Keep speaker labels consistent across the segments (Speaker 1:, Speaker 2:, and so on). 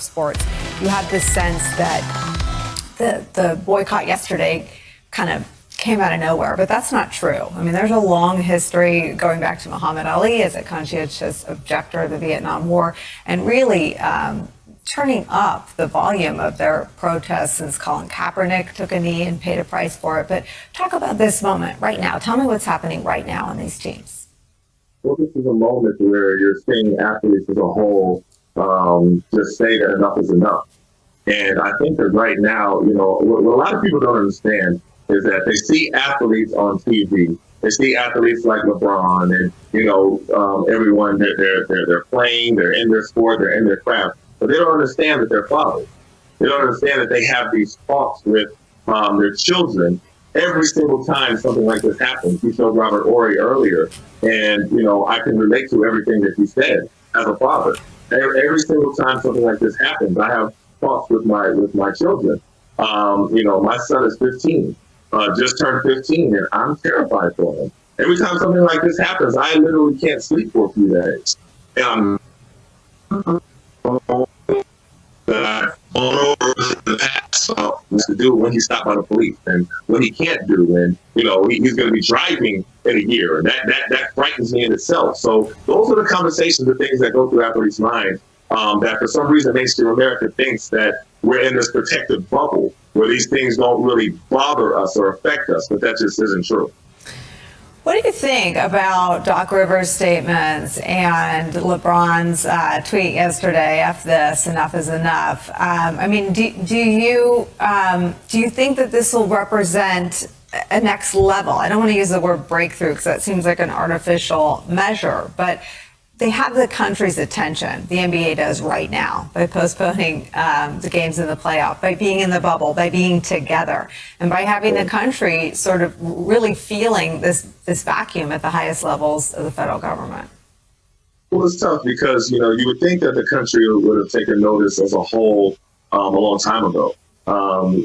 Speaker 1: sports. You have this sense that the boycott yesterday kind of came out of nowhere, but that's not true. I mean, there's a long history going back to Muhammad Ali as a conscientious objector of the Vietnam War, and really turning up the volume of their protests since Colin Kaepernick took a knee and paid a price for it. But talk about this moment right now. Tell me what's happening right now on these teams.
Speaker 2: Well, this is a moment where you're seeing athletes as a whole just say that enough is enough. And I think that right now, what a lot of people don't understand is that they see athletes on TV. They see athletes like LeBron and, everyone, they're playing, they're in their sport, they're in their craft. But they don't understand that they're fathers. They don't understand that they have these talks with their children every single time something like this happens. You showed Robert Horry earlier, and, I can relate to everything that he said as a father. Every single time something like this happens, I have talks with my children. My son is 15, just turned 15, and I'm terrified for him. Every time something like this happens, I literally can't sleep for a few days. And I'm the past to do when he's stopped by the police and what he can't do, and he's going to be driving in a year, and that frightens me in itself. So those are the conversations, the things that go through athletes' minds, that for some reason mainstream America thinks that we're in this protective bubble where these things don't really bother us or affect us, but that just isn't true.
Speaker 1: What do you think about Doc Rivers' statements and LeBron's tweet yesterday? F this, enough is enough. Do you think that this will represent a next level? I don't want to use the word breakthrough because that seems like an artificial measure, but they have the country's attention, the NBA does right now, by postponing the games in the playoff, by being in the bubble, by being together, and by having the country sort of really feeling this vacuum at the highest levels of the federal government.
Speaker 2: Well, it's tough because, you would think that the country would have taken notice as a whole a long time ago.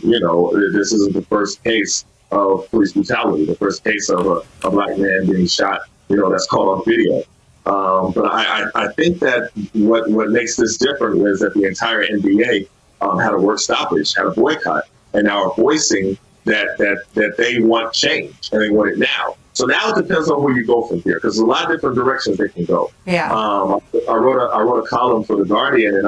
Speaker 2: This isn't the first case of police brutality, the first case of a black man being shot, that's caught on video. But I think that what makes this different is that the entire NBA had a work stoppage, had a boycott, and now are voicing that they want change and they want it now. So now it depends on where you go from here, because there's a lot of different directions they can go.
Speaker 1: Yeah.
Speaker 2: I wrote a column for The Guardian, and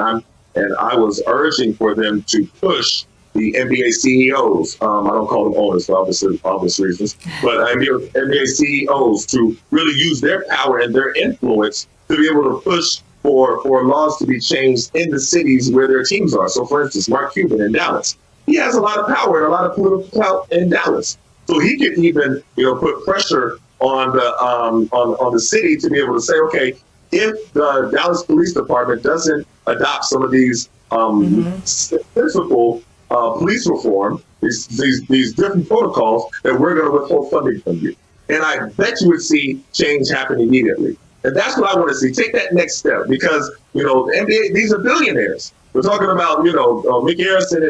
Speaker 2: I was urging for them to push the NBA CEOs, I don't call them owners for obvious reasons, but NBA CEOs to really use their power and their influence to be able to push for laws to be changed in the cities where their teams are. So, for instance, Mark Cuban in Dallas, he has a lot of power and a lot of political clout in Dallas. So he could even, put pressure on the city to be able to say, okay, if the Dallas Police Department doesn't adopt some of these sensible police reform, these different protocols, that we're going to withhold funding from you. And I bet you would see change happen immediately. And that's what I want to see. Take that next step, because, the NBA, these are billionaires. We're talking about, Mick Harrison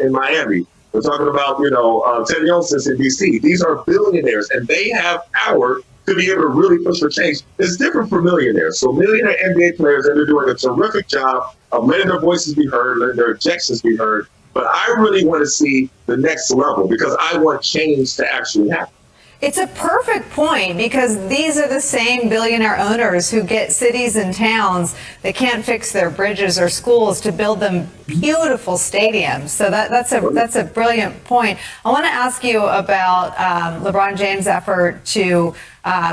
Speaker 2: in Miami. We're talking about, Ted Youngson in D.C. These are billionaires, and they have power to be able to really push for change. It's different for millionaires. So millionaire NBA players, and they're doing a terrific job of letting their voices be heard, letting their objections be heard. But I really want to see the next level, because I want change to actually happen.
Speaker 1: It's a perfect point, because these are the same billionaire owners who get cities and towns that can't fix their bridges or schools to build them beautiful stadiums. So that's a brilliant point. I want to ask you about LeBron James' effort to,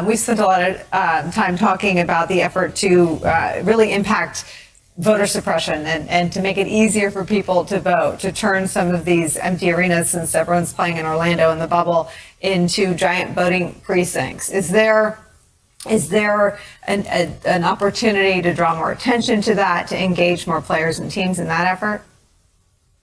Speaker 1: we spent a lot of time talking about the effort to really impact voter suppression and to make it easier for people to vote, to turn some of these empty arenas, since everyone's playing in Orlando in the bubble, into giant voting precincts. Is there an opportunity to draw more attention to that, to engage more players and teams in that effort?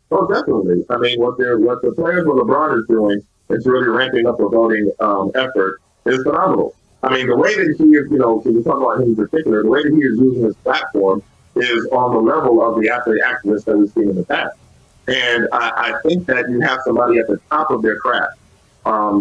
Speaker 2: Well, definitely. I mean, what the players with LeBron is doing is really ramping up the voting effort is phenomenal. I mean, the way that he is, when we talk about him in particular, the way that he is using his platform is on the level of the athlete activists that we've seen in the past. And I think that you have somebody at the top of their craft,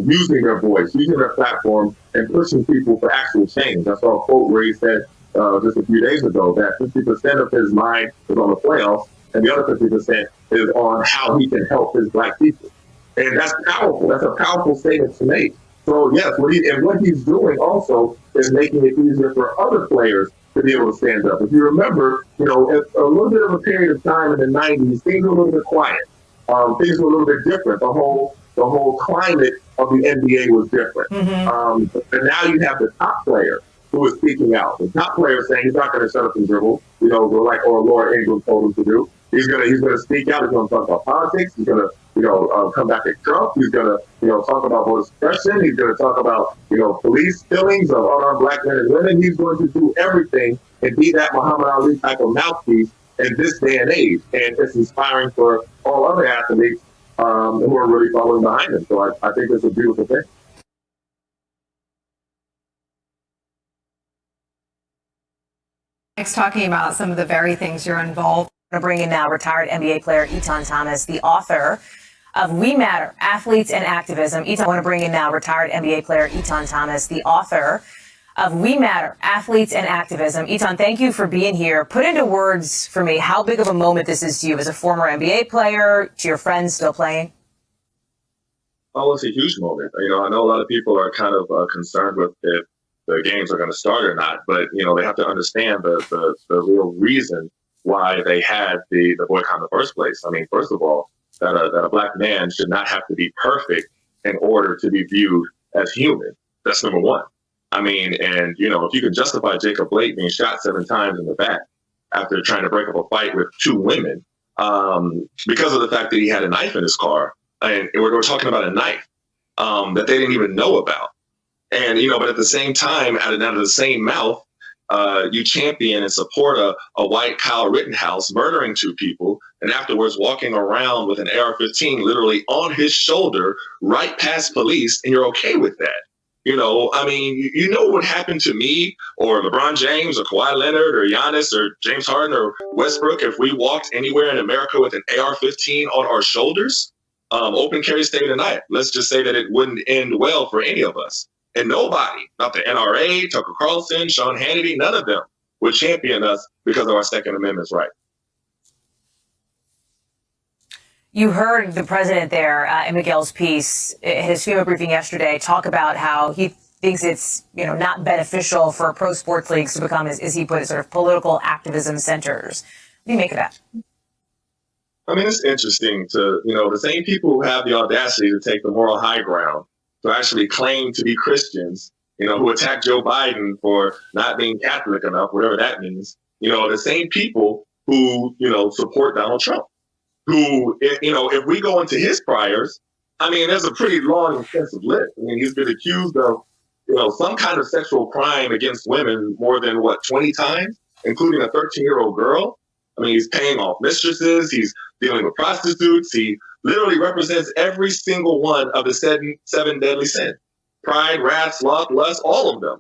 Speaker 2: using their voice, using their platform, and pushing people for actual change. I saw a quote where he said just a few days ago that 50% of his mind was on the playoffs and the other 50% is on how he can help his black people. And that's powerful. That's a powerful statement to make. So yes, what he's doing also is making it easier for other players to be able to stand up. If you remember, a little bit of a period of time in the 90s, things were a little bit quiet. Things were a little bit different. The whole climate of the NBA was different. And now you have the top player who is speaking out. The top player saying he's not going to shut up and dribble, like Laura Ingram told him to do. He's gonna speak out. He's gonna talk about politics. He's gonna come back at Trump. He's gonna talk about voter suppression. He's gonna talk about police killings of unarmed black men and women. He's going to do everything and be that Muhammad Ali type of mouthpiece in this day and age. And it's inspiring for all other athletes who are really following behind him. So I think it's a beautiful thing.
Speaker 1: Next, talking about some of the very things you're involved.
Speaker 3: I'm going to bring in now retired NBA player Etan Thomas, the author of We Matter, Athletes and Activism. I want to bring in now retired NBA player Etan Thomas, the author of We Matter, Athletes and Activism. Etan, thank you for being here. Put into words for me how big of a moment this is to you as a former NBA player, to your friends still playing.
Speaker 4: Oh, it's a huge moment. I know a lot of people are kind of concerned with if the games are going to start or not, but they have to understand the real reason why they had the boycott in the first place. I mean, first of all, that a black man should not have to be perfect in order to be viewed as human. That's number one. I mean, and if you can justify Jacob Blake being shot 7 times in the back after trying to break up a fight with 2 women because of the fact that he had a knife in his car, and we're talking about a knife that they didn't even know about. And, but at the same time, out of the same mouth, you champion and support a white Kyle Rittenhouse murdering 2 people and afterwards walking around with an AR-15 literally on his shoulder right past police, and you're okay with that. I mean, what happened to me or LeBron James or Kawhi Leonard or Giannis or James Harden or Westbrook if we walked anywhere in America with an AR-15 on our shoulders? Open carry state of the night. Let's just say that it wouldn't end well for any of us. And nobody, not the NRA, Tucker Carlson, Sean Hannity, none of them would champion us because of our Second Amendment's right.
Speaker 3: You heard the president there in Miguel's piece, his FEMA briefing yesterday, talk about how he thinks it's not beneficial for pro sports leagues to become, as he put it, sort of political activism centers. What do you make of that?
Speaker 4: I mean, it's interesting to, the same people who have the audacity to take the moral high ground to actually claim to be Christians, who attack Joe Biden for not being Catholic enough, whatever that means, the same people who, support Donald Trump, who, if we go into his priors, I mean, there's a pretty long, extensive list. I mean, he's been accused of, some kind of sexual crime against women more than, 20 times, including a 13-year-old girl. I mean, he's paying off mistresses. He's dealing with prostitutes. He literally represents every single one of the 7 deadly sins: pride, wrath, sloth, lust, all of them.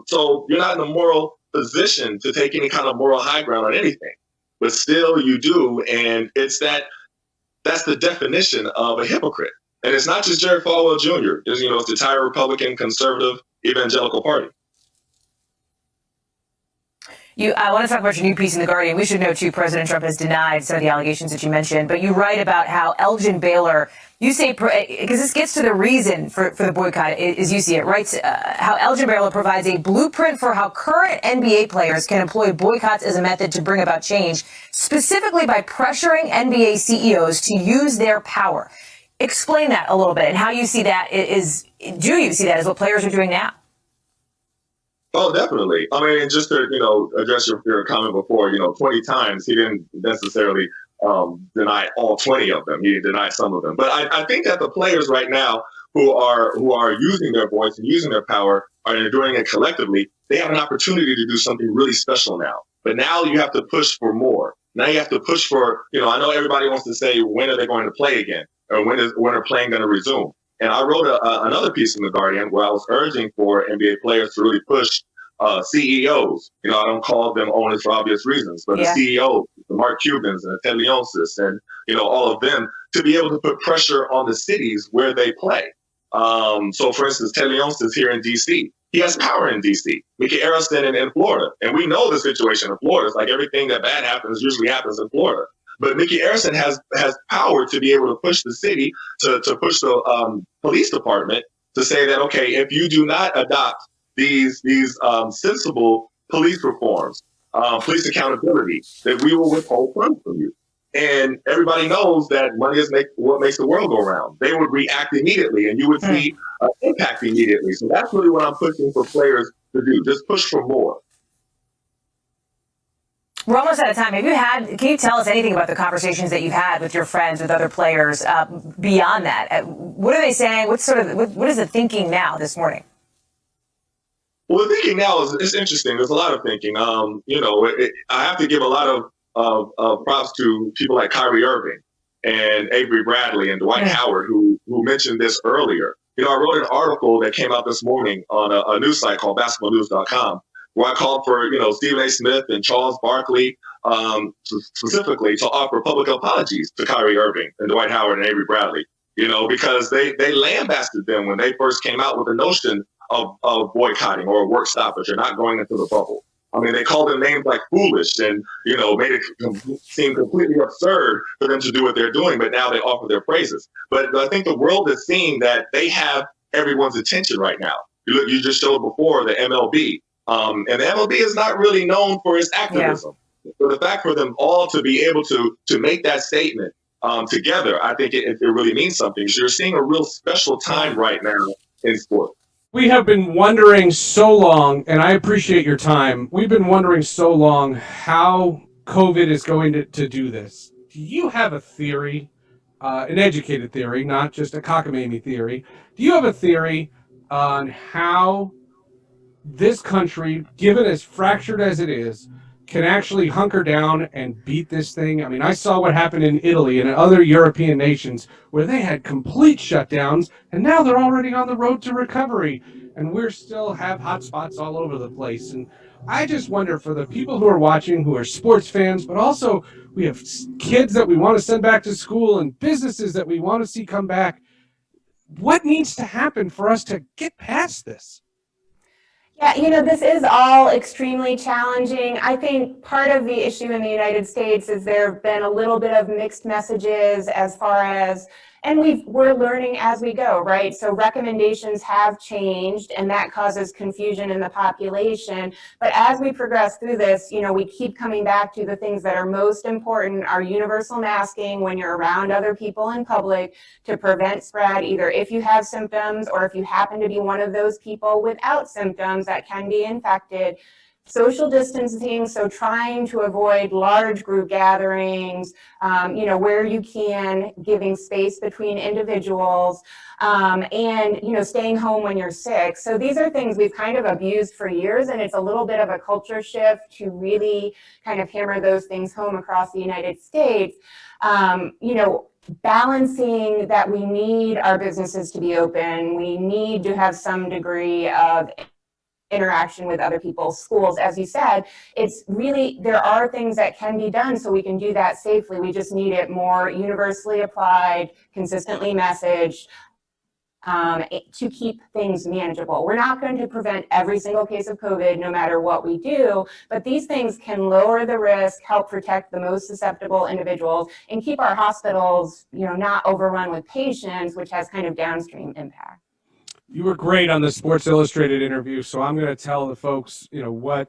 Speaker 4: So you're not in a moral position to take any kind of moral high ground on anything, but still you do. And that's the definition of a hypocrite. And it's not just Jerry Falwell Jr. It's the entire Republican, conservative, evangelical party.
Speaker 3: I want to talk about your new piece in The Guardian. We should know, too, President Trump has denied some of the allegations that you mentioned, but you write about how Elgin Baylor, you say, because this gets to the reason for the boycott, as you see it, writes how Elgin Baylor provides a blueprint for how current NBA players can employ boycotts as a method to bring about change, specifically by pressuring NBA CEOs to use their power. Explain that a little bit and how you see that do you see that as what players are doing now?
Speaker 4: Oh, definitely. I mean, just to, address your comment before, 20 times, he didn't necessarily deny all 20 of them. He denied some of them. But I think that the players right now who are using their voice and using their power are doing it collectively. They have an opportunity to do something really special now. But now you have to push for more. Now you have to push for, I know everybody wants to say, when are they going to play again? Or when are playing going to resume? And I wrote another piece in The Guardian where I was urging for NBA players to really push CEOs. I don't call them owners for obvious reasons, but the CEOs, the Mark Cubans and the Ted Leonsis and, all of them to be able to put pressure on the cities where they play. So, for instance, Ted Leonsis here in D.C., He has power in D.C. Mickey Arison in Florida. And we know the situation in Florida. It's like everything that bad happens usually happens in Florida. But Mickey Arison has power to be able to push the city, to push the police department to say that, okay, if you do not adopt these sensible police reforms, police accountability, that we will withhold funds from you. And everybody knows that money is what makes the world go round. They would react immediately, and you would see impact immediately. So that's really what I'm pushing for players to do. Just push for more.
Speaker 3: We're almost out of time. Can you tell us anything about the conversations that you've had with your friends, with other players beyond that? What are they saying? What is the thinking now this morning?
Speaker 4: Well, the thinking now is interesting. There's a lot of thinking. I have to give a lot of props to people like Kyrie Irving and Avery Bradley and Dwight Howard, who mentioned this earlier. I wrote an article that came out this morning on a news site called basketballnews.com, where I called for, Stephen A. Smith and Charles Barkley specifically to offer public apologies to Kyrie Irving and Dwight Howard and Avery Bradley, because they lambasted them when they first came out with the notion of boycotting or work stoppage or not going into the bubble. I mean, they called them names like foolish and, made it seem completely absurd for them to do what they're doing, but now they offer their praises. But I think the world is seeing that they have everyone's attention right now. You just showed before the MLB. And the MLB is not really known for its activism. Yeah. So the fact for them all to be able to make that statement together, I think it really means something. So you're seeing a real special time right now in sports.
Speaker 5: We have been wondering so long, and I appreciate your time. We've been wondering so long how COVID is going to do this. Do you have a theory, an educated theory, not just a cockamamie theory? Do you have a theory on how this country, given as fractured as it is, can actually hunker down and beat this thing? I mean, I saw what happened in Italy and other European nations where they had complete shutdowns, and now they're already on the road to recovery, and we're still have hot spots all over the place. And I just wonder, for the people who are watching, who are sports fans, but also we have kids that we want to send back to school and businesses that we want to see come back, what needs to happen for us to get past this?
Speaker 6: Yeah, this is all extremely challenging. I think part of the issue in the United States is there have been a little bit of mixed messages as far as, and we're learning as we go, right? So recommendations have changed, and that causes confusion in the population. But as we progress through this, we keep coming back to the things that are most important are universal masking when you're around other people in public to prevent spread, either if you have symptoms or if you happen to be one of those people without symptoms that can be infected. Social distancing, so trying to avoid large group gatherings, where you can, giving space between individuals, and, staying home when you're sick. So these are things we've kind of abused for years, and it's a little bit of a culture shift to really kind of hammer those things home across the United States. Balancing that we need our businesses to be open, we need to have some degree of interaction with other people's schools. As you said, it's really, there are things that can be done so we can do that safely. We just need it more universally applied, consistently messaged, to keep things manageable. We're not going to prevent every single case of COVID no matter what we do, but these things can lower the risk, help protect the most susceptible individuals, and keep our hospitals, not overrun with patients, which has kind of downstream impact.
Speaker 5: You were great on the Sports Illustrated interview, so I'm going to tell the folks, what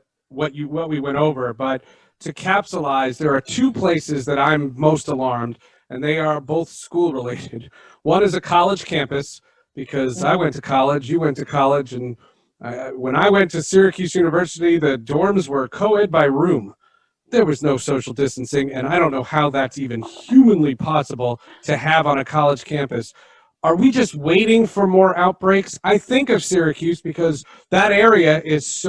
Speaker 5: we went over. But to capsulize, there are two places that I'm most alarmed, and they are both school related. One is a college campus, because I went to college, you went to college, and when I went to Syracuse University, the dorms were co-ed by room. There was no social distancing, and I don't know how that's even humanly possible to have on a college campus. Are we just waiting for more outbreaks? I think of Syracuse because that area is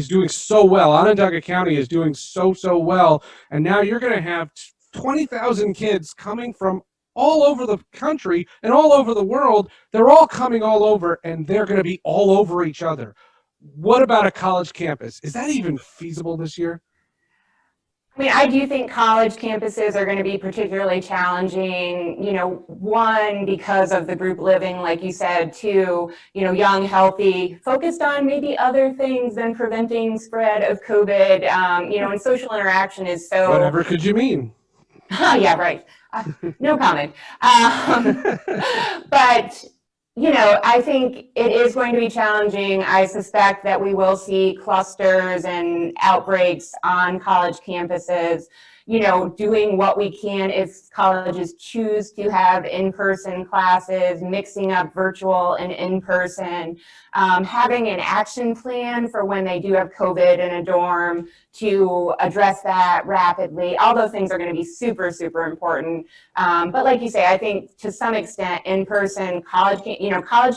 Speaker 5: doing so well. Onondaga County is doing so well. And now you're going to have 20,000 kids coming from all over the country and all over the world. They're all coming all over, and they're going to be all over each other. What about a college campus? Is that even feasible this year?
Speaker 6: I mean, I do think college campuses are going to be particularly challenging, one, because of the group living, like you said, two, young, healthy, focused on maybe other things than preventing spread of COVID, and social interaction is so.
Speaker 5: Whatever could you mean?
Speaker 6: Oh, yeah, right. No comment. But, I think it is going to be challenging. I suspect that we will see clusters and outbreaks on college campuses, doing what we can if colleges choose to have in-person classes, mixing up virtual and in-person, having an action plan for when they do have COVID in a dorm to address that rapidly. All those things are going to be super, super important. But like you say, I think to some extent in-person college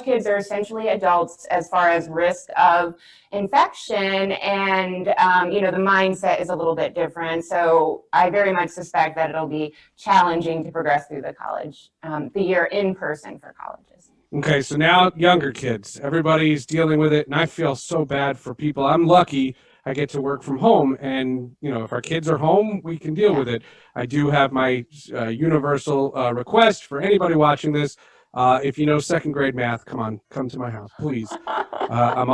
Speaker 6: kids are essentially adults as far as risk of infection, and the mindset is a little bit different. So I very much suspect that it'll be challenging to progress through the year in person for colleges.
Speaker 5: Okay, so now younger kids, everybody's dealing with it, and I feel so bad for people. I'm lucky I get to work from home, and if our kids are home, we can deal with it. I do have my universal request for anybody watching this. If you know second grade math, come to my house, please. I'm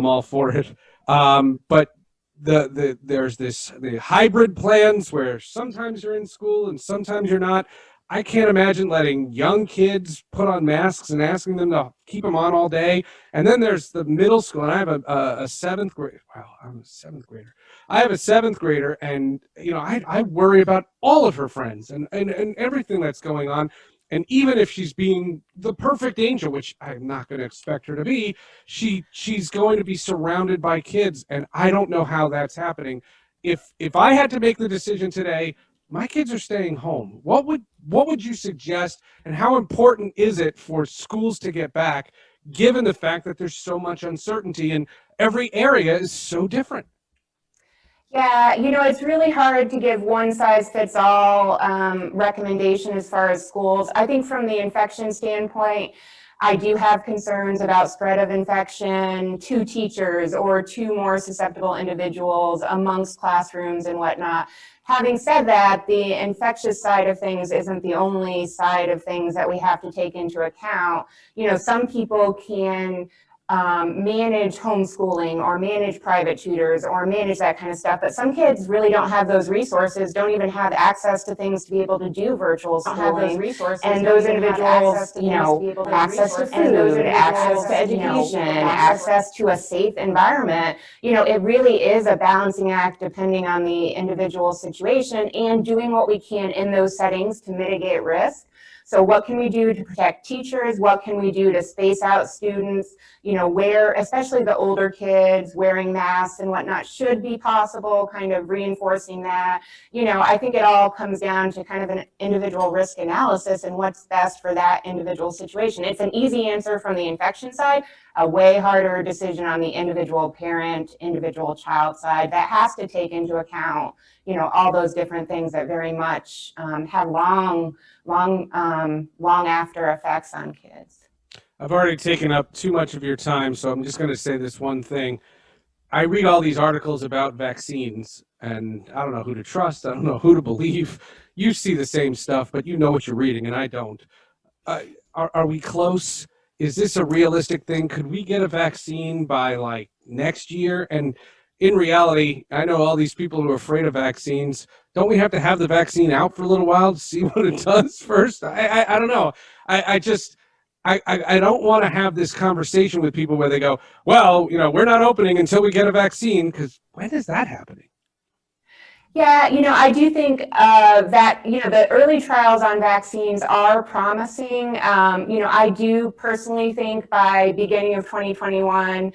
Speaker 5: all for it. But there's the hybrid plans where sometimes you're in school and sometimes you're not. I can't imagine letting young kids put on masks and asking them to keep them on all day. And then there's the middle school, and I have a seventh grade. Wow, I'm a seventh grader. I have a seventh grader, and I worry about all of her friends and everything that's going on. And even if she's being the perfect angel, which I'm not going to expect her to be, she's going to be surrounded by kids, and I don't know how that's happening. If I had to make the decision today, my kids are staying home. What would you suggest, and how important is it for schools to get back, given the fact that there's so much uncertainty and every area is so different?
Speaker 6: Yeah, it's really hard to give one size fits all recommendation as far as schools. I think from the infection standpoint, I do have concerns about spread of infection to teachers or to more susceptible individuals amongst classrooms and whatnot. Having said that, the infectious side of things isn't the only side of things that we have to take into account. Some people can manage homeschooling or manage private tutors or manage that kind of stuff. But some kids really don't have those resources, don't even have access to things to be able to do virtual schooling. And those individuals, access to food, access to education, access to a safe environment. It really is a balancing act depending on the individual situation and doing what we can in those settings to mitigate risk. So what can we do to protect teachers? What can we do to space out students? Where, especially the older kids, wearing masks and whatnot should be possible, kind of reinforcing that. I think it all comes down to kind of an individual risk analysis and what's best for that individual situation. It's an easy answer from the infection side, a way harder decision on the individual parent, individual child side that has to take into account, all those different things that very much have long after effects on kids.
Speaker 5: I've already taken up too much of your time, so I'm just going to say this one thing. I read all these articles about vaccines, and I don't know who to trust. I don't know who to believe. You see the same stuff, but you know what you're reading, and I don't. Are we close? Is this a realistic thing? Could we get a vaccine by next year? And in reality, I know all these people who are afraid of vaccines. Don't we have to have the vaccine out for a little while to see what it does first? I don't know. I don't want to have this conversation with people where they go, well, we're not opening until we get a vaccine, because when is that happening?
Speaker 6: Yeah, I do think that, the early trials on vaccines are promising. I do personally think by beginning of 2021,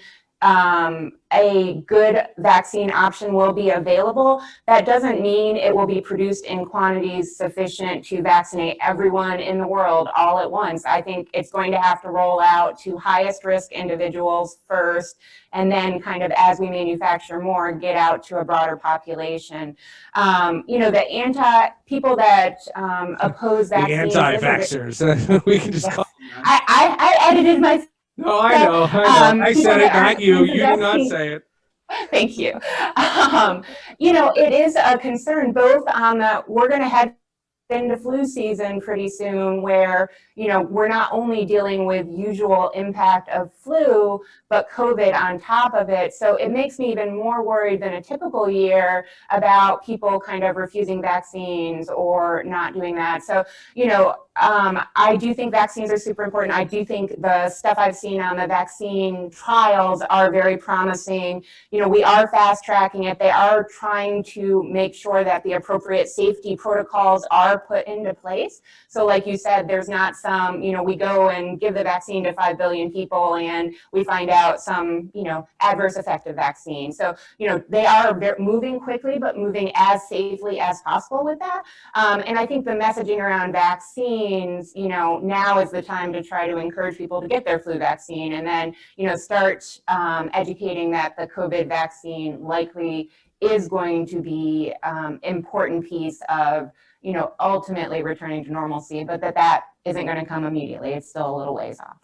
Speaker 6: a good vaccine option will be available. That doesn't mean it will be produced in quantities sufficient to vaccinate everyone in the world all at once. I think it's going to have to roll out to highest risk individuals first, and then kind of as we manufacture more, get out to a broader population. The people that oppose vaccines.
Speaker 5: The anti-vaxxers. We can just call them that.
Speaker 6: I edited my.
Speaker 5: No, I know. I said it, not you. You did not say it.
Speaker 6: Thank you. It is a concern both on we're going to head into flu season pretty soon where, we're not only dealing with usual impact of flu, but COVID on top of it. So it makes me even more worried than a typical year about people kind of refusing vaccines or not doing that. So, I do think vaccines are super important. I do think the stuff I've seen on the vaccine trials are very promising. We are fast tracking it. They are trying to make sure that the appropriate safety protocols are put into place. So like you said, there's not some, we go and give the vaccine to 5 billion people and we find out some, adverse effect of vaccine. So, they are moving quickly, but moving as safely as possible with that. And I think the messaging around vaccines, now is the time to try to encourage people to get their flu vaccine and then, start educating that the COVID vaccine likely is going to be important piece of, ultimately returning to normalcy, but that isn't going to come immediately. It's still a little ways off.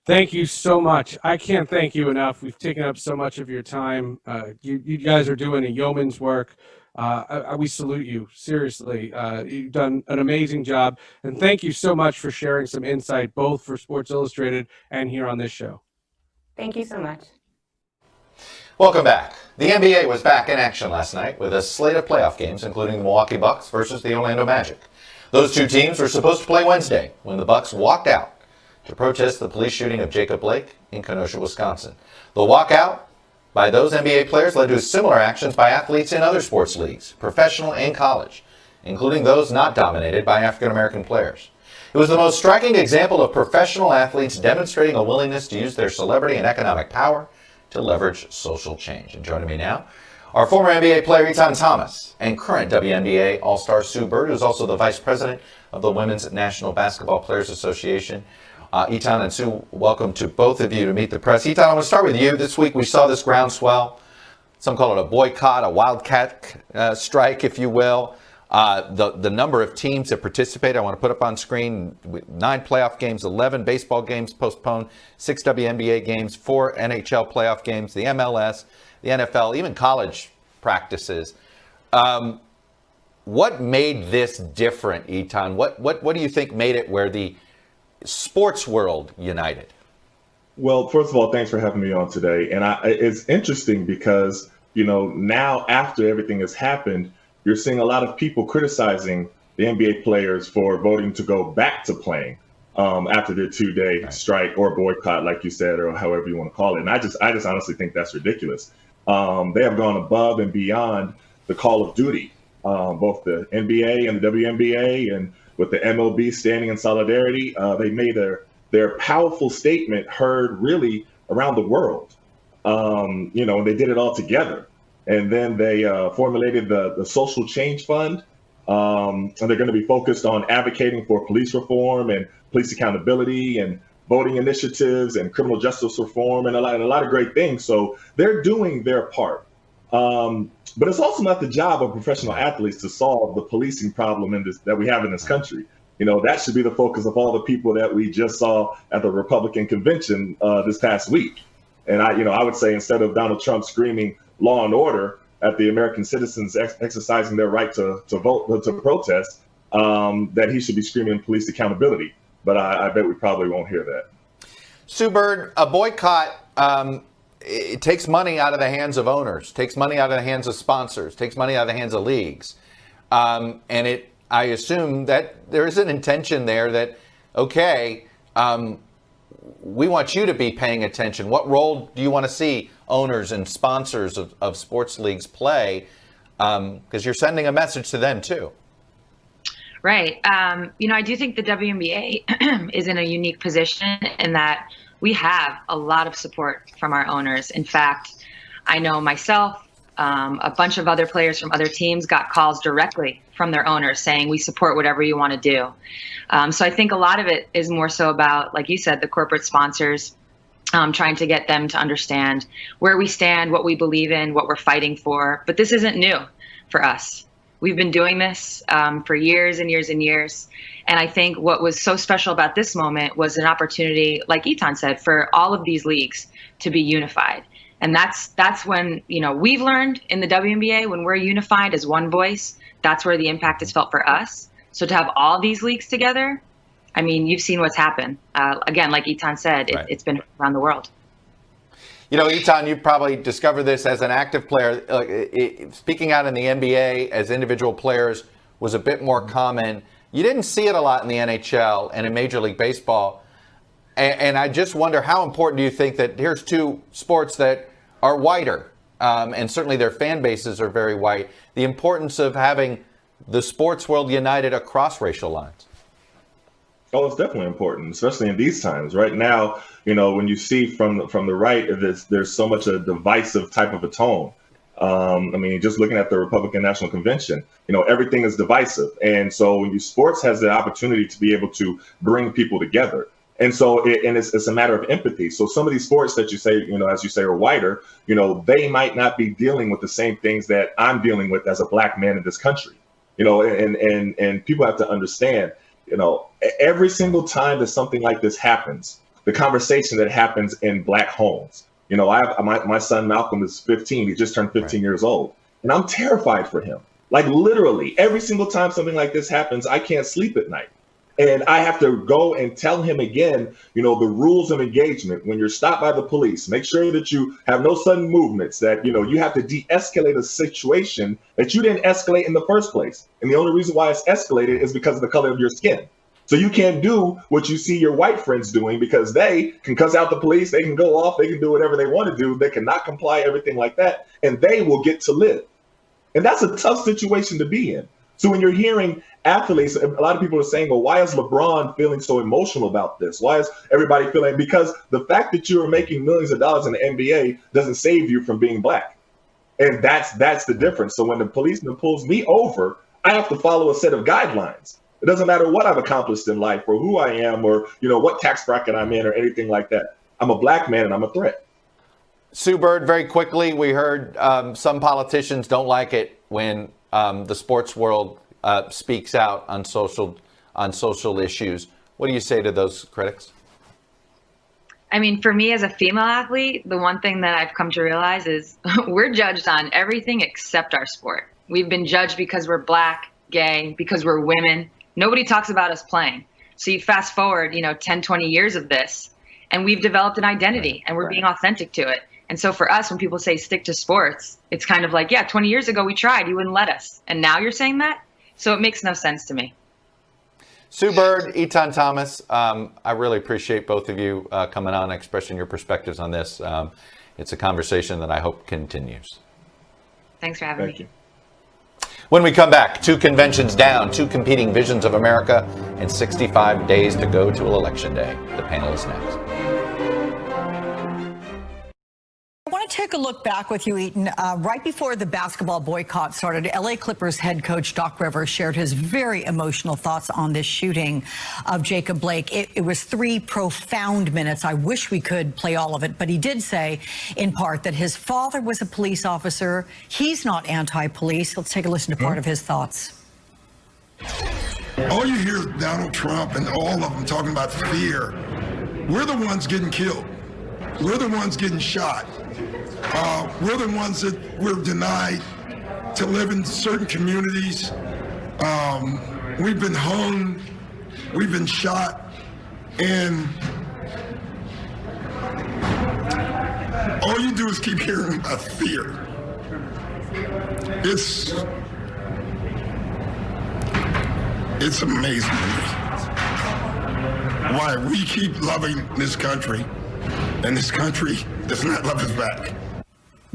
Speaker 5: Thank you so much. I can't thank you enough. We've taken up so much of your time. You guys are doing a yeoman's work. We salute you, seriously. You've done an amazing job. And thank you so much for sharing some insight, both for Sports Illustrated and here on this show.
Speaker 6: Thank you so much.
Speaker 7: Welcome back. The NBA was back in action last night with a slate of playoff games, including the Milwaukee Bucks versus the Orlando Magic. Those two teams were supposed to play Wednesday when the Bucks walked out to protest the police shooting of Jacob Blake in Kenosha, Wisconsin. The walkout by those NBA players led to similar actions by athletes in other sports leagues, professional and college, including those not dominated by African-American players. It was the most striking example of professional athletes demonstrating a willingness to use their celebrity and economic power to leverage social change. And joining me now, our former NBA player Etan Thomas and current WNBA All-Star Sue Bird, who's also the Vice President of the Women's National Basketball Players Association. Etan and Sue, welcome to both of you to Meet the Press. Etan, I want to start with you. This week we saw this groundswell. Some call it a boycott, a wildcat strike, if you will. The number of teams that participate, I want to put up on screen, 9 playoff games, 11 baseball games postponed, 6 WNBA games, 4 NHL playoff games, the MLS, the NFL, even college practices. What made this different, Etan? What do you think made it where the sports world united?
Speaker 2: Well, first of all, thanks for having me on today. And it's interesting because, now after everything has happened, you're seeing a lot of people criticizing the NBA players for voting to go back to playing after their 2-day strike or boycott, like you said, or however you want to call it. And I just honestly think that's ridiculous. They have gone above and beyond the call of duty, both the NBA and the WNBA, and with the MLB standing in solidarity. They made their powerful statement heard really around the world. And they did it all together. And then they formulated the Social Change Fund. And they're going to be focused on advocating for police reform and police accountability and voting initiatives and criminal justice reform and a lot of great things. So they're doing their part. But it's also not the job of professional athletes to solve the policing problem that we have in this country. That should be the focus of all the people that we just saw at the Republican convention this past week. And I would say instead of Donald Trump screaming law and order at the American citizens exercising their right to vote, to protest, that he should be screaming police accountability. But I bet we probably won't hear that.
Speaker 7: Sue Bird, a boycott, it takes money out of the hands of owners, takes money out of the hands of sponsors, takes money out of the hands of leagues. And I assume that there is an intention there that, okay, we want you to be paying attention. What role do you want to see owners and sponsors of sports leagues play? Because you're sending a message to them too.
Speaker 8: Right. I do think the WNBA is in a unique position in that we have a lot of support from our owners. In fact, I know myself, a bunch of other players from other teams got calls directly from their owners saying, we support whatever you want to do. So I think a lot of it is more so about, like you said, the corporate sponsors, trying to get them to understand where we stand, what we believe in, what we're fighting for. But this isn't new for us. We've been doing this for years and years and years. And I think what was so special about this moment was an opportunity, like Etan said, for all of these leagues to be unified And that's when, we've learned in the WNBA, when we're unified as one voice, that's where the impact is felt for us. So to have all these leagues together, I mean, you've seen what's happened. Again, like Etan said,
Speaker 7: Right.
Speaker 8: it's been around the world.
Speaker 7: Etan, you probably discovered this as an active player. Speaking out in the NBA as individual players was a bit more common. You didn't see it a lot in the NHL and in Major League Baseball. And I just wonder, how important do you think that here's two sports that are whiter, and certainly their fan bases are very white, the importance of having the sports world united across racial lines?
Speaker 4: Oh, it's definitely important, especially in these times. Right now, when you see from the right, there's so much a divisive type of a tone. I mean, just looking at the Republican National Convention, everything is divisive. And so sports has the opportunity to be able to bring people together. And so it's a matter of empathy. So some of these sports that you say, as you say, are whiter, they might not be dealing with the same things that I'm dealing with as a black man in this country, and people have to understand, every single time that something like this happens, the conversation that happens in black homes, my son Malcolm is 15. He just turned 15 years old, and I'm terrified for him. Like literally every single time something like this happens, I can't sleep at night. And I have to go and tell him again, the rules of engagement. When you're stopped by the police, make sure that you have no sudden movements, that, you have to de-escalate a situation that you didn't escalate in the first place. And the only reason why it's escalated is because of the color of your skin. So you can't do what you see your white friends doing, because they can cuss out the police, they can go off, they can do whatever they want to do, they cannot comply, everything like that, and they will get to live. And that's a tough situation to be in. So when you're hearing athletes, a lot of people are saying, well, why is LeBron feeling so emotional about this? Why is everybody feeling? Because the fact that you are making millions of dollars in the NBA doesn't save you from being black. And that's the difference. So when the policeman pulls me over, I have to follow a set of guidelines. It doesn't matter what I've accomplished in life or who I am or, what tax bracket I'm in or anything like that. I'm a black man and I'm a threat.
Speaker 7: Sue Bird, very quickly, we heard some politicians don't like it when the sports world speaks out on social issues. What do you say to those critics?
Speaker 8: I mean, for me as a female athlete, the one thing that I've come to realize is we're judged on everything except our sport. We've been judged because we're black, gay, because we're women. Nobody talks about us playing. So you fast forward, 10, 20 years of this, and we've developed an identity and we're being authentic to it. And so for us, when people say stick to sports, it's kind of like, yeah, 20 years ago we tried, you wouldn't let us. And now you're saying that? So it makes no sense to me.
Speaker 7: Sue Bird, Etan Thomas, I really appreciate both of you coming on and expressing your perspectives on this. It's a conversation that I hope continues.
Speaker 8: Thanks for having me.
Speaker 4: Thank you.
Speaker 7: When we come back, 2 conventions down, 2 competing visions of America, and 65 days to go to Election Day. The panel is next.
Speaker 9: I want to take a look back with you, Etan. Right before the basketball boycott started, LA Clippers head coach Doc Rivers shared his very emotional thoughts on this shooting of Jacob Blake. It was 3 profound minutes. I wish we could play all of it, but he did say, in part, that his father was a police officer. He's not anti-police. Let's take a listen to part of his thoughts.
Speaker 10: All you hear is Donald Trump and all of them talking about fear. We're the ones getting killed. We're the ones getting shot. We're the ones that we're denied to live in certain communities. We've been hung, we've been shot, and all you do is keep hearing about fear. It's amazing to me why we keep loving this country and this country does not love us back.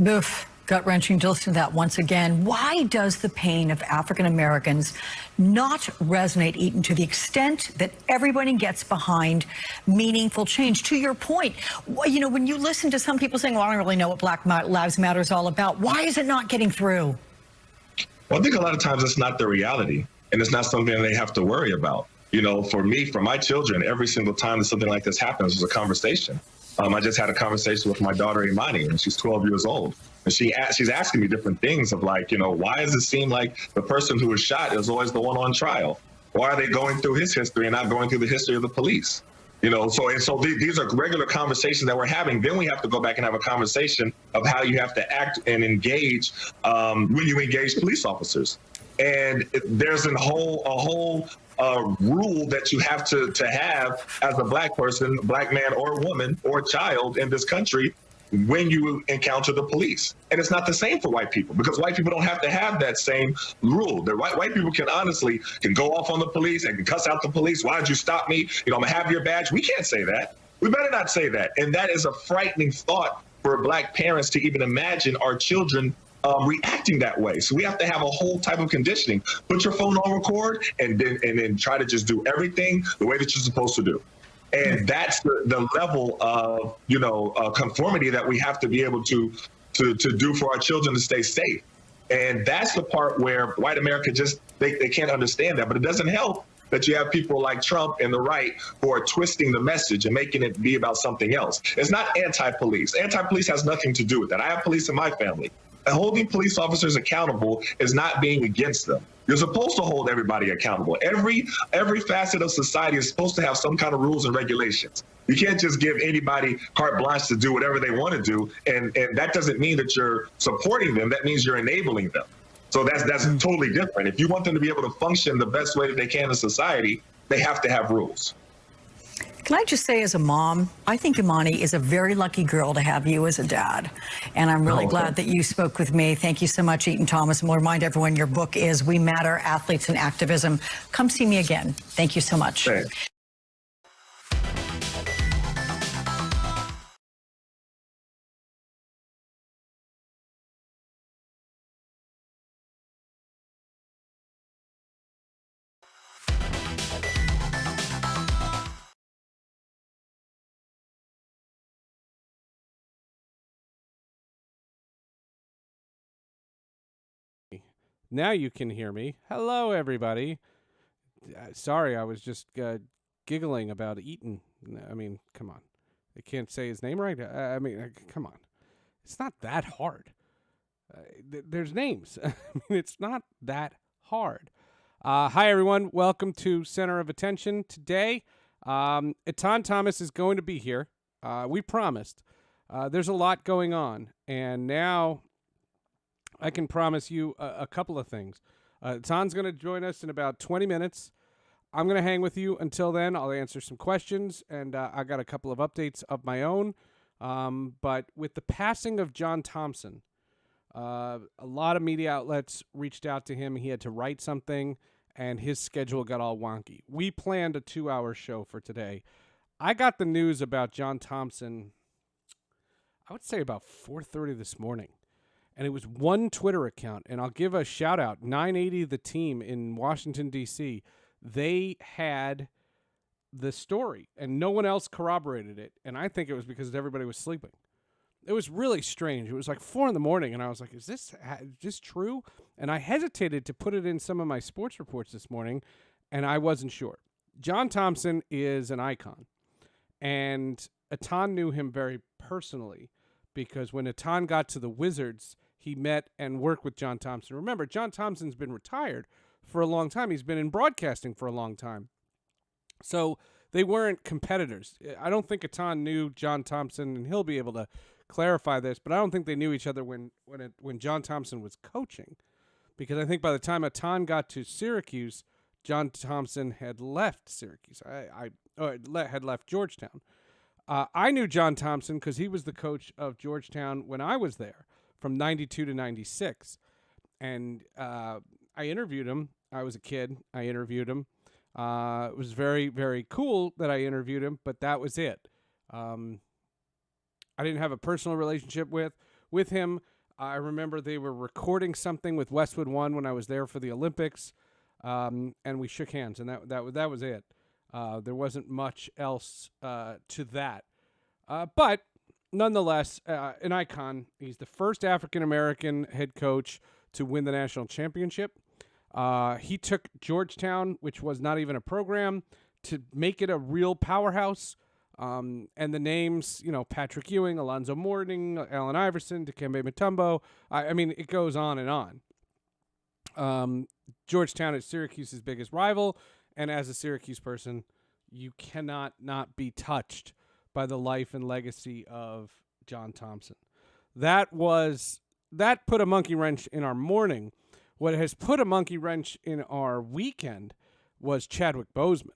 Speaker 9: Oof, gut-wrenching to listen to that once again. Why does the pain of African Americans not resonate, Etan, to the extent that everybody gets behind meaningful change? To your point, when you listen to some people saying, well, I don't really know what Black Lives Matter is all about, why is it not getting through?
Speaker 4: Well, I think a lot of times it's not the reality, and it's not something they have to worry about. For me, for my children, every single time that something like this happens is a conversation. I just had a conversation with my daughter Imani, and she's 12 years old. And she's asking me different things of like, why does it seem like the person who was shot is always the one on trial? Why are they going through his history and not going through the history of the police? So these are regular conversations that we're having. Then we have to go back and have a conversation of how you have to act and engage when you engage police officers. And there's a whole rule that you have to have as a black person, black man or woman or child in this country when you encounter the police. And it's not the same for white people, because white people don't have to have that same rule. The white people can go off on the police and can cuss out the police. Why did you stop me? I'm gonna have your badge. We can't say that. We better not say that. And that is a frightening thought for black parents to even imagine our children reacting that way. So we have to have a whole type of conditioning. Put your phone on record and then try to just do everything the way that you're supposed to do. And that's the level of, conformity that we have to be able to do for our children to stay safe. And that's the part where white America they can't understand that. But it doesn't help that you have people like Trump and the right who are twisting the message and making it be about something else. It's not anti-police. Anti-police has nothing to do with that. I have police in my family. And holding police officers accountable is not being against them. You're supposed to hold everybody accountable. Every facet of society is supposed to have some kind of rules and regulations. You can't just give anybody carte blanche to do whatever they want to do. And that doesn't mean that you're supporting them. That means you're enabling them. So that's totally different. If you want them to be able to function the best way that they can in society, they have to have rules.
Speaker 9: Can I just say, as a mom, I think Imani is a very lucky girl to have you as a dad. And I'm really glad that you spoke with me. Thank you so much, Etan Thomas. And we'll remind everyone your book is We Matter, Athletes and Activism. Come see me again. Thank you so much.
Speaker 4: Thanks.
Speaker 5: Now you can hear me. Hello, everybody. Sorry, I was just giggling about Etan. I mean, come on. I can't say his name right. I mean, come on. It's not that hard. There's names. I mean, it's not that hard. Hi, everyone. Welcome to Center of Attention. Today, Etan Thomas is going to be here. We promised. There's a lot going on. And now I can promise you a couple of things. Etan's going to join us in about 20 minutes. I'm going to hang with you until then. I'll answer some questions, and I got a couple of updates of my own. But with the passing of John Thompson, a lot of media outlets reached out to him. He had to write something, and his schedule got all wonky. We planned a 2-hour show for today. I got the news about John Thompson, I would say about 4:30 this morning. And it was one Twitter account, and I'll give a shout out, 980 The Team in Washington, D.C. They had the story, and no one else corroborated it. And I think it was because everybody was sleeping. It was really strange. It was like 4 a.m, and I was like, is this true? And I hesitated to put it in some of my sports reports this morning, and I wasn't sure. John Thompson is an icon, and Etan knew him very personally because when Etan got to the Wizards, he met and worked with John Thompson. Remember, John Thompson's been retired for a long time. He's been in broadcasting for a long time. So they weren't competitors. I don't think Etan knew John Thompson, and he'll be able to clarify this, but I don't think they knew each other when John Thompson was coaching, because I think by the time Etan got to Syracuse, John Thompson had left Syracuse. Had left Georgetown. I knew John Thompson because he was the coach of Georgetown when I was there, from 92 to 96. And I interviewed him. I was a kid. I interviewed him. It was very, very cool that I interviewed him, but that was it. I didn't have a personal relationship with him. I remember they were recording something with Westwood One when I was there for the Olympics, and we shook hands, and that was it. There wasn't much else to that. But nonetheless, an icon. He's the first African-American head coach to win the national championship. He took Georgetown, which was not even a program, to make it a real powerhouse. And the names, Patrick Ewing, Alonzo Mourning, Allen Iverson, Dikembe Mutombo. I mean, it goes on and on. Georgetown is Syracuse's biggest rival. And as a Syracuse person, you cannot not be touched by the life and legacy of John Thompson. That put a monkey wrench in our morning. What has put a monkey wrench in our weekend was Chadwick Boseman.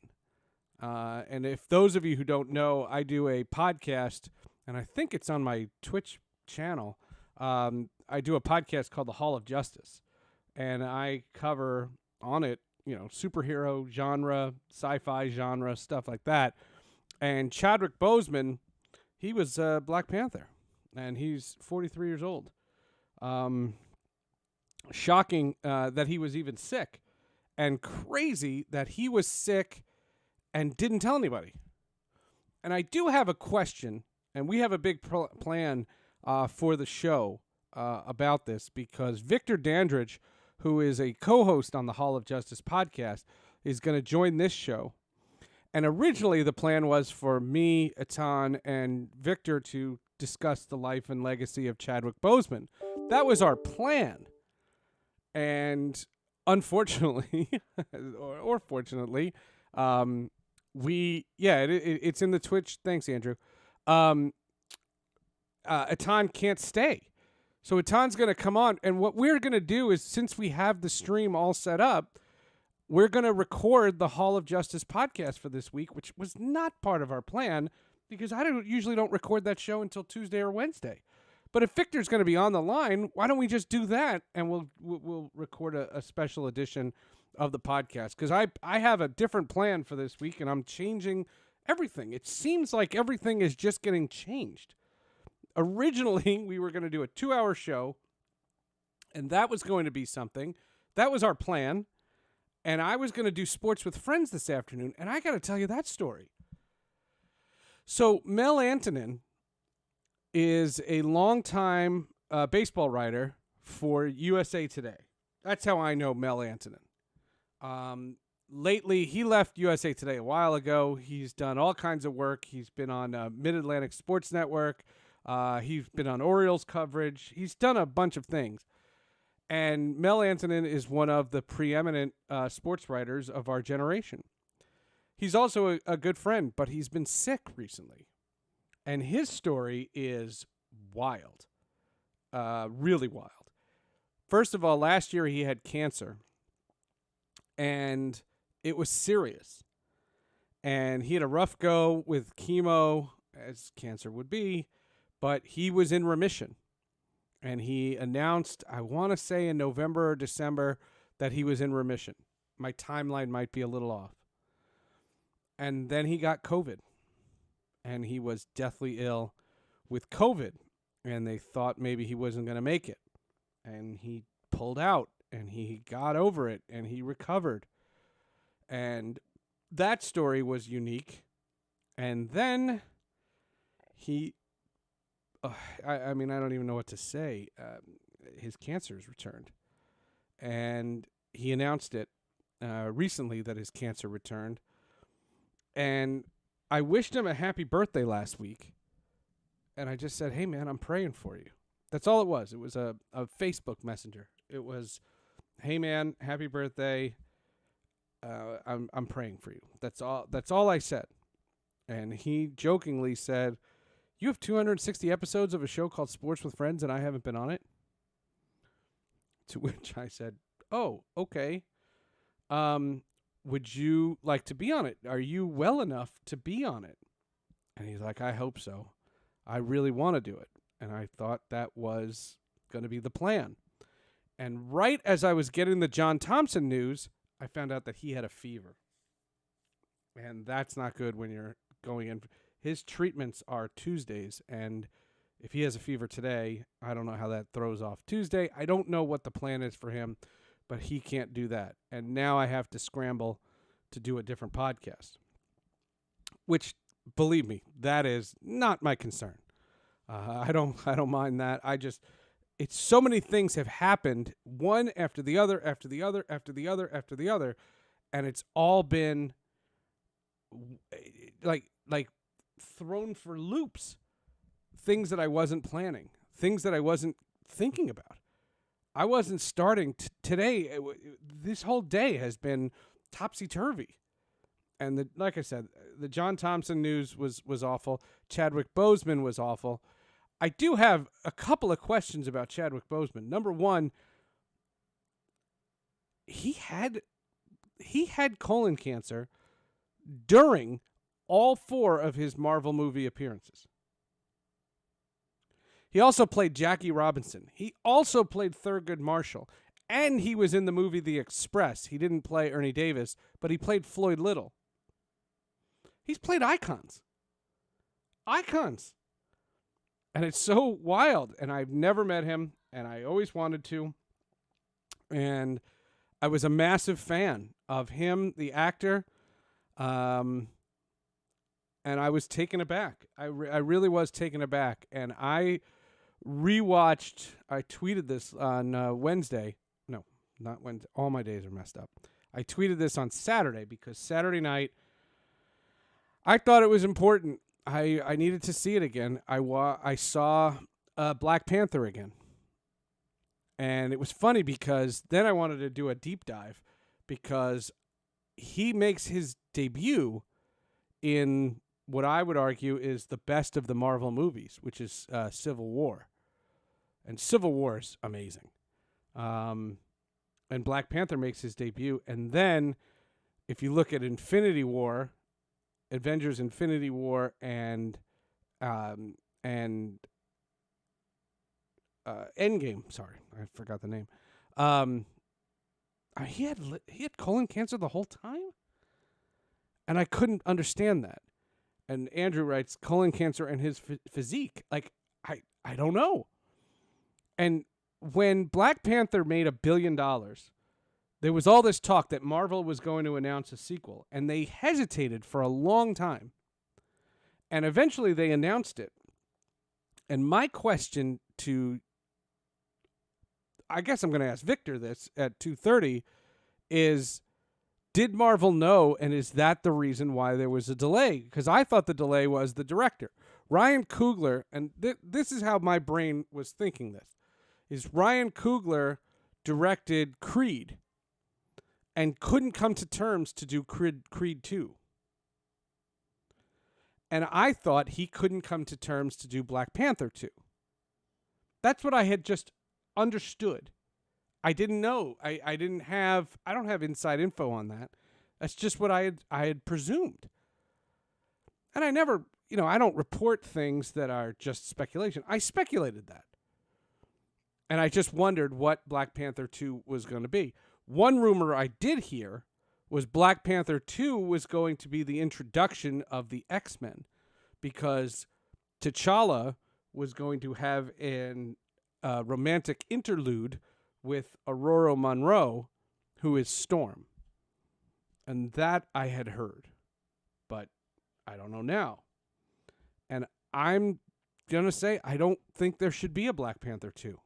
Speaker 5: And if those of you who don't know, I do a podcast, and I think it's on my Twitch channel. I do a podcast called The Hall of Justice, and I cover on it, superhero genre, sci-fi genre, stuff like that. And Chadwick Boseman, he was Black Panther, and he's 43 years old. Shocking that he was even sick, and crazy that he was sick and didn't tell anybody. And I do have a question, and we have a big plan for the show about this, because Victor Dandridge, who is a co-host on the Hall of Justice podcast, is going to join this show. And originally the plan was for me, Etan, and Victor to discuss the life and legacy of Chadwick Boseman. That was our plan. And unfortunately, or fortunately, it's in the Twitch. Thanks, Andrew. Etan can't stay. So Etan's going to come on, and what we're going to do is, since we have the stream all set up, we're going to record the Hall of Justice podcast for this week, which was not part of our plan, because I usually don't record that show until Tuesday or Wednesday. But if Victor's going to be on the line, why don't we just do that, and we'll record a special edition of the podcast, because I have a different plan for this week, and I'm changing everything. It seems like everything is just getting changed. Originally, we were going to do a 2-hour show, and that was going to be something. That was our plan. And I was going to do Sports with Friends this afternoon, and I got to tell you that story. So Mel Antonin is a longtime baseball writer for USA Today. That's how I know Mel Antonin. Lately, he left USA Today a while ago. He's done all kinds of work. He's been on Mid-Atlantic Sports Network. He's been on Orioles coverage. He's done a bunch of things. And Mel Antonin is one of the preeminent sports writers of our generation. He's also a good friend, but he's been sick recently. And his story is wild, really wild. First of all, last year he had cancer, and it was serious. And he had a rough go with chemo, as cancer would be, but he was in remission. And he announced, I want to say in November or December, that he was in remission. My timeline might be a little off. And then he got COVID. And he was deathly ill with COVID. And they thought maybe he wasn't going to make it. And he pulled out. And he got over it. And he recovered. And that story was unique. And then he... I mean, I don't even know what to say. His cancer has returned. And he announced it recently that his cancer returned. And I wished him a happy birthday last week. And I just said, hey, man, I'm praying for you. That's all it was. It was a Facebook messenger. It was, hey, man, happy birthday. I'm praying for you. That's all I said. And he jokingly said, you have 260 episodes of a show called Sports with Friends, and I haven't been on it? To which I said, oh, okay. Would you like to be on it? Are you well enough to be on it? And he's like, I hope so. I really want to do it. And I thought that was going to be the plan. And right as I was getting the John Thompson news, I found out that he had a fever. And that's not good when you're going in. His treatments are Tuesdays, and if he has a fever today, I don't know how that throws off Tuesday. I don't know what the plan is for him, but he can't do that. And now I have to scramble to do a different podcast, which, believe me, that is not my concern. I don't mind that. It's so many things have happened, one after the other, after the other, after the other, after the other, and it's all been like thrown for loops. Things that I wasn't planning, things that I wasn't thinking about. I wasn't starting today. This whole day has been topsy-turvy. And like I said, the John Thompson news was awful. Chadwick Boseman was awful. I do have a couple of questions about Chadwick Boseman. Number one, he had colon cancer during all 4 of his Marvel movie appearances. He also played Jackie Robinson. He also played Thurgood Marshall. And he was in the movie The Express. He didn't play Ernie Davis, but he played Floyd Little. He's played icons. Icons. And it's so wild. And I've never met him, and I always wanted to. And I was a massive fan of him, the actor. And I was taken aback. I really was taken aback. And I tweeted this on Wednesday. No, not Wednesday. All my days are messed up. I tweeted this on Saturday because Saturday night, I thought it was important. I needed to see it again. I saw Black Panther again. And it was funny because then I wanted to do a deep dive because he makes his debut in what I would argue is the best of the Marvel movies, which is Civil War. And Civil War is amazing. And Black Panther makes his debut. And then if you look at Infinity War, Avengers Infinity War and Endgame, sorry, I forgot the name. He had colon cancer the whole time? And I couldn't understand that. And Andrew writes, colon cancer and his physique. Like, I don't know. And when Black Panther made $1 billion, there was all this talk that Marvel was going to announce a sequel. And they hesitated for a long time. And eventually they announced it. And my question I guess I'm going to ask Victor this at 2:30 is, did Marvel know, and is that the reason why there was a delay? Because I thought the delay was the director. Ryan Coogler, and this is how my brain was thinking this, is Ryan Coogler directed Creed and couldn't come to terms to do Creed 2. And I thought he couldn't come to terms to do Black Panther 2. That's what I had just understood. I didn't know. I don't have inside info on that. That's just what I had presumed. And I never, I don't report things that are just speculation. I speculated that. And I just wondered what Black Panther 2 was going to be. One rumor I did hear was Black Panther 2 was going to be the introduction of the X-Men because T'Challa was going to have an romantic interlude with Aurora Monroe, who is Storm. And that I had heard. But I don't know now. And I'm going to say I don't think there should be a Black Panther 2.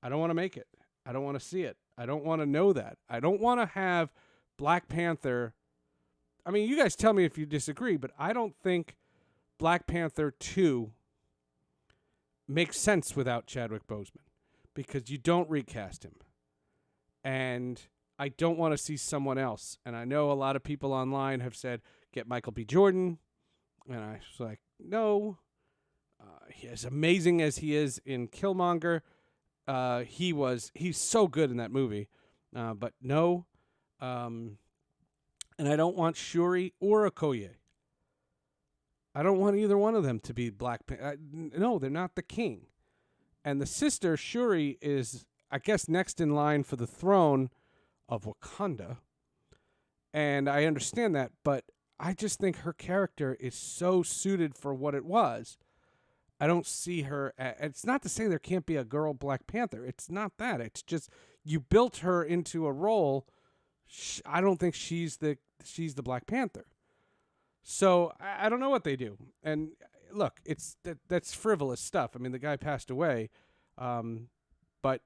Speaker 5: I don't want to make it. I don't want to see it. I don't want to know that. I don't want to have Black Panther. I mean, you guys tell me if you disagree, but I don't think Black Panther 2 makes sense without Chadwick Boseman because you don't recast him. And I don't want to see someone else. And I know a lot of people online have said, get Michael B. Jordan. And I was like, no. As amazing as he is in Killmonger, he's so good in that movie. But no. And I don't want Shuri or Okoye. I don't want either one of them to be Black Panther. No, they're not the king. And the sister, Shuri, is, I guess, next in line for the throne of Wakanda. And I understand that, but I just think her character is so suited for what it was. I don't see her. It's not to say there can't be a girl Black Panther. It's not that. It's just you built her into a role. I don't think she's the Black Panther. So I don't know what they do. And look, that's frivolous stuff. I mean, the guy passed away, but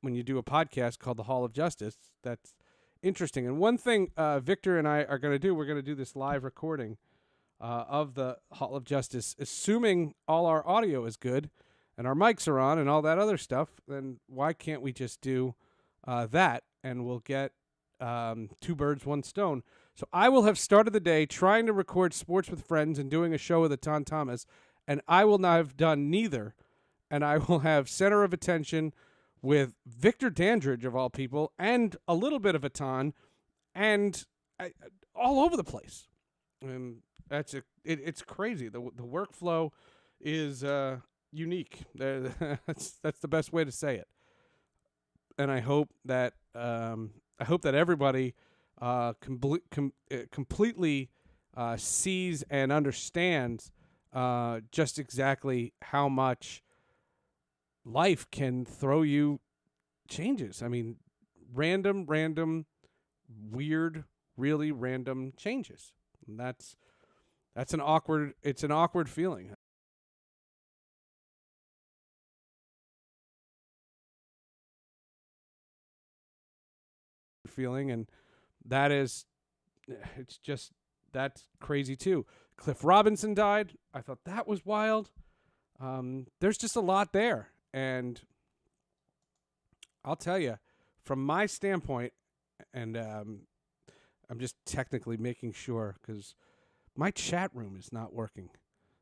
Speaker 5: when you do a podcast called The Hall of Justice, that's interesting. And one thing Victor and I are going to do, we're going to do this live recording of the Hall of Justice, assuming all our audio is good and our mics are on and all that other stuff. Then why can't we just do that? And we'll get two birds, one stone. So I will have started the day trying to record Sports with Friends and doing a show with Etan Thomas, and I will not have done neither. And I will have center of attention with Victor Dandridge, of all people, and a little bit of Etan, and all over the place. And it's crazy. The workflow is unique. That's the best way to say it. And I hope that everybody completely sees and understands just exactly how much life can throw you changes. I mean, random, weird, really random changes. And that's an awkward feeling. And that's crazy too. Cliff Robinson died. I thought that was wild. There's just a lot there. And I'll tell you, from my standpoint, and I'm just technically making sure because my chat room is not working.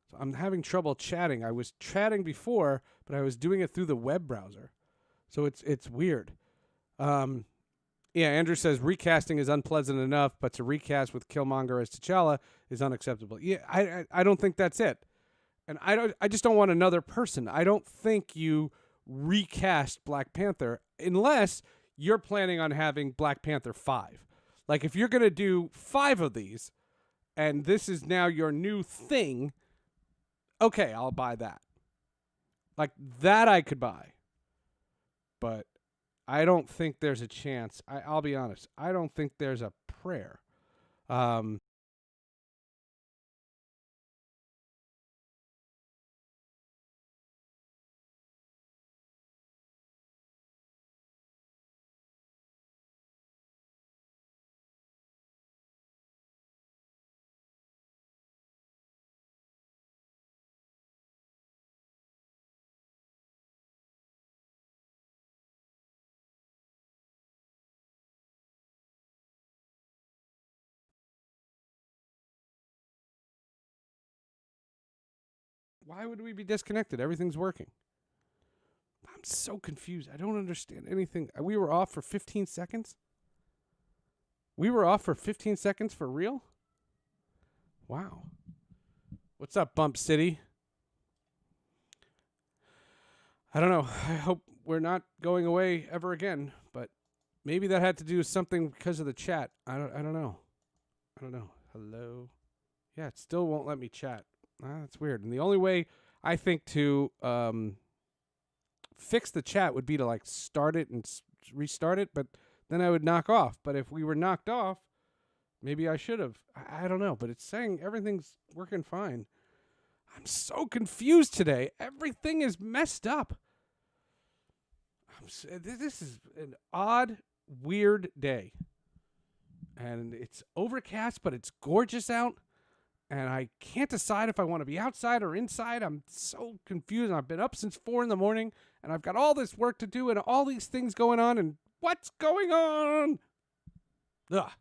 Speaker 5: So I'm having trouble chatting. I was chatting before, but I was doing it through the web browser. So it's weird. Yeah, Andrew says recasting is unpleasant enough, but to recast with Killmonger as T'Challa is unacceptable. Yeah, I don't think that's it. And I just don't want another person. I don't think you recast Black Panther unless you're planning on having Black Panther 5. Like if you're going to do 5 of these and this is now your new thing, okay, I'll buy that. Like that I could buy. But I don't think there's a chance. I'll be honest. I don't think there's a prayer. Why would we be disconnected? Everything's working. I'm so confused. I don't understand anything. We were off for 15 seconds? We were off for 15 seconds for real? Wow. What's up, Bump City? I don't know. I hope we're not going away ever again, but maybe that had to do with something because of the chat. I don't know. Hello? Yeah, it still won't let me chat. That's weird. And the only way I think to fix the chat would be to like start it and restart it, but then I would knock off. But if we were knocked off, maybe I should have. I don't know, but it's saying everything's working fine. I'm so confused today. Everything is messed up. This is an odd, weird day. And it's overcast, but it's gorgeous out. And I can't decide if I want to be outside or inside. I'm so confused. I've been up since 4 a.m, and I've got all this work to do and all these things going on. And what's going on? Ugh.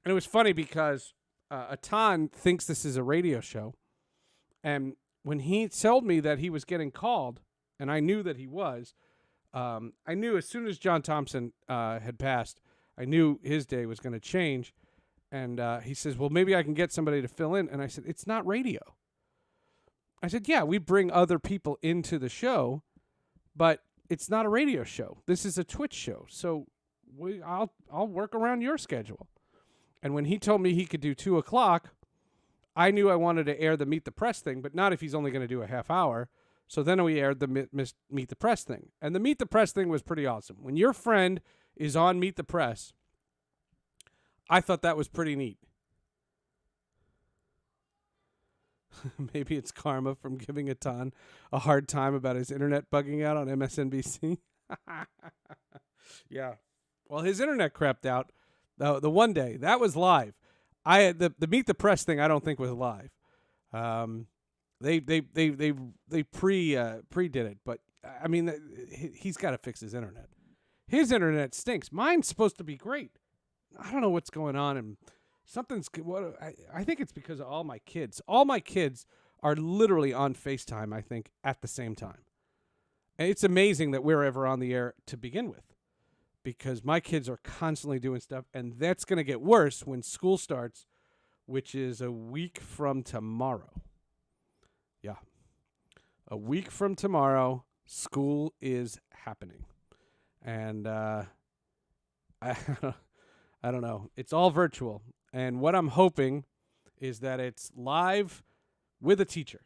Speaker 5: And it was funny because Etan thinks this is a radio show. And when he told me that he was getting called, and I knew that he was, I knew as soon as John Thompson had passed, I knew his day was going to change. And he says, well, maybe I can get somebody to fill in. And I said, it's not radio. I said, yeah, we bring other people into the show, but it's not a radio show. This is a Twitch show. So I'll work around your schedule. And when he told me he could do 2:00, I knew I wanted to air the Meet the Press thing, but not if he's only going to do a half hour. So then we aired the Meet the Press thing. And the Meet the Press thing was pretty awesome. When your friend is on Meet the Press, I thought that was pretty neat. Maybe it's karma from giving Etan a hard time about his internet bugging out on MSNBC. Yeah. Well, his internet crapped out the one day. That was live. The Meet the Press thing I don't think was live. They pre-did it, but I mean he's got to fix his internet. His internet stinks. Mine's supposed to be great. I don't know what's going on, and I think it's because of all my kids. All my kids are literally on FaceTime, I think, at the same time. And it's amazing that we're ever on the air to begin with, because my kids are constantly doing stuff, and that's going to get worse when school starts, which is a week from tomorrow. Yeah. A week from tomorrow, school is happening. And I don't know. It's all virtual. And what I'm hoping is that it's live with a teacher.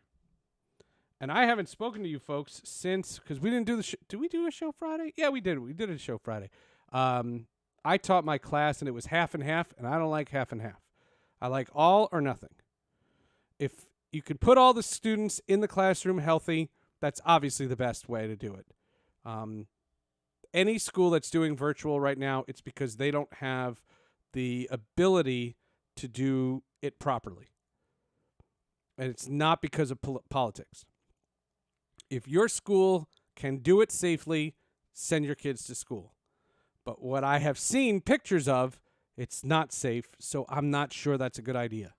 Speaker 5: And I haven't spoken to you folks since, because we didn't do the show. Did we do a show Friday? Yeah, we did. We did a show Friday. I taught my class, and it was half and half, and I don't like half and half. I like all or nothing. If you could put all the students in the classroom healthy, that's obviously the best way to do it. Any school that's doing virtual right now, it's because they don't have the ability to do it properly. And it's not because of politics. If your school can do it safely, send your kids to school. But what I have seen pictures of, it's not safe, so I'm not sure that's a good idea.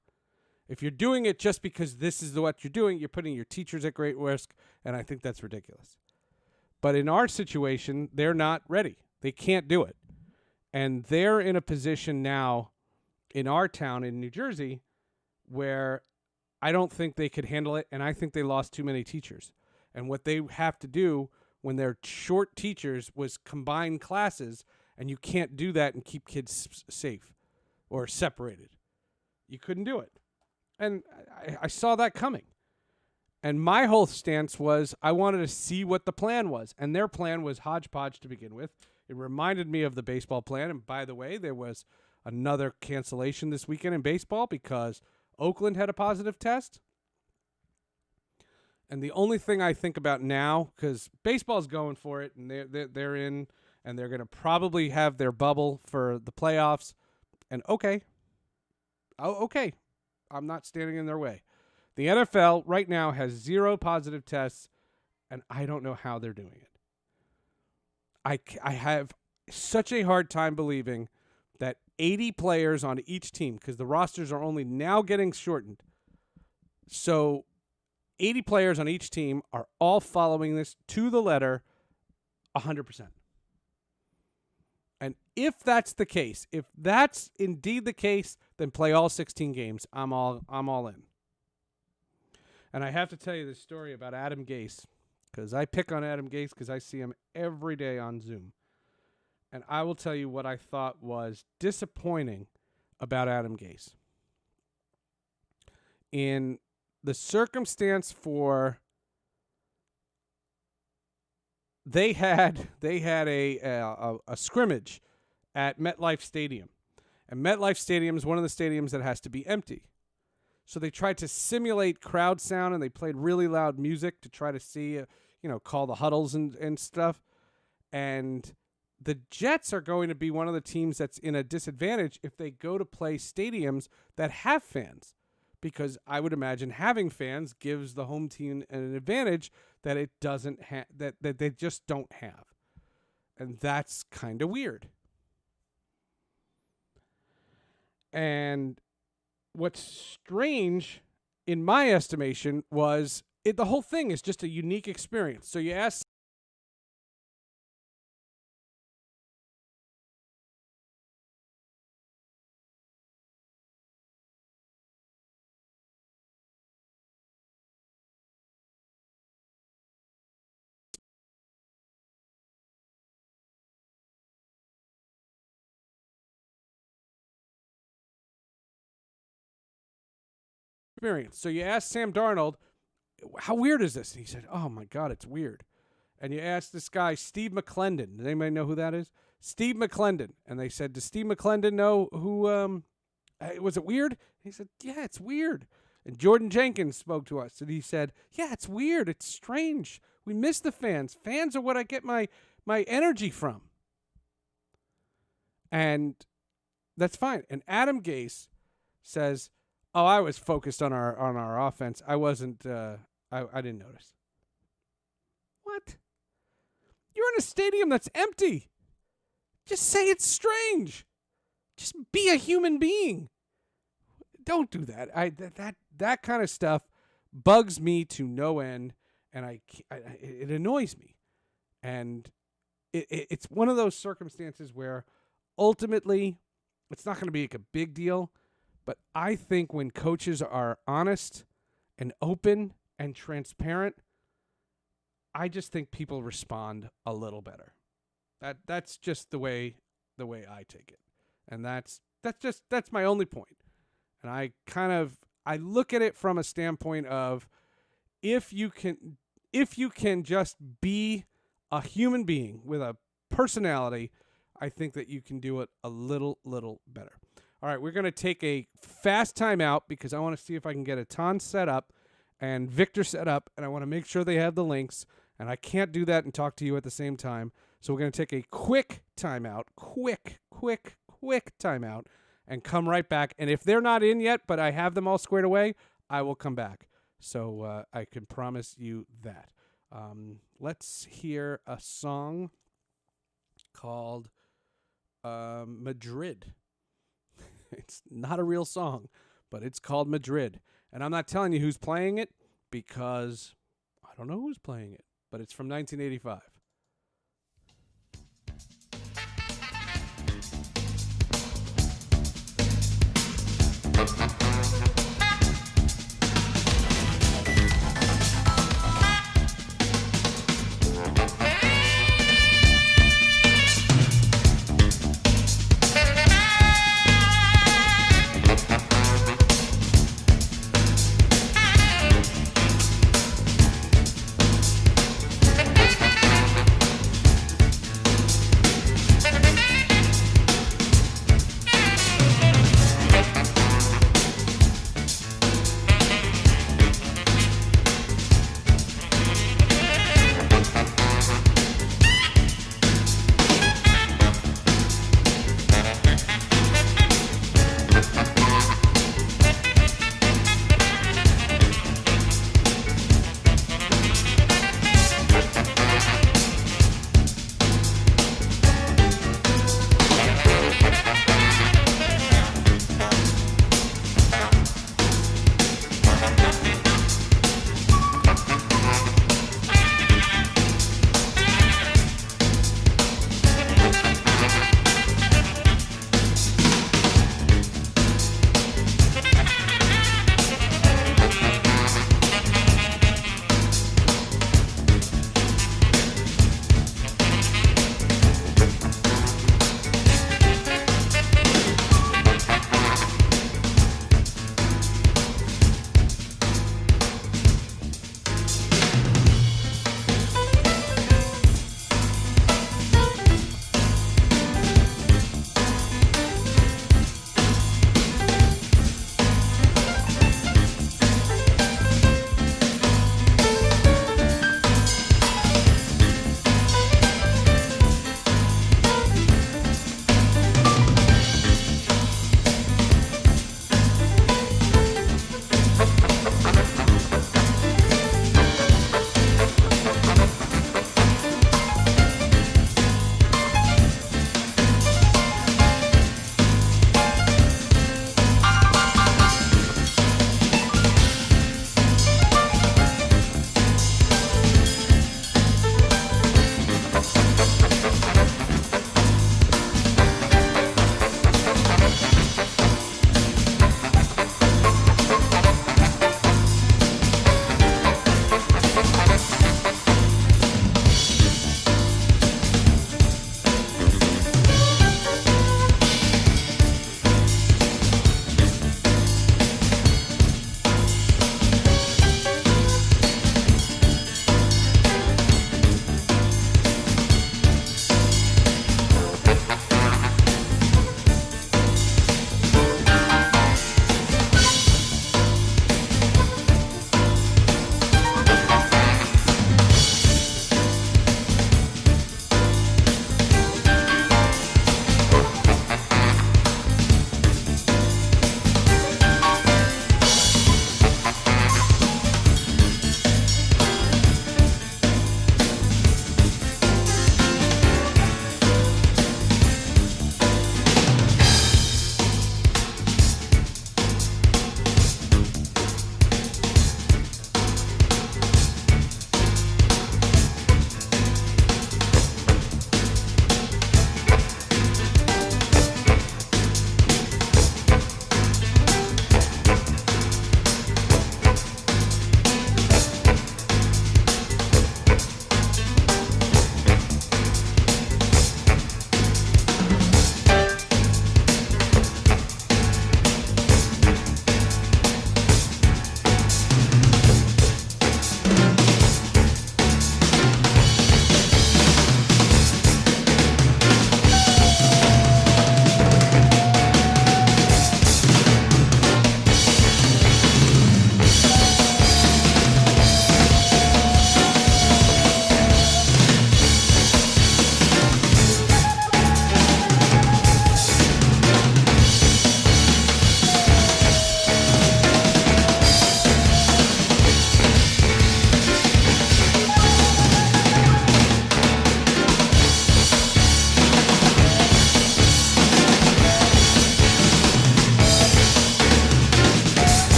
Speaker 5: If you're doing it just because this is what you're doing, you're putting your teachers at great risk, and I think that's ridiculous. But in our situation, they're not ready. They can't do it. And they're in a position now in our town in New Jersey where I don't think they could handle it, and I think they lost too many teachers. And what they have to do when they're short teachers was combine classes, and you can't do that and keep kids safe or separated. You couldn't do it. And I saw that coming. And my whole stance was I wanted to see what the plan was. And their plan was hodgepodge to begin with. It reminded me of the baseball plan. And by the way, there was another cancellation this weekend in baseball because Oakland had a positive test. And the only thing I think about now, because baseball's going for it, and they're in, and they're going to probably have their bubble for the playoffs. And okay, I'm not standing in their way. The NFL right now has 0 positive tests, and I don't know how they're doing it. I have such a hard time believing that 80 players on each team, because the rosters are only now getting shortened. So 80 players on each team are all following this to the letter 100%. And if that's the case, if that's indeed the case, then play all 16 games. I'm all in. And I have to tell you this story about Adam Gase, because I pick on Adam Gase because I see him every day on Zoom. And I will tell you what I thought was disappointing about Adam Gase. In the circumstance for they had a scrimmage at MetLife Stadium. And MetLife Stadium is one of the stadiums that has to be empty. So they tried to simulate crowd sound, and they played really loud music to try to see, call the huddles and stuff. And the Jets are going to be one of the teams that's in a disadvantage if they go to play stadiums that have fans. Because I would imagine having fans gives the home team an advantage that it doesn't have, that they just don't have. And that's kind of weird. And what's strange, in my estimation, was the whole thing is just a unique experience. So you ask experience. So you ask Sam Darnold, how weird is this? And he said, oh my God, it's weird. And you ask this guy, Steve McClendon. Does anybody know who that is? Steve McClendon. And they said, does Steve McClendon know who, was it weird? He said, yeah, it's weird. And Jordan Jenkins spoke to us, and he said, yeah, it's weird. It's strange. We miss the fans. Fans are what I get my energy from. And that's fine. And Adam Gase says, oh, I was focused on our offense. I wasn't, I didn't notice. What? You're in a stadium that's empty. Just say it's strange. Just be a human being. Don't do that. That kind of stuff bugs me to no end, and it annoys me. And it's one of those circumstances where ultimately it's not going to be like a big deal, but I think when coaches are honest and open and transparent, I just think people respond a little better. That's just the way I take it. And that's my only point. And I look at it from a standpoint of if you can just be a human being with a personality, I think that you can do it a little better. All right, we're going to take a fast timeout because I want to see if I can get Etan set up and Victor set up, and I want to make sure they have the links, and I can't do that and talk to you at the same time. So we're going to take a quick timeout, quick timeout, and come right back. And if they're not in yet, but I have them all squared away, I will come back. So I can promise you that. Let's hear a song called Madrid. It's not a real song, but it's called Madrid. And I'm not telling you who's playing it because I don't know who's playing it, but it's from 1985.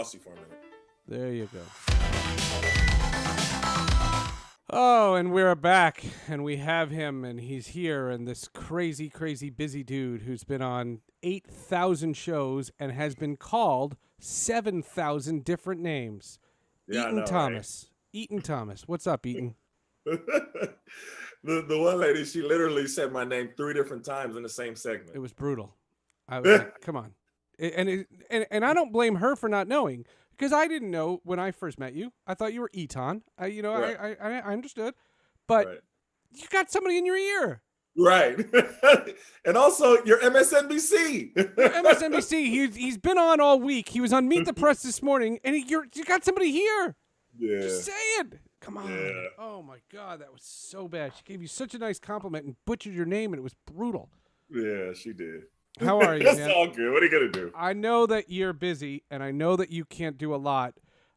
Speaker 11: lost you for a minute.
Speaker 5: There you go. Oh, and we're back, and we have him, and he's here, and this crazy, crazy busy dude who's been on 8,000 shows and has been called 7,000 different names.
Speaker 11: Yeah,
Speaker 5: Etan
Speaker 11: I know,
Speaker 5: Thomas. Right? Etan Thomas. What's up, Etan?
Speaker 11: the one lady, she literally said my name 3 different times in the same segment.
Speaker 5: It was brutal. I was like, come on. And I don't blame her for not knowing, because I didn't know when I first met you. I thought you were Etan.
Speaker 11: Right.
Speaker 5: I understood. But
Speaker 11: Right.
Speaker 5: you got somebody in your ear.
Speaker 11: Right. And also, you're MSNBC.
Speaker 5: MSNBC. He's been on all week. He was on Meet the Press this morning, and you got somebody here.
Speaker 11: Yeah.
Speaker 5: Just say it. Come on.
Speaker 11: Yeah.
Speaker 5: Oh, my God. That was so bad. She gave you such a nice compliment and butchered your name, and it was brutal.
Speaker 11: Yeah, she did.
Speaker 5: How are you,
Speaker 11: That's
Speaker 5: man?
Speaker 11: all good. What are you going to do?
Speaker 5: I know that you're busy, and I know that you can't do a lot.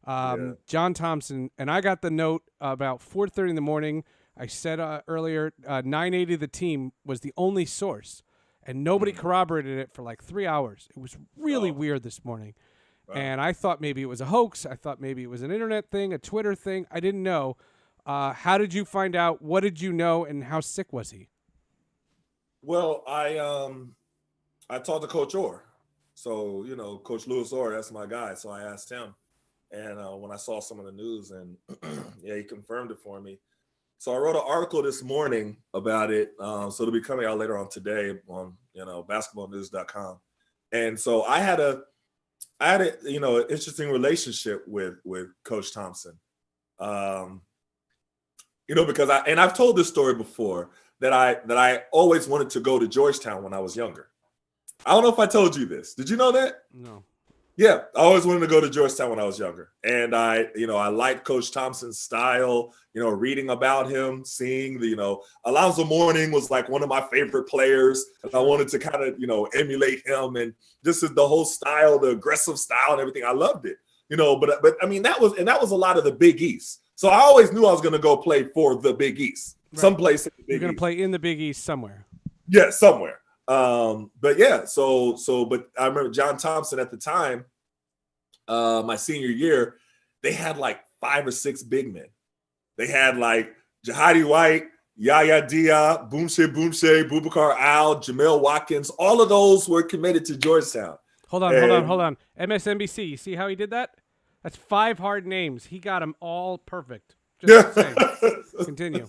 Speaker 5: John Thompson, and I got the note about 4:30 in the morning. I said earlier, 980 The Team was the only source, and nobody corroborated it for like 3 hours. It was really weird this morning. Wow. And I thought maybe it was a hoax. I thought maybe it was an internet thing, a Twitter thing. I didn't know. How did you find out? What did you know, and how sick was he?
Speaker 11: Well, I talked to Coach Orr. So, Coach Lewis Orr, that's my guy. So I asked him. And when I saw some of the news, and he confirmed it for me. So I wrote an article this morning about it. So it'll be coming out later on today on, basketballnews.com. And so I had an interesting relationship with Coach Thompson. Because I've told this story before that I always wanted to go to Georgetown when I was younger. I don't know if I told you this. Did you know that?
Speaker 5: No.
Speaker 11: Yeah, I always wanted to go to Georgetown when I was younger. And I liked Coach Thompson's style, reading about him, seeing Alonzo Mourning was like one of my favorite players. And I wanted to kind of, emulate him, and just the whole style, the aggressive style and everything. I loved it, but I mean, that was a lot of the Big East. So I always knew I was going to go play for the Big East, someplace in the Big East.
Speaker 5: You're going to play in the Big East somewhere.
Speaker 11: Yeah, somewhere. But I remember John Thompson at the time, my senior year, they had like 5 or 6 big men. They had like Jahadi White, Yaya Dia, Boomshe, Boubacar Al, Jamel Watkins. All of those were committed to Georgetown.
Speaker 5: Hold on. MSNBC, you see how he did that? That's 5 hard names. He got them all perfect. Just saying. Continue.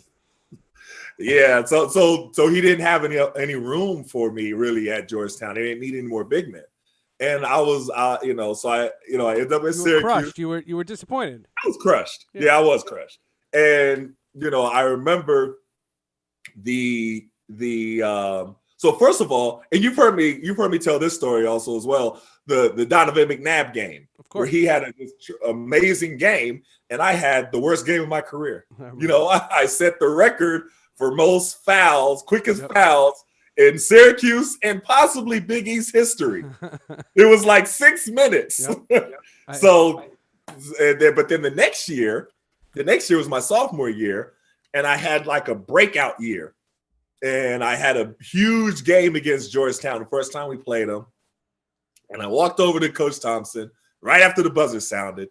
Speaker 11: Yeah, so he didn't have any room for me really at Georgetown. They didn't need any more big men, and I was, I ended up at Syracuse.
Speaker 5: Crushed. You were disappointed.
Speaker 11: I was crushed. Yeah, I was crushed. And I remember so first of all, and you've heard me tell this story also as well. The Donovan McNabb game, of course, where he had an amazing game, and I had the worst game of my career. I set the record for most fouls, quickest fouls in Syracuse and possibly Big East history. It was like 6 minutes. But then the next year was my sophomore year, and I had like a breakout year. And I had a huge game against Georgetown the first time we played them. And I walked over to Coach Thompson right after the buzzer sounded,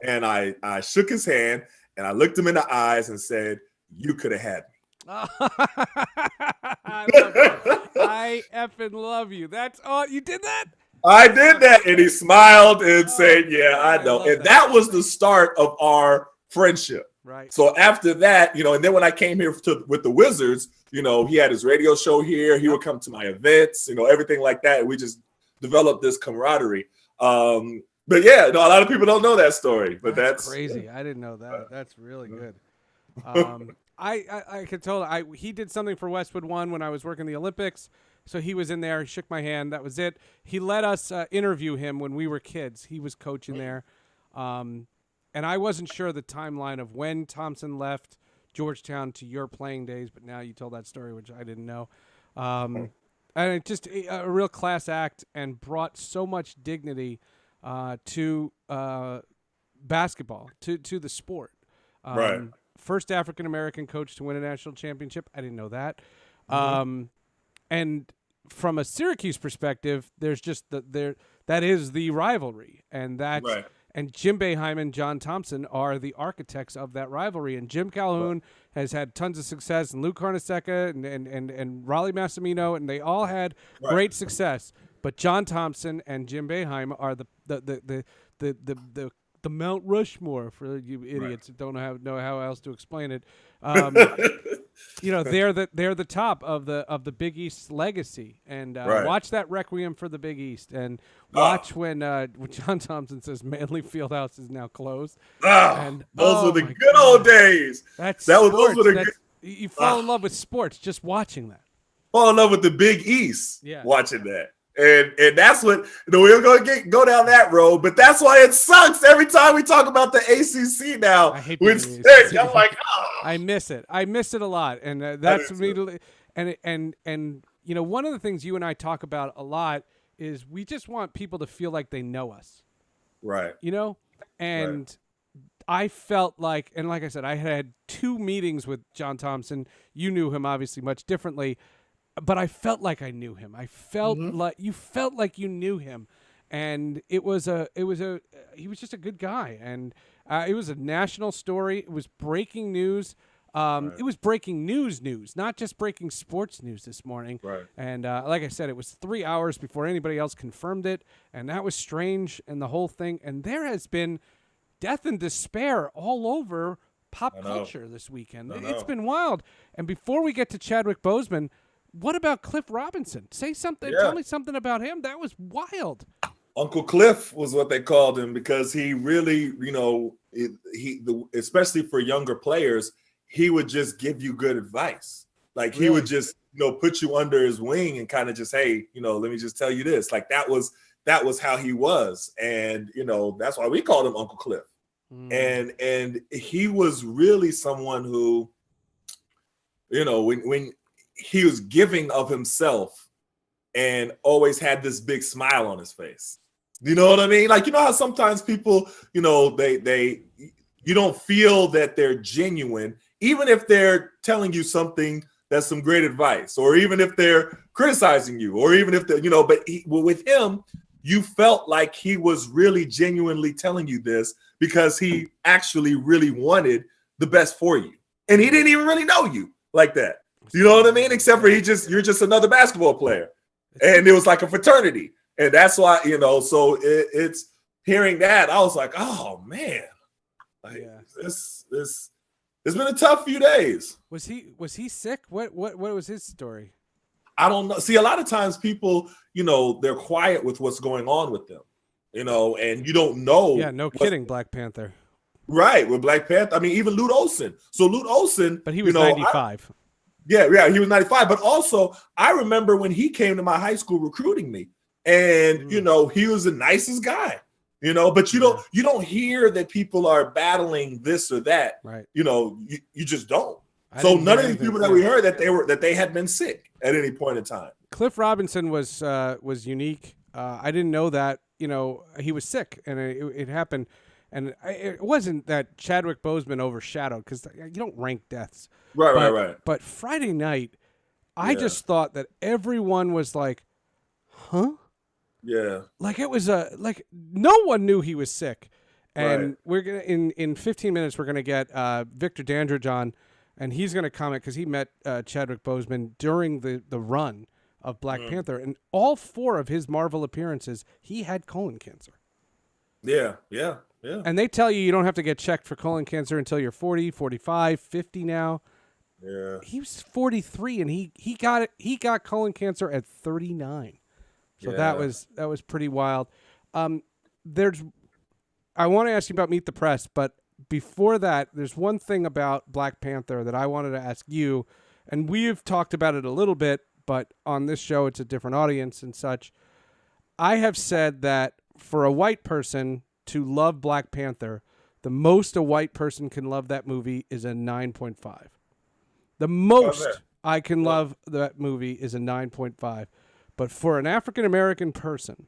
Speaker 11: and I shook his hand, and I looked him in the eyes and said, "You could have had me."
Speaker 5: I effing love you. That's all. You did that?
Speaker 11: I did that. And he smiled and said, "Yeah, I know." And that was the start of our friendship.
Speaker 5: Right.
Speaker 11: So after that, and then when I came here with the Wizards, he had his radio show here. He would come to my events, everything like that. And we just developed this camaraderie. But yeah, a lot of people don't know that story. But that's
Speaker 5: crazy. I didn't know that. That's really good. I could tell he did something for Westwood One when I was working the Olympics. So he was in there. He shook my hand. That was it. He let us interview him when we were kids. He was coaching there. And I wasn't sure the timeline of when Thompson left Georgetown to your playing days, but now you told that story, which I didn't know. And it just a real class act, and brought so much dignity to basketball, to the sport.
Speaker 11: Right.
Speaker 5: First African-American coach to win a national championship. I didn't know that. And from a Syracuse perspective, there's just that is the rivalry, and that's And Jim Boeheim and John Thompson are the architects of that rivalry. And Jim Calhoun has had tons of success, and Luke Carnesecca and Raleigh Massimino, and they all had great success. But John Thompson and Jim Boeheim are the Mount Rushmore for you idiots that don't know how else to explain it. They're the top of the Big East legacy, and watch that Requiem for the Big East, and watch when John Thompson says Manley Fieldhouse is now closed.
Speaker 11: And those were the good old days.
Speaker 5: Those
Speaker 11: were the good.
Speaker 5: You fall in love with sports just watching that.
Speaker 11: Fall in love with the Big East.
Speaker 5: Yeah.
Speaker 11: Watching that. And that's what we're going to go down that road, but that's why it sucks every time we talk about the ACC now.
Speaker 5: I hate
Speaker 11: I'm like,
Speaker 5: I miss it. I miss it a lot, and that's immediately. And one of the things you and I talk about a lot is we just want people to feel like they know us,
Speaker 11: right?
Speaker 5: And I felt like, and like I said, I had 2 meetings with John Thompson. You knew him obviously much differently. But I felt like I knew him. I felt like you felt like you knew him, and he was just a good guy, and it was a national story. It was breaking news. It was breaking news, not just breaking sports news this morning.
Speaker 11: Right.
Speaker 5: And like I said, it was 3 hours before anybody else confirmed it, and that was strange, and the whole thing. And there has been death and despair all over pop culture this weekend. It's been wild. And before we get to Chadwick Boseman, what about Cliff Robinson? Say something. Tell me something about him. That was wild.
Speaker 11: Uncle Cliff was what they called him because he really, especially for younger players, he would just give you good advice. Like he would just, put you under his wing and kind of just, hey, let me just tell you this. Like that was how he was, and that's why we called him Uncle Cliff. And he was really someone who, when he was giving of himself and always had this big smile on his face. You know what I mean? Like, how sometimes people, you don't feel that they're genuine, even if they're telling you something that's some great advice, or even if they're criticizing you, or even if they're, but with him, you felt like he was really genuinely telling you this because he actually really wanted the best for you. And he didn't even really know you like that. You know what I mean? Except for you're just another basketball player. And it was like a fraternity. And that's why, so it's hearing that, I was like, oh man, it's been a tough few days.
Speaker 5: Was he sick? What was his story?
Speaker 11: I don't know. See, a lot of times people, they're quiet with what's going on with them, and you don't know.
Speaker 5: Yeah, no kidding, Black Panther.
Speaker 11: Right, with Black Panther. I mean, even Lute Olson. So Lute Olson.
Speaker 5: But he was 95.
Speaker 11: Yeah, he was 95. But also, I remember when he came to my high school recruiting me, and he was the nicest guy. But you don't hear that people are battling this or that.
Speaker 5: Right.
Speaker 11: You just don't. So none of these people that we heard that they had been sick at any point in time.
Speaker 5: Cliff Robinson was unique. I didn't know that. He was sick, and it happened. And it wasn't that Chadwick Boseman overshadowed, because you don't rank deaths.
Speaker 11: Right.
Speaker 5: But Friday night, I just thought that everyone was like, huh?
Speaker 11: Yeah.
Speaker 5: Like it was no one knew he was sick. And we're going to, in 15 minutes, we're going to get Victor Dandridge on, and he's going to comment because he met Chadwick Boseman during the run of Black Panther. And all 4 of his Marvel appearances, he had colon cancer.
Speaker 11: Yeah.
Speaker 5: And they tell you don't have to get checked for colon cancer until you're 40, 45, 50 now.
Speaker 11: Yeah.
Speaker 5: He was 43, and he got colon cancer at 39. So that was pretty wild. I want to ask you about Meet the Press, but before that, there's one thing about Black Panther that I wanted to ask you, and we've talked about it a little bit, but on this show it's a different audience and such. I have said that for a white person to love Black Panther, the most a white person can love that movie is a 9.5. The most I can love that movie is a 9.5. But for an African-American person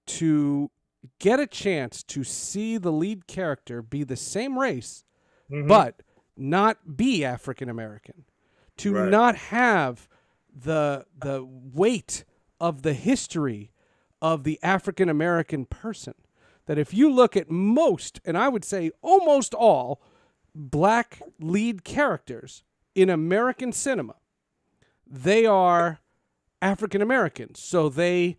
Speaker 5: to get a chance to see the lead character be the same race, but not be African-American, to not have the weight of the history of the African-American person, that if you look at most, and I would say almost all, black lead characters in American cinema, they are African Americans. So their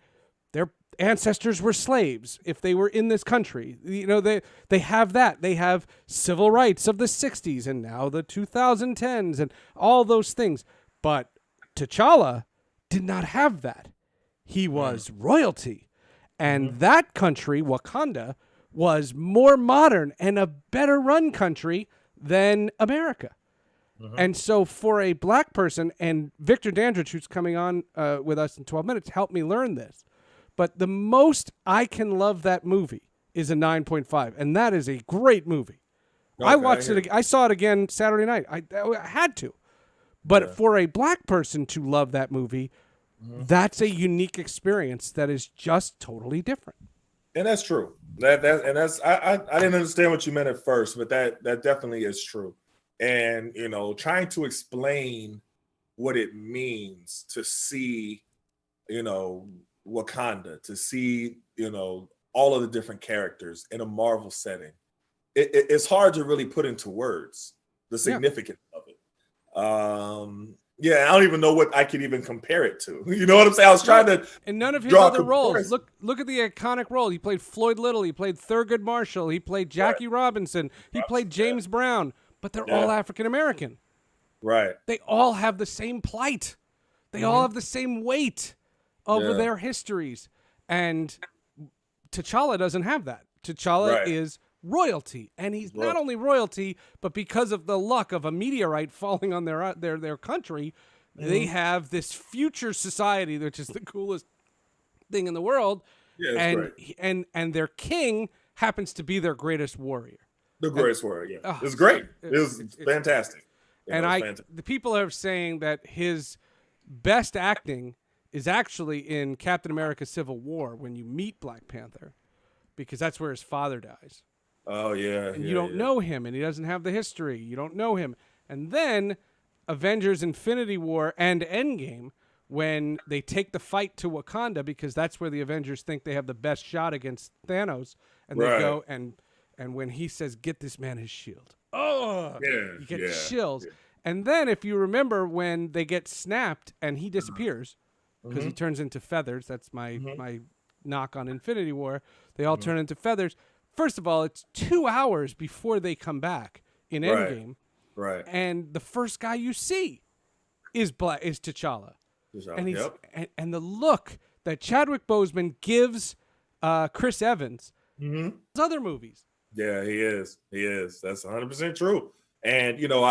Speaker 5: ancestors were slaves if they were in this country. You know, they have that. They have civil rights of the 60s and now the 2010s and all those things. But T'Challa did not have that. He was royalty. And that country, Wakanda, was more modern and a better run country than America. And so for a black person, and Victor Dandridge, who's coming on with us in 12 minutes, helped me learn this. But the most I can love that movie is a 9.5, and that is a great movie. Okay, I watched it. I saw it again Saturday night. I had to. But for a black person to love that movie, that's a unique experience that is just totally different.
Speaker 11: And that's true. I didn't understand what you meant at first, but that definitely is true. And you know, trying to explain what it means to see, you know, Wakanda, to see, you know, all of the different characters in a Marvel setting, it's hard to really put into words the significance of it. I don't even know what I could even compare it to. You know what I'm saying? I was trying to,
Speaker 5: and none of his other roles. Look at the iconic role. He played Floyd Little. He played Thurgood Marshall. He played Jackie Robinson. He played James Brown. But they're all African American.
Speaker 11: Right.
Speaker 5: They all have the same plight. They all have the same weight over their histories. And T'Challa doesn't have that. T'Challa is royalty. And he's not only royalty, but because of the luck of a meteorite falling on their country, they have this future society, which is the coolest thing in the world. Yeah, and their king happens to be their greatest warrior.
Speaker 11: The greatest warrior, yeah. It was great. It was fantastic.
Speaker 5: The people are saying that his best acting is actually in Captain America Civil War when you meet Black Panther, because that's where his father dies.
Speaker 11: Oh, yeah.
Speaker 5: And you don't know him, and he doesn't have the history. You don't know him. And then Avengers Infinity War and Endgame, when they take the fight to Wakanda, because that's where the Avengers think they have the best shot against Thanos, and they go and when he says, "Get this man his shield," you get chills. Yeah. And then if you remember when they get snapped and he disappears because he turns into feathers, that's my knock on Infinity War. They all turn into feathers. First of all, it's 2 hours before they come back in Endgame.
Speaker 11: Right.
Speaker 5: And the first guy you see is T'Challa. And he's and the look that Chadwick Boseman gives Chris Evans his other movies.
Speaker 11: Yeah, he is. He is. That's 100% true. And, you know,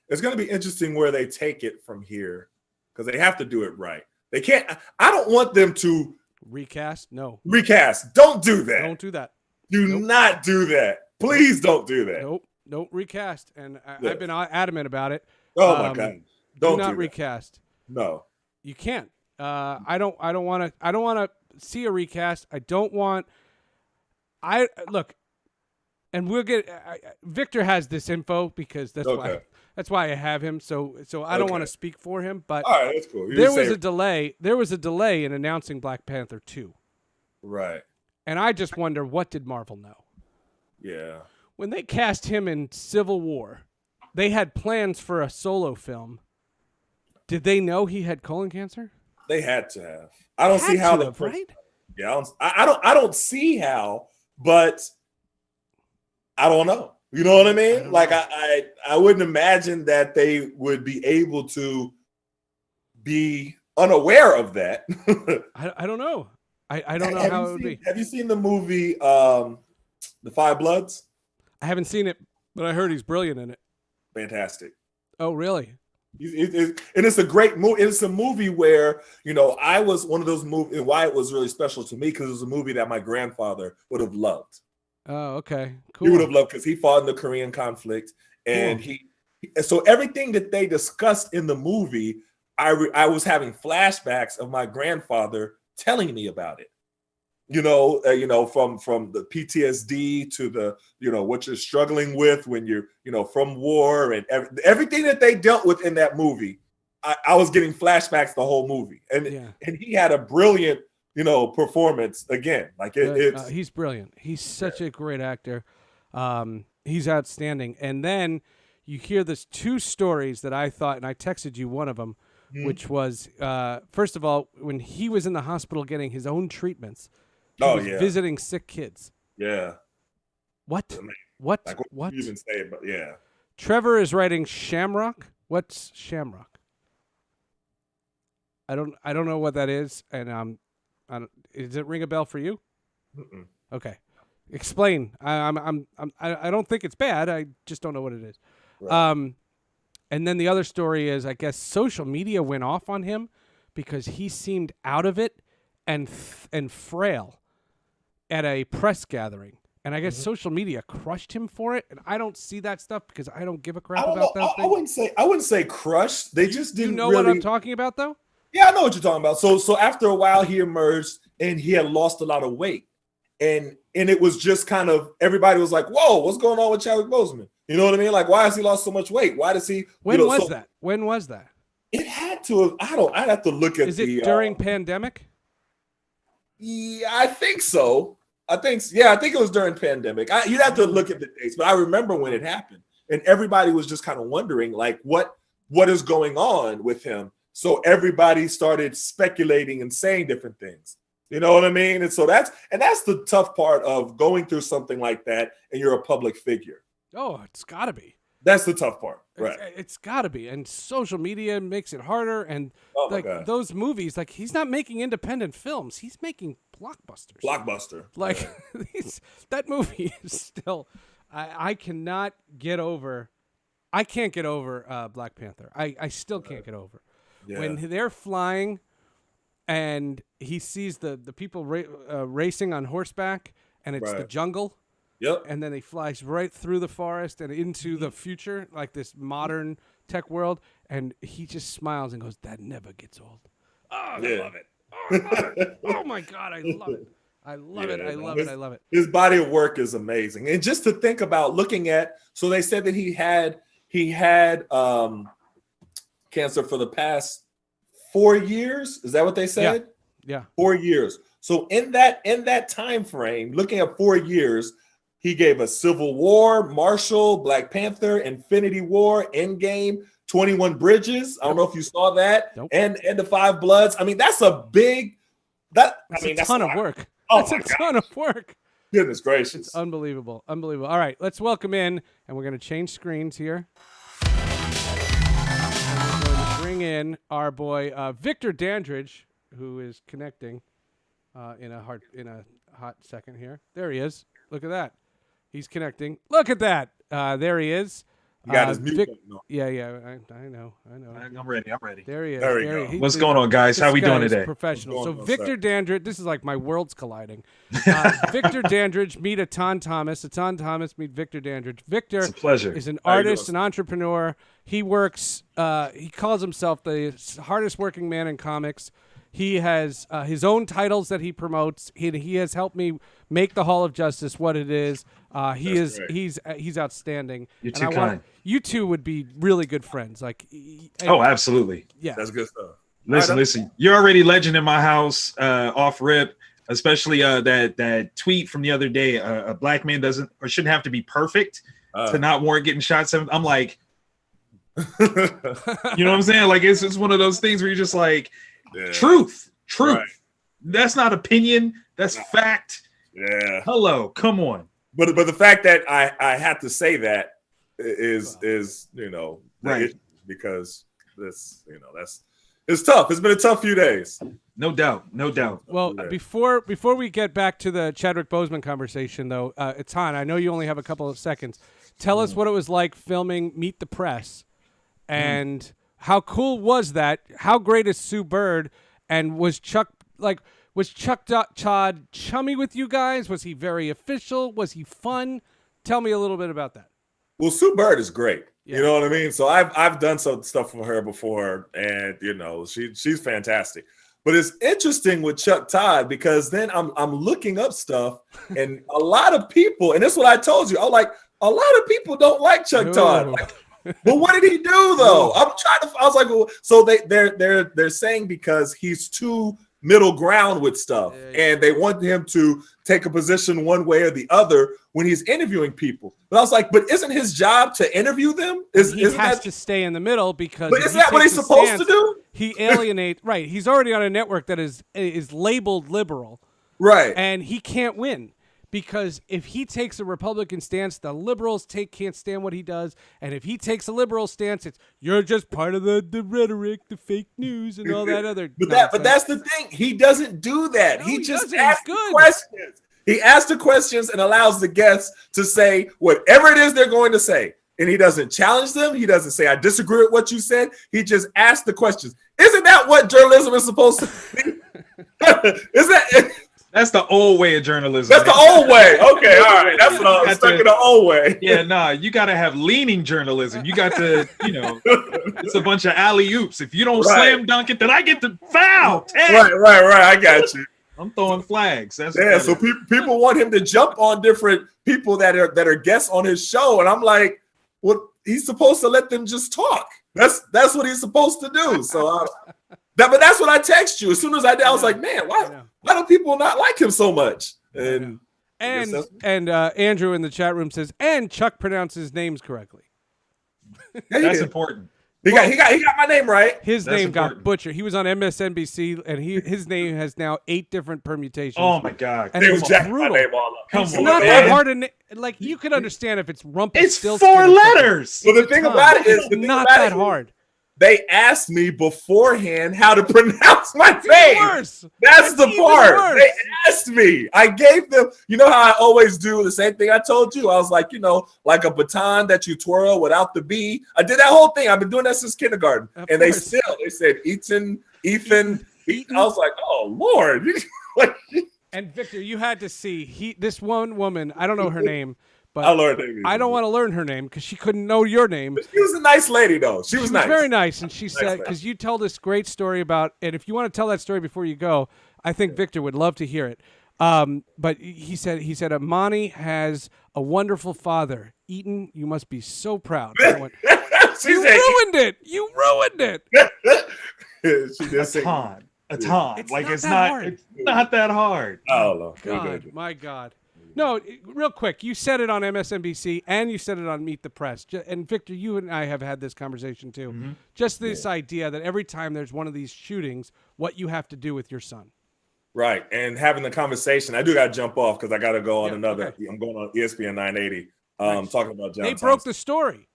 Speaker 11: it's going to be interesting where they take it from here, because they have to do it right. They can't. I don't want them to
Speaker 5: recast. No.
Speaker 11: Recast. Don't do that.
Speaker 5: Don't do that.
Speaker 11: Do not do that. Please don't do that.
Speaker 5: Nope. Don't recast. And I've been adamant about it.
Speaker 11: Oh, my God.
Speaker 5: Do not recast.
Speaker 11: No.
Speaker 5: You can't. I don't want to see a recast. I don't want. Look. And we'll get Victor has this info because that's why I have him. So I don't want to speak for him, but
Speaker 11: all right, that's cool.
Speaker 5: There was a delay in announcing Black Panther 2.
Speaker 11: Right.
Speaker 5: And I just wonder, what did Marvel know?
Speaker 11: Yeah.
Speaker 5: When they cast him in Civil War, they had plans for a solo film. Did they know he had colon cancer?
Speaker 11: They had to have. I don't see how
Speaker 5: right?
Speaker 11: Yeah, I don't see how, but I don't know. You know what I mean? I wouldn't imagine that they would be able to be unaware of that.
Speaker 5: I don't know. I don't know how it would be.
Speaker 11: Have you seen the movie The Five Bloods?
Speaker 5: I haven't seen it, but I heard he's brilliant in it.
Speaker 11: Fantastic.
Speaker 5: Oh, really?
Speaker 11: And it's a great movie. It's a movie where, you know, I was one of those movies, and why it was really special to me, because it was a movie that my grandfather would have loved.
Speaker 5: Oh, okay. Cool.
Speaker 11: He would have loved, because he fought in the Korean conflict, and so everything that they discussed in the movie, I was having flashbacks of my grandfather telling me about it. You know, from the PTSD to the, you know, what you're struggling with when you're, you know, from war, and everything that they dealt with in that movie. I was getting flashbacks the whole movie, and he had a brilliant performance again. Like it's
Speaker 5: he's brilliant. He's such a great actor. He's outstanding. And then you hear this two stories that I thought, and I texted you one of them, which was, first of all, when he was in the hospital getting his own treatments, he was visiting sick kids.
Speaker 11: Yeah.
Speaker 5: What?
Speaker 11: I mean,
Speaker 5: What?
Speaker 11: like
Speaker 5: What?
Speaker 11: you even say, but yeah.
Speaker 5: Trevor is writing Shamrock. What's Shamrock? I don't know what that is, and does it ring a bell for you?
Speaker 11: Mm-mm.
Speaker 5: Okay, explain. I don't think it's bad. I just don't know what it is.
Speaker 11: Right.
Speaker 5: And then the other story is, I guess social media went off on him because he seemed out of it and frail at a press gathering. And I guess social media crushed him for it. And I don't see that stuff because I don't give a crap about those things.
Speaker 11: I wouldn't say crushed. They just didn't.
Speaker 5: You know
Speaker 11: really...
Speaker 5: what I'm talking about, though?
Speaker 11: Yeah, I know what you're talking about. So after a while, he emerged and he had lost a lot of weight, and it was just kind of everybody was like, "Whoa, what's going on with Chadwick Boseman?" You know what I mean? Like, why has he lost so much weight? Why does he?
Speaker 5: When was that? When was that?
Speaker 11: It had to have. I'd have to look at.
Speaker 5: Is it during pandemic?
Speaker 11: Yeah, I think so. I think it was during pandemic. You'd have to look at the dates, but I remember when it happened, and everybody was just kind of wondering, like, what is going on with him? So everybody started speculating and saying different things. You know what I mean? And so that's the tough part of going through something like that, and you're a public figure.
Speaker 5: Oh, it's got to be.
Speaker 11: That's the tough part, right?
Speaker 5: It's got to be, and social media makes it harder. And
Speaker 11: God.
Speaker 5: Those movies, like he's not making independent films; he's making blockbusters.
Speaker 11: Blockbuster,
Speaker 5: like that movie is still. I cannot get over. I can't get over Black Panther. I still can't get over when they're flying, and he sees the people racing on horseback, and it's the jungle.
Speaker 11: Yep.
Speaker 5: And then he flies right through the forest and into the future, like this modern tech world. And he just smiles and goes, "That never gets old." Oh, I love it. Oh, I love it. Oh my God, I love it. I love it. I love it. I love it.
Speaker 11: His body of work is amazing. And just to think about looking at, so they said that he had cancer for the past 4 years. Is that what they said?
Speaker 5: Yeah.
Speaker 11: 4 years. So in that time frame, looking at 4 years, he gave us Civil War, Marshall, Black Panther, Infinity War, Endgame, 21 Bridges. I don't know if you saw that.
Speaker 5: Nope.
Speaker 11: And The Five Bloods. I mean, that's a big that's a
Speaker 5: ton of work.
Speaker 11: Oh,
Speaker 5: that's a ton of work.
Speaker 11: Goodness gracious.
Speaker 5: It's unbelievable. Unbelievable. All right, let's welcome in, and we're going to change screens here. And we're going to bring in our boy Victor Dandridge, who is connecting in a hot second here. There he is. Look at that. He's connecting. Look at that. There he is.
Speaker 11: You got his mute button on.
Speaker 5: Yeah, I know.
Speaker 12: I'm ready.
Speaker 5: There he is.
Speaker 11: There we go.
Speaker 12: What's going on, guys? How we doing today?
Speaker 5: Professional. So Victor Dandridge, this is like my world's colliding. Victor Dandridge, meet Etan Thomas. Etan Thomas, meet Victor Dandridge. Victor
Speaker 12: It's a pleasure.
Speaker 5: is an artist, an entrepreneur. He works, he calls himself the hardest working man in comics. He has his own titles that he promotes. He has helped me make the Hall of Justice what it is. He's outstanding.
Speaker 12: You're too kind.
Speaker 5: You two would be really good friends.
Speaker 12: Absolutely.
Speaker 5: Yeah,
Speaker 11: that's good stuff.
Speaker 12: Listen. You're already legend in my house. Off rip, especially that tweet from the other day. A black man doesn't or shouldn't have to be perfect to not warrant getting shot. I'm like, you know what I'm saying? Like it's just one of those things where you're just like. Yeah. Truth. Right. That's not opinion. That's fact.
Speaker 11: Yeah.
Speaker 12: Hello. Come on.
Speaker 11: But the fact that I had to say that is right because this it's tough. It's been a tough few days.
Speaker 12: No doubt.
Speaker 5: Well, before we get back to the Chadwick Boseman conversation, though, Etan, I know you only have a couple of seconds. Tell us what it was like filming Meet the Press, and. How cool was that? How great is Sue Bird? And was Chuck Todd chummy with you guys? Was he very official? Was he fun? Tell me a little bit about that.
Speaker 11: Well, Sue Bird is great. Yeah. You know what I mean? So I've done some stuff for her before, and she's fantastic. But it's interesting with Chuck Todd because then I'm looking up stuff, and a lot of people, and this is what I told you. I'm like, a lot of people don't like Chuck Todd. Like, but what did he do though? I was like, well, so they're saying because he's too middle ground with stuff, and they want him to take a position one way or the other when he's interviewing people. But I was like, but isn't his job to interview them?
Speaker 5: He has to stay in the middle because.
Speaker 11: But isn't that what he's supposed to do?
Speaker 5: He alienates. Right. He's already on a network that is labeled liberal.
Speaker 11: Right.
Speaker 5: And he can't win. Because if he takes a Republican stance, the liberals can't stand what he does. And if he takes a liberal stance, it's you're just part of the rhetoric, the fake news, and all that other nonsense.
Speaker 11: But that's the thing. He doesn't do that.
Speaker 5: No,
Speaker 11: he just
Speaker 5: doesn't.
Speaker 11: asks the questions. He asks the questions and allows the guests to say whatever it is they're going to say. And he doesn't challenge them. He doesn't say, I disagree with what you said. He just asks the questions. Isn't that what journalism is supposed to be? Is that...
Speaker 12: That's the old way of journalism.
Speaker 11: That's the old way. Okay, all right. That's what I was stuck in the old way.
Speaker 12: Yeah, nah, you got to have leaning journalism. You got to, it's a bunch of alley-oops. If you don't slam dunk it, then I get the foul.
Speaker 11: Right. I got you.
Speaker 12: I'm throwing flags.
Speaker 11: So people want him to jump on different people that are guests on his show, and I'm like, well, he's supposed to let them just talk. That's what he's supposed to do. So, but that's what I text you. As soon as I did, I was like, man, why do people not like him so much? And
Speaker 5: Andrew in the chat room says, and Chuck pronounces names correctly.
Speaker 12: That's important.
Speaker 11: He got my name right.
Speaker 5: His name got butchered. He was on MSNBC, and his name has now 8 different permutations.
Speaker 12: Oh my God!
Speaker 5: And it's brutal.
Speaker 11: My name all up.
Speaker 5: It's not that hard to like. You can understand if it's Rumpelstiltskin.
Speaker 12: It's 4 letters.
Speaker 11: Well, the thing about it is,
Speaker 5: not that hard.
Speaker 11: They asked me beforehand how to pronounce my name.
Speaker 5: Worse.
Speaker 11: That's the part. They asked me. I gave them, you know how I always do the same thing I told you. I was like, like a baton that you twirl without the B. I did that whole thing. I've been doing that since kindergarten. And they said Etan, Ethan. I was like, oh, Lord.
Speaker 5: And Victor, you had to see this one woman, I don't know her name, but I don't want to learn her name because she couldn't know your name.
Speaker 11: She was a nice lady, though. She was nice.
Speaker 5: Very nice. And she said, because you tell this great story about, and if you want to tell that story before you go, I think Victor would love to hear it. But he said, Amani has a wonderful father. Etan, you must be so proud. You ruined it. You ruined it.
Speaker 11: She did say
Speaker 12: Etan. Like it's not that hard.
Speaker 11: Oh,
Speaker 5: God, my God. No, real quick. You said it on MSNBC and you said it on Meet the Press. And Victor, you and I have had this conversation too. Mm-hmm. Just this idea that every time there's one of these shootings, what you have to do with your son.
Speaker 11: Right. And having the conversation, I do got to jump off because I got to go on another. Okay. I'm going on ESPN 980 talking about John
Speaker 5: They
Speaker 11: Thompson.
Speaker 5: broke the story.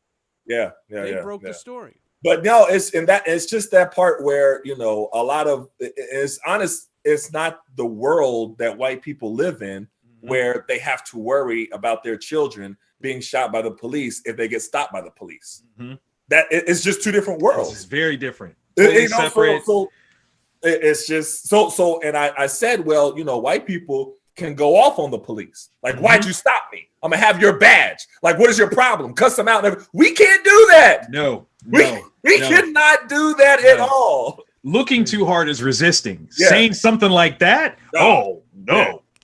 Speaker 11: Yeah.
Speaker 5: They broke the story.
Speaker 11: But no, it's just that part where, a lot of it's honest. It's not the world that white people live in where they have to worry about their children being shot by the police if they get stopped by the police. Mm-hmm. That it's just 2 different worlds.
Speaker 12: It's very different.
Speaker 11: Separate. So it's just so. And I said, well, white people can go off on the police. Like, why'd you stop me? I'm gonna have your badge. Like, what is your problem? Cuss them out. We can't do that.
Speaker 12: No,
Speaker 11: we cannot do that at all.
Speaker 12: Looking too hard is resisting. Yeah. Saying something like that. No.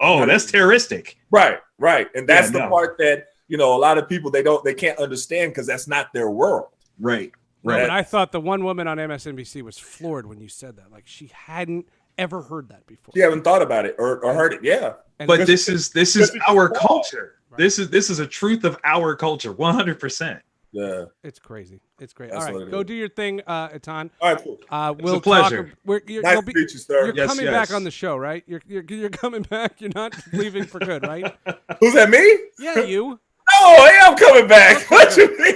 Speaker 12: Oh, that's terroristic.
Speaker 11: Right. And that's the part that, a lot of people, they can't understand because that's not their world.
Speaker 12: Right.
Speaker 5: But I thought the one woman on MSNBC was floored when you said that. Like she hadn't ever heard that before.
Speaker 11: She haven't thought about it or heard it. Yeah.
Speaker 12: But this is our culture. Right. This is a truth of our culture. 100%.
Speaker 11: Yeah.
Speaker 5: It's crazy. It's great. All right. Go do your thing, Etan.
Speaker 11: All right, cool.
Speaker 12: It's a pleasure.
Speaker 11: Nice to meet you, sir.
Speaker 5: You're coming back on the show, right? You're coming back. You're not leaving for good, right?
Speaker 11: Who's that, me?
Speaker 5: Yeah, you.
Speaker 11: Oh, yeah, I'm coming back. What you mean?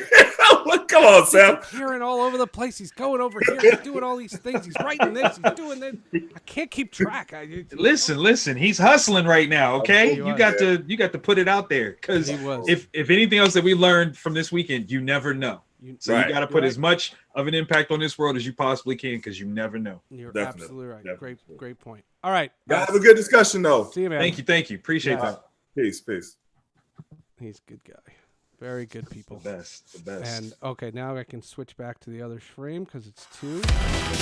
Speaker 11: Come on, Sam.
Speaker 5: He's appearing all over the place. He's going over here. He's doing all these things. He's writing this. He's doing this. I can't keep track.
Speaker 12: Listen. He's hustling right now. Okay, you got to put it out there because if anything else that we learned from this weekend, you never know. So you got to put as much of an impact on this world as you possibly can because you never know.
Speaker 5: You're absolutely right. Definitely. Great point. All right.
Speaker 11: Have a good discussion, though.
Speaker 5: See you, man.
Speaker 12: Thank you. Appreciate that.
Speaker 11: Peace.
Speaker 5: He's a good guy. Very good people.
Speaker 12: The best.
Speaker 5: And okay, now I can switch back to the other frame because it's 2.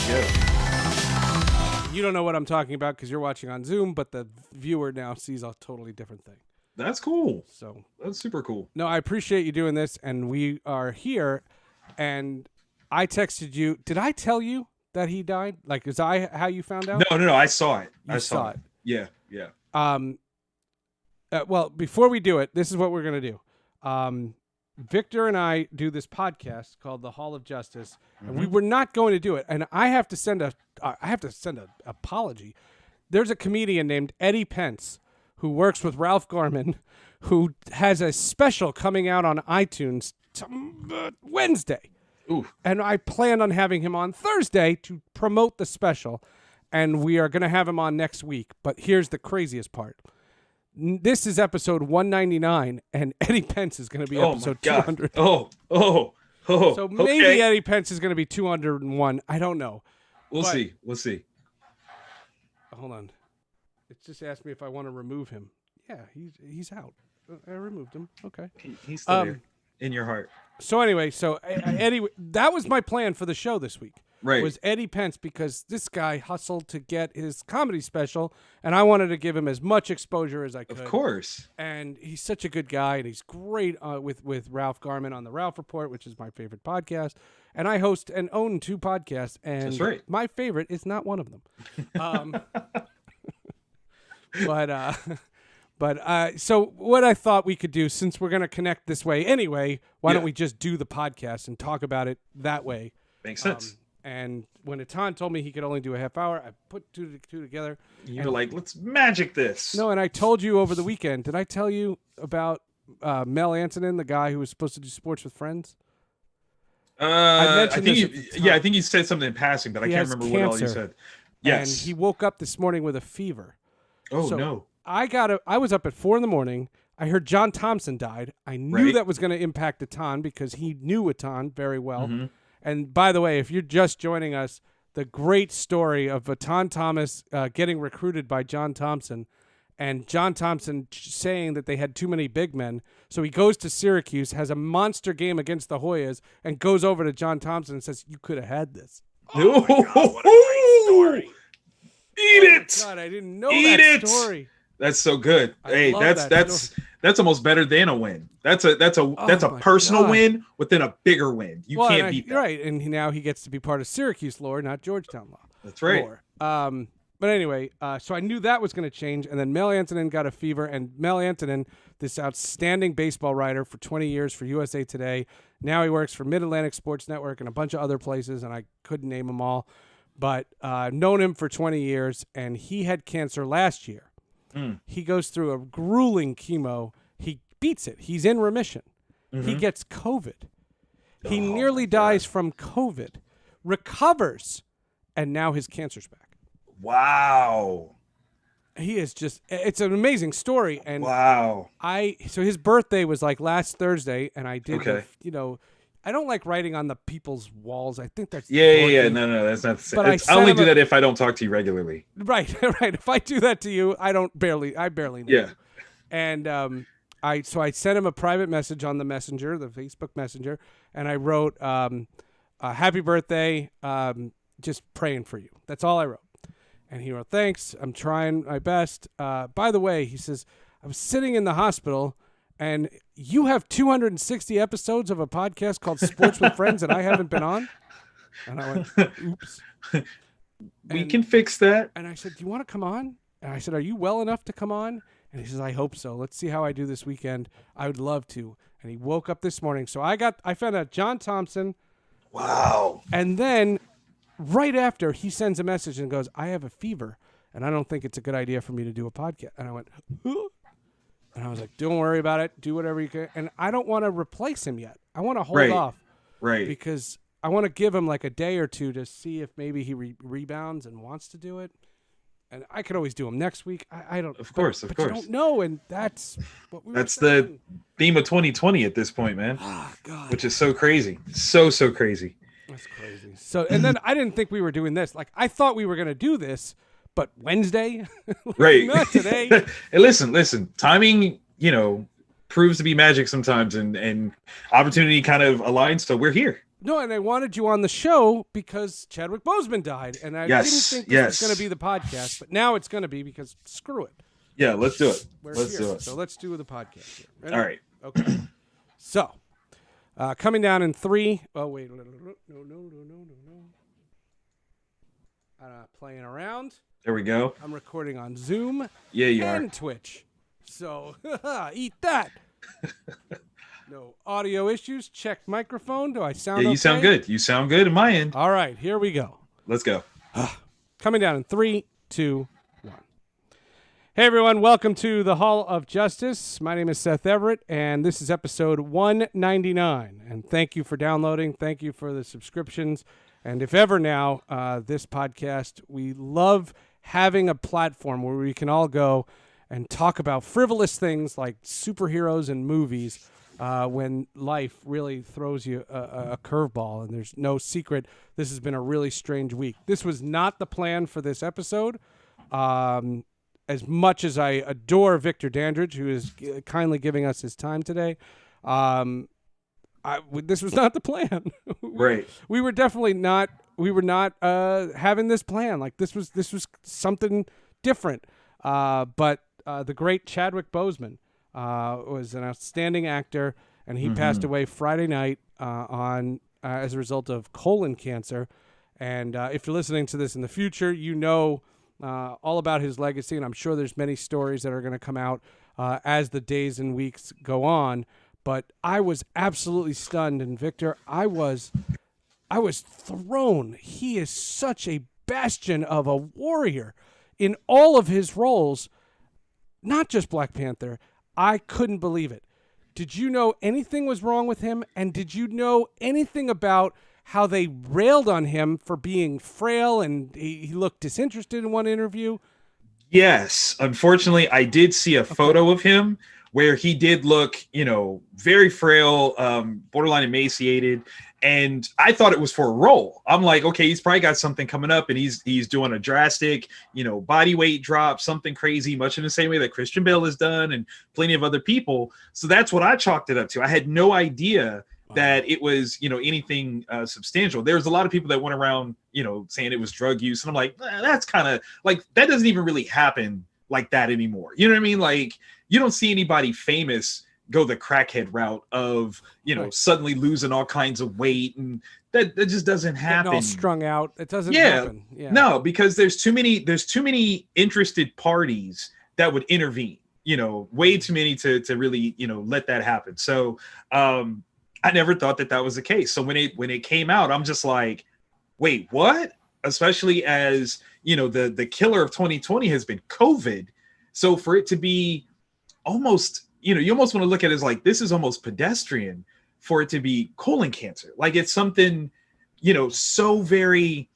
Speaker 12: Yeah.
Speaker 5: You don't know what I'm talking about because you're watching on Zoom, but the viewer now sees a totally different thing.
Speaker 12: That's cool.
Speaker 5: So
Speaker 12: that's super cool.
Speaker 5: No, I appreciate you doing this, and we are here. And I texted you. Did I tell you that he died? Like, is how you found out?
Speaker 12: No. I saw it.
Speaker 5: I saw it.
Speaker 12: Yeah.
Speaker 5: Well, before we do it, this is what we're gonna do. Victor and I do this podcast called The Hall of Justice, and we were not going to do it. And I have to send an apology. There's a comedian named Eddie Pence who works with Ralph Garman, who has a special coming out on iTunes Wednesday.
Speaker 12: Ooh.
Speaker 5: And I plan on having him on Thursday to promote the special, and we are going to have him on next week. But here's the craziest part. This is episode 199, and Eddie Pence is going to be episode 200.
Speaker 12: So
Speaker 5: maybe Eddie Pence is going to be 201. I don't know.
Speaker 12: We'll see.
Speaker 5: Hold on. It just asked me if I want to remove him. Yeah, he's out. I removed him. Okay.
Speaker 12: He's still there in your heart.
Speaker 5: So anyway, Eddie, that was my plan for the show this week.
Speaker 12: Right.
Speaker 5: Was Eddie Pence, because this guy hustled to get his comedy special, and I wanted to give him as much exposure as I could.
Speaker 12: Of course.
Speaker 5: And he's such a good guy, and he's great with Ralph Garman on the Ralph Report, which is my favorite podcast. And I host and own 2 podcasts, and
Speaker 12: that's right.
Speaker 5: My favorite is not one of them. So what I thought we could do, since we're going to connect this way anyway, why don't we just do the podcast and talk about it that way?
Speaker 12: Makes sense.
Speaker 5: And when Etan told me he could only do a half hour, I put two together.
Speaker 12: You were like, let's magic this.
Speaker 5: No, and I told you over the weekend. Did I tell you about Mel Antonin, the guy who was supposed to do Sports with Friends?
Speaker 12: I think you said something in passing, but I can't remember what all you said. Yes.
Speaker 5: And he woke up this morning with a fever.
Speaker 12: Oh, no.
Speaker 5: I was up at 4 a.m. I heard John Thompson died. I knew that was going to impact Etan because he knew Etan very well. Mm-hmm. And by the way, if you're just joining us, the great story of Etan Thomas getting recruited by John Thompson, and John Thompson saying that they had too many big men. So he goes to Syracuse, has a monster game against the Hoyas, and goes over to John Thompson and says, "You could have had this."
Speaker 12: Oh my God, what a great story. Eat it.
Speaker 5: God, I didn't know that story.
Speaker 12: That's so good. Hey, that's almost better than a win. That's a personal win within a bigger win. You can't beat that.
Speaker 5: Right, and now he gets to be part of Syracuse lore, not Georgetown law.
Speaker 12: That's right.
Speaker 5: Lore. But anyway, so I knew that was going to change, and then Mel Antonin got a fever, and Mel Antonin, this outstanding baseball writer for 20 years for USA Today, now he works for Mid-Atlantic Sports Network and a bunch of other places, and I couldn't name them all, but known him for 20 years, and he had cancer last year. He goes through a grueling chemo. He beats it. He's in remission. Mm-hmm. He gets COVID. He nearly dies from COVID, recovers, and now his cancer's back.
Speaker 12: Wow.
Speaker 5: He is it's an amazing story. And
Speaker 12: wow.
Speaker 5: So his birthday was like last Thursday, and I did, I don't like writing on the people's walls. I think that's
Speaker 12: yeah. No, that's not the same. I only do that if I don't talk to you regularly.
Speaker 5: Right. If I do that to you, I barely know.
Speaker 12: Yeah.
Speaker 5: And I sent him a private message on the Messenger, the Facebook Messenger, and I wrote, "Happy birthday, just praying for you." That's all I wrote. And he wrote, "Thanks. I'm trying my best." By the way, he says, "I was sitting in the hospital, and you have 260 episodes of a podcast called Sports with Friends and I haven't been on?" And I went, "Oops."
Speaker 12: We can fix that. And
Speaker 5: I said, "Do you want to come on?" And I said, "Are you well enough to come on?" And he says, "I hope so. Let's see how I do this weekend. I would love to." And he woke up this morning. So I found out John Thompson.
Speaker 12: Wow.
Speaker 5: And then right after, he sends a message and goes, "I have a fever, and I don't think it's a good idea for me to do a podcast." And I went, "Huh?" And I was like, "Don't worry about it. Do whatever you can." And I don't want to replace him yet. I want to hold off.
Speaker 12: Right.
Speaker 5: Because I want to give him like a day or two to see if maybe he rebounds and wants to do it. And I could always do him next week. I don't.
Speaker 12: Of course.
Speaker 5: You don't know, and that's what we
Speaker 12: That's the theme of 2020 at this point, man.
Speaker 5: Oh, God.
Speaker 12: Which is so crazy. So crazy.
Speaker 5: That's crazy. So, and then I didn't think we were doing this. Like, I thought we were going to do this, but Wednesday?
Speaker 12: Right.
Speaker 5: Not today.
Speaker 12: Hey, listen. Timing, proves to be magic sometimes, and opportunity kind of aligns, so we're here.
Speaker 5: No, and I wanted you on the show because Chadwick Boseman died, and I didn't think this was going to be the podcast, but now it's going to be because screw it.
Speaker 12: Yeah, let's do it.
Speaker 5: Let's do it. So let's do the podcast here. Ready?
Speaker 12: All right.
Speaker 5: Okay. So, coming down in 3. Oh, wait. No. playing around.
Speaker 12: There we go.
Speaker 5: I'm recording on Zoom.
Speaker 12: Yeah, you
Speaker 5: and
Speaker 12: are.
Speaker 5: Twitch. So, eat that. No audio issues. Check microphone. Do I sound
Speaker 12: Yeah, you
Speaker 5: okay?
Speaker 12: sound good. You sound good in my end.
Speaker 5: All right, here we go.
Speaker 12: Let's go.
Speaker 5: Coming down in 3, 2, 1. Hey, everyone. Welcome to the Hall of Justice. My name is Seth Everett, and this is episode 199. And thank you for downloading. Thank you for the subscriptions. And if ever now, this podcast, we love having a platform where we can all go and talk about frivolous things like superheroes and movies when life really throws you a curveball. And there's no secret, this has been a really strange week. This was not the plan for this episode. As much as I adore Victor Dandridge, who is kindly giving us his time today, this was not the plan.
Speaker 12: Right.
Speaker 5: We were definitely not. We were not having this plan. Like this was something different. But the great Chadwick Boseman was an outstanding actor, and he passed away Friday night as a result of colon cancer. And if you're listening to this in the future, you know all about his legacy, and I'm sure there's many stories that are going to come out as the days and weeks go on. But I was absolutely stunned, and Victor, I was thrown. He is such a bastion of a warrior in all of his roles, not just Black Panther. I couldn't believe it. Did you know anything was wrong with him? And did you know anything about how they railed on him for being frail and he looked disinterested in one interview?
Speaker 12: Yes. Unfortunately, I did see a photo of him where he did look, very frail, borderline emaciated. And I thought it was for a role. I'm like, okay, he's probably got something coming up and he's doing a drastic, body weight drop, something crazy, much in the same way that Christian Bale has done and plenty of other people. So that's what I chalked it up to. I had no idea that it was, anything substantial. There's a lot of people that went around, saying it was drug use. And I'm like, that's kind of like, that doesn't even really happen like that anymore. You know what I mean? Like, you don't see anybody famous go the crackhead route of,
Speaker 5: Right.
Speaker 12: suddenly losing all kinds of weight. And that just doesn't happen.
Speaker 5: Getting all strung out. It doesn't happen. Yeah.
Speaker 12: No, because there's too many interested parties that would intervene, way too many to really, let that happen. So, I never thought that was the case. So when it came out, I'm just like, wait, what? Especially as, the killer of 2020 has been COVID. So for it to be almost, you almost want to look at it as like, this is almost pedestrian for it to be colon cancer. Like it's something, so very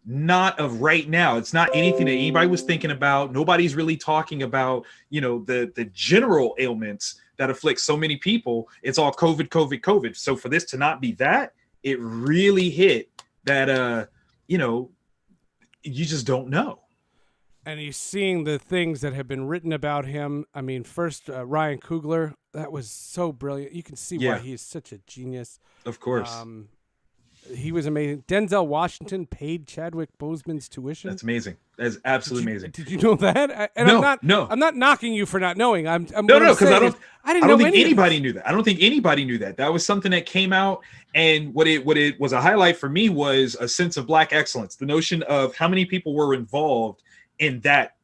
Speaker 12: not of right now. It's not anything that anybody was thinking about. Nobody's really talking about, the general ailments that afflict so many people. It's all COVID. So for this to not be that, it really hit that, you just don't know.
Speaker 5: And he's seeing the things that have been written about him. I mean, first, Ryan Coogler, that was so brilliant. You can see why he is such a genius.
Speaker 12: Of course.
Speaker 5: He was amazing. Denzel Washington paid Chadwick Boseman's tuition.
Speaker 12: That's amazing. That's absolutely amazing.
Speaker 5: Did you know that?
Speaker 12: No.
Speaker 5: I'm not knocking you for not knowing.
Speaker 12: No, because I don't think anybody
Speaker 5: knew
Speaker 12: knew that. I don't think anybody knew that. That was something that came out, and what it was a highlight for me was a sense of Black excellence. The notion of how many people were involved in that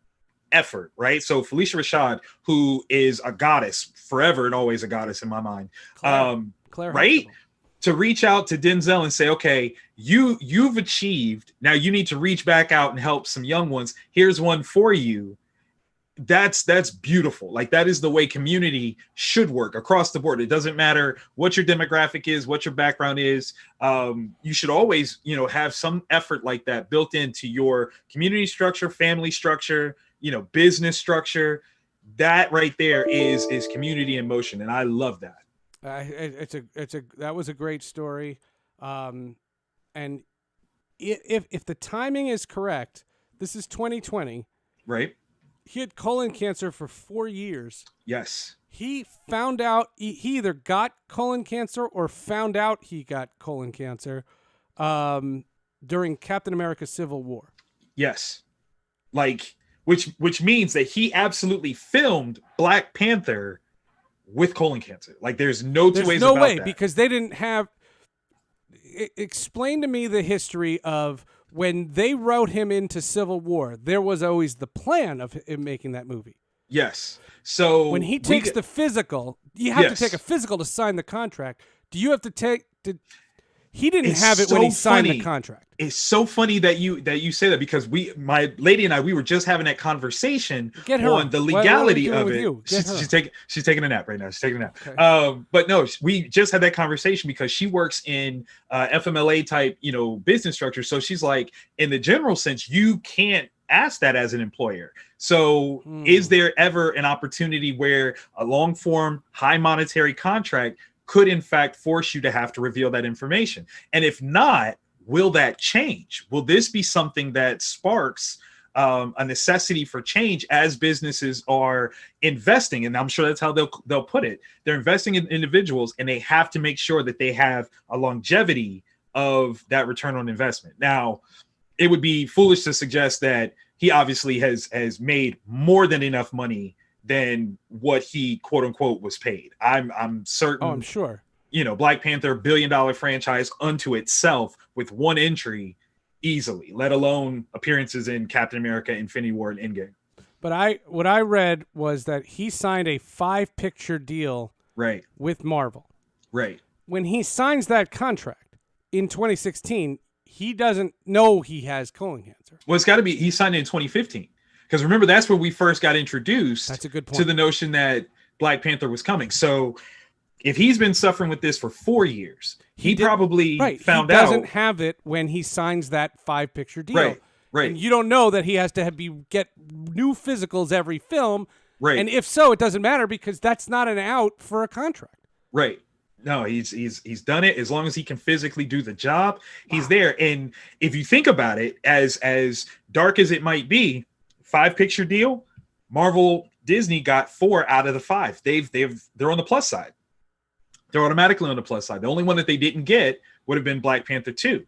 Speaker 12: effort, right? So Felicia Rashad, who is a goddess forever and always a goddess in my mind,
Speaker 5: Claire
Speaker 12: right?
Speaker 5: Huxtable.
Speaker 12: To reach out to Denzel and say, okay, you've achieved. Now you need to reach back out and help some young ones. Here's one for you. That's beautiful. Like that is the way community should work across the board. It doesn't matter what your demographic is, what your background is. You should always, have some effort like that built into your community structure, family structure, business structure. That right there is community in motion, and I love that.
Speaker 5: That was a great story, and if the timing is correct, this is 2020,
Speaker 12: right?
Speaker 5: He had colon cancer for 4 years.
Speaker 12: Yes.
Speaker 5: He found out he either got colon cancer or found out he got colon cancer during Captain America: Civil War.
Speaker 12: Yes, like which means that he absolutely filmed Black Panther with colon cancer. Like there's no two ways about
Speaker 5: way
Speaker 12: that.
Speaker 5: Because they didn't have. Explain to me the history of when they wrote him into Civil War, there was always the plan of him making that movie.
Speaker 12: Yes. So
Speaker 5: when he takes the physical, you have to take a physical to sign the contract. Do you have to take? He didn't have it when he signed the contract.
Speaker 12: It's so funny that you say that, because my lady and I, we were just having that conversation on the legality of it. She's taking a nap right now. She's taking a nap. Okay. But no, we just had that conversation because she works in FMLA type, business structure. So she's like, in the general sense, you can't ask that as an employer. So is there ever an opportunity where a long form, high monetary contract could in fact force you to have to reveal that information? And if not, will that change? Will this be something that sparks a necessity for change as businesses are investing? And I'm sure that's how they'll put it. They're investing in individuals, and they have to make sure that they have a longevity of that return on investment. Now, it would be foolish to suggest that he obviously has made more than enough money than what he quote unquote was paid. I'm certain.
Speaker 5: Oh, I'm sure.
Speaker 12: Black Panther, $1 billion franchise unto itself with one entry easily, let alone appearances in Captain America, Infinity War, and Endgame.
Speaker 5: But what I read was that he signed a 5-picture deal with Marvel.
Speaker 12: Right.
Speaker 5: When he signs that contract in 2016, he doesn't know he has colon cancer.
Speaker 12: Well, it's got to be, he signed it in 2015. Because remember, that's where we first got introduced
Speaker 5: That's a good point.
Speaker 12: to the notion that Black Panther was coming. So if he's been suffering with this for 4 years, he probably found out.
Speaker 5: He doesn't have it when he signs that 5-picture deal.
Speaker 12: Right.
Speaker 5: And you don't know that he has to get new physicals every film.
Speaker 12: Right.
Speaker 5: And if so, it doesn't matter because that's not an out for a contract.
Speaker 12: Right. No, he's done it. As long as he can physically do the job, he's there. And if you think about it, as dark as it might be, 5-picture deal, Marvel Disney got 4 out of the 5. They're on the plus side. They're automatically on the plus side. The only one that they didn't get would have been Black Panther 2.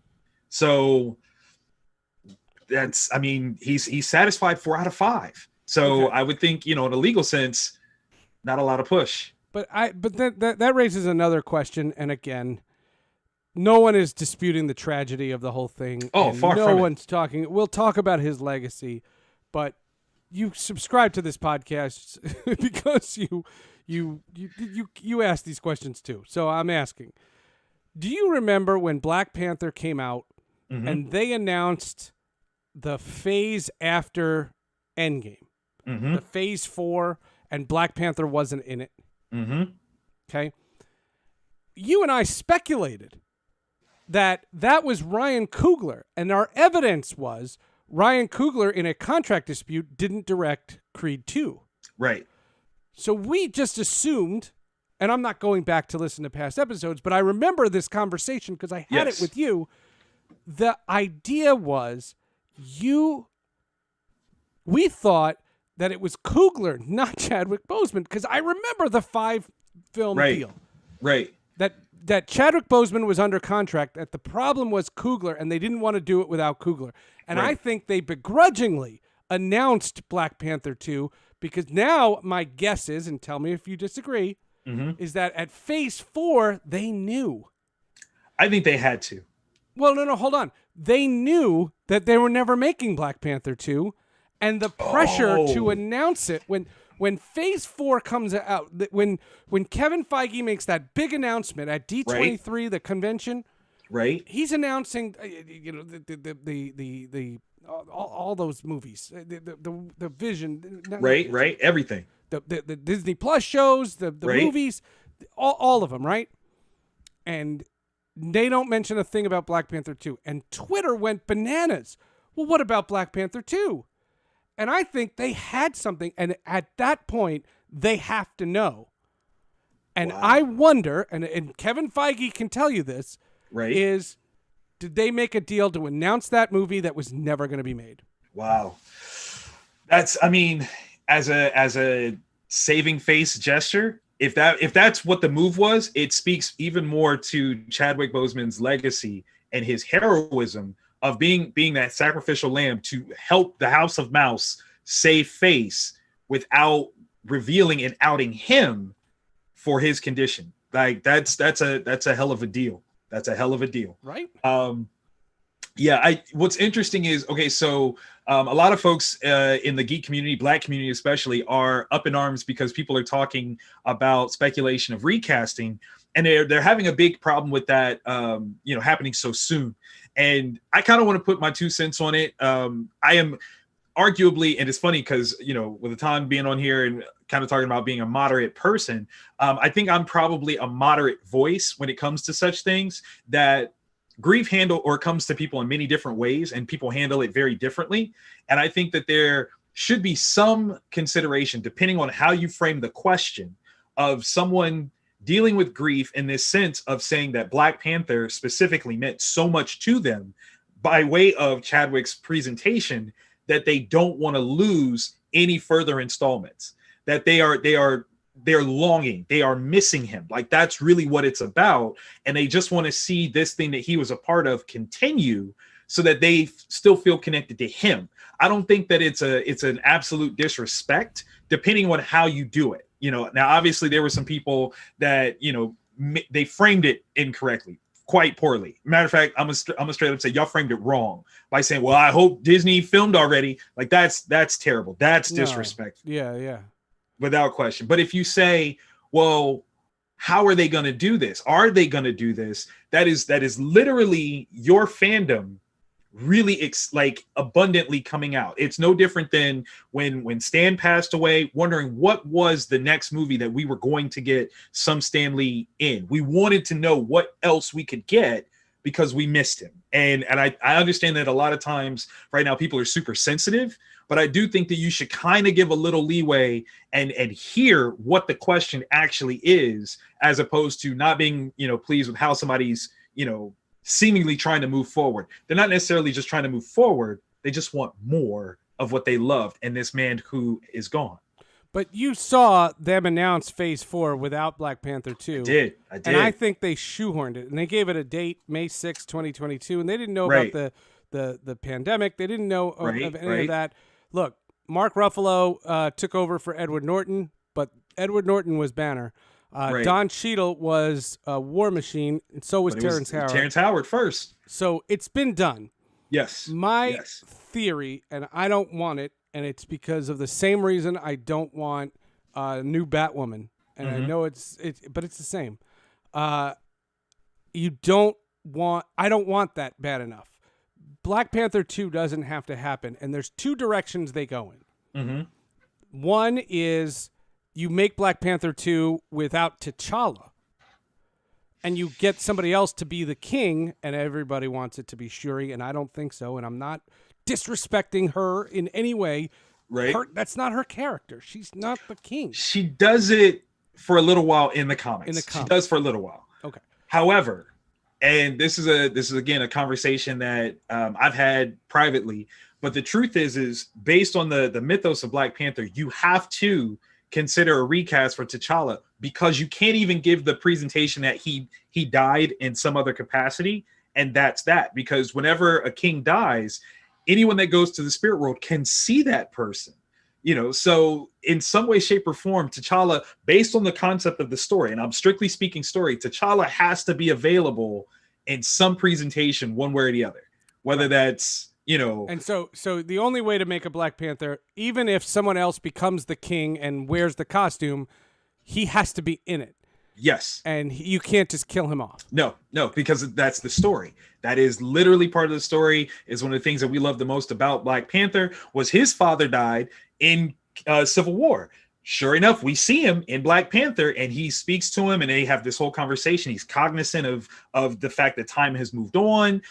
Speaker 12: So he's satisfied 4 out of 5. So okay. I would think, in a legal sense, not a lot of push.
Speaker 5: But that raises another question. And again, no one is disputing the tragedy of the whole thing.
Speaker 12: Oh, far from it.
Speaker 5: No one's talking. We'll talk about his legacy, but you subscribe to this podcast because you ask these questions too. So I'm asking, do you remember when Black Panther came out and they announced the phase after Endgame, the phase 4, and Black Panther wasn't in it? Okay. You and I speculated that was Ryan Coogler, and our evidence was Ryan Coogler in a contract dispute didn't direct Creed 2.
Speaker 12: Right.
Speaker 5: So we just assumed, and I'm not going back to listen to past episodes, but I remember this conversation because I had it with you. The idea was we thought that it was Coogler, not Chadwick Boseman, because I remember the 5-film deal.
Speaker 12: Right.
Speaker 5: That Chadwick Boseman was under contract, that the problem was Coogler, and they didn't want to do it without Coogler. And I think they begrudgingly announced Black Panther 2 because now my guess is, and tell me if you disagree, is that at phase 4, they knew.
Speaker 12: I think they had to.
Speaker 5: Well, no, hold on. They knew that they were never making Black Panther 2, and the pressure to announce it when phase 4 comes out, when Kevin Feige makes that big announcement at D23, the convention, he's announcing, all those movies, the Vision,
Speaker 12: everything,
Speaker 5: the Disney Plus shows, the movies, all of them, right? And they don't mention a thing about Black Panther 2, and Twitter went bananas. Well, what about Black Panther 2? And I think they had something, and at that point, they have to know. And I wonder, and Kevin Feige can tell you this, is did they make a deal to announce that movie that was never going to be made?
Speaker 12: Wow. As a saving face gesture, if that's what the move was, it speaks even more to Chadwick Boseman's legacy and his heroism of being that sacrificial lamb to help the House of Mouse save face without revealing and outing him for his condition. Like that's a hell of a deal. That's a hell of a deal.
Speaker 5: Right.
Speaker 12: Yeah, what's interesting is, okay, so a lot of folks in the geek community, Black community especially, are up in arms because people are talking about speculation of recasting, and they're having a big problem with that, happening so soon. And I kind of want to put my 2 cents on it. I am arguably, and it's funny because, with Etan being on here and kind of talking about being a moderate person, I think I'm probably a moderate voice when it comes to such things, that grief comes to people in many different ways, and people handle it very differently. And I think that there should be some consideration, depending on how you frame the question, of someone dealing with grief in this sense of saying that Black Panther specifically meant so much to them by way of Chadwick's presentation, that they don't want to lose any further installments, that they're longing, they are missing him. Like, that's really what it's about. And they just want to see this thing that he was a part of continue, so that they still feel connected to him. I don't think that it's an absolute disrespect, depending on how you do it. Now obviously there were some people that, they framed it incorrectly, quite poorly. Matter of fact, I'm gonna straight up say y'all framed it wrong by saying, well, I hope Disney filmed already. Like, that's terrible. That's disrespectful.
Speaker 5: Yeah.
Speaker 12: Without question. But if you say, well, how are they going to do this? Are they going to do this? That is literally your fandom really abundantly coming out. It's no different than when Stan passed away, wondering what was the next movie that we were going to get some Stan Lee in. We wanted to know what else we could get because we missed him. And I understand that a lot of times right now people are super sensitive, but I do think that you should kind of give a little leeway and hear what the question actually is, as opposed to not being, pleased with how somebody's, seemingly trying to move forward. They're not necessarily just trying to move forward. They just want more of what they loved and this man who is gone.
Speaker 5: But you saw them announce Phase 4 without Black Panther 2.
Speaker 12: I did.
Speaker 5: And I think they shoehorned it. And they gave it a date, May 6, 2022. And they didn't know about the pandemic. They didn't know of any of that. Look, Mark Ruffalo took over for Edward Norton, but Edward Norton was Banner. Don Cheadle was War Machine, and so was Terrence Howard.
Speaker 12: Terrence Howard first.
Speaker 5: So it's been done.
Speaker 12: Yes.
Speaker 5: My theory, and I don't want it, and it's because of the same reason I don't want a new Batwoman. And I know but it's the same. I don't want that bad enough. Black Panther 2 doesn't have to happen, and there's two directions they go in. One is you make Black Panther 2 without T'Challa, and you get somebody else to be the king, and everybody wants it to be Shuri, and I don't think so, and I'm not disrespecting her in any way.
Speaker 12: Right.
Speaker 5: That's not her character. She's not the king.
Speaker 12: She does it for a little while in the comics. She does for a little while.
Speaker 5: Okay.
Speaker 12: However, and this is again a conversation that I've had privately, but the truth is based on the mythos of Black Panther, you have to consider a recast for T'Challa, because you can't even give the presentation that he died in some other capacity, and that's that. Because whenever a king dies, anyone that goes to the spirit world can see that person. So in some way, shape, or form, T'Challa, based on the concept of the story, and I'm strictly speaking story, T'Challa has to be available in some presentation one way or the other, whether that's,
Speaker 5: And so the only way to make a Black Panther, even if someone else becomes the king and wears the costume, he has to be in it.
Speaker 12: Yes.
Speaker 5: And you can't just kill him off.
Speaker 12: No, because that's the story. That is literally part of the story. Is one of the things that we love the most about Black Panther was his father died in Civil War. Sure enough, we see him in Black Panther, and he speaks to him, and they have this whole conversation. He's cognizant of the fact that time has moved on,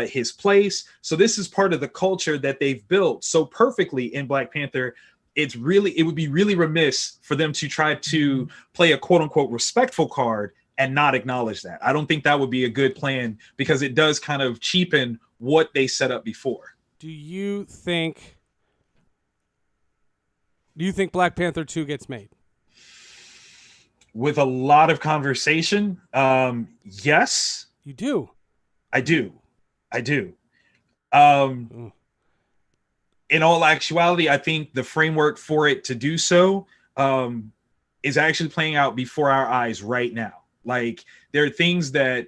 Speaker 12: his place. So this is part of the culture that they've built so perfectly in Black Panther. It would be really remiss for them to try to play a quote unquote respectful card and not acknowledge that. I don't think that would be a good plan, because it does kind of cheapen what they set up before.
Speaker 5: Do you think Black Panther 2 gets made?
Speaker 12: With a lot of conversation, yes.
Speaker 5: You do?
Speaker 12: I do. In all actuality, I think the framework for it to do so is actually playing out before our eyes right now. Like, there are things that,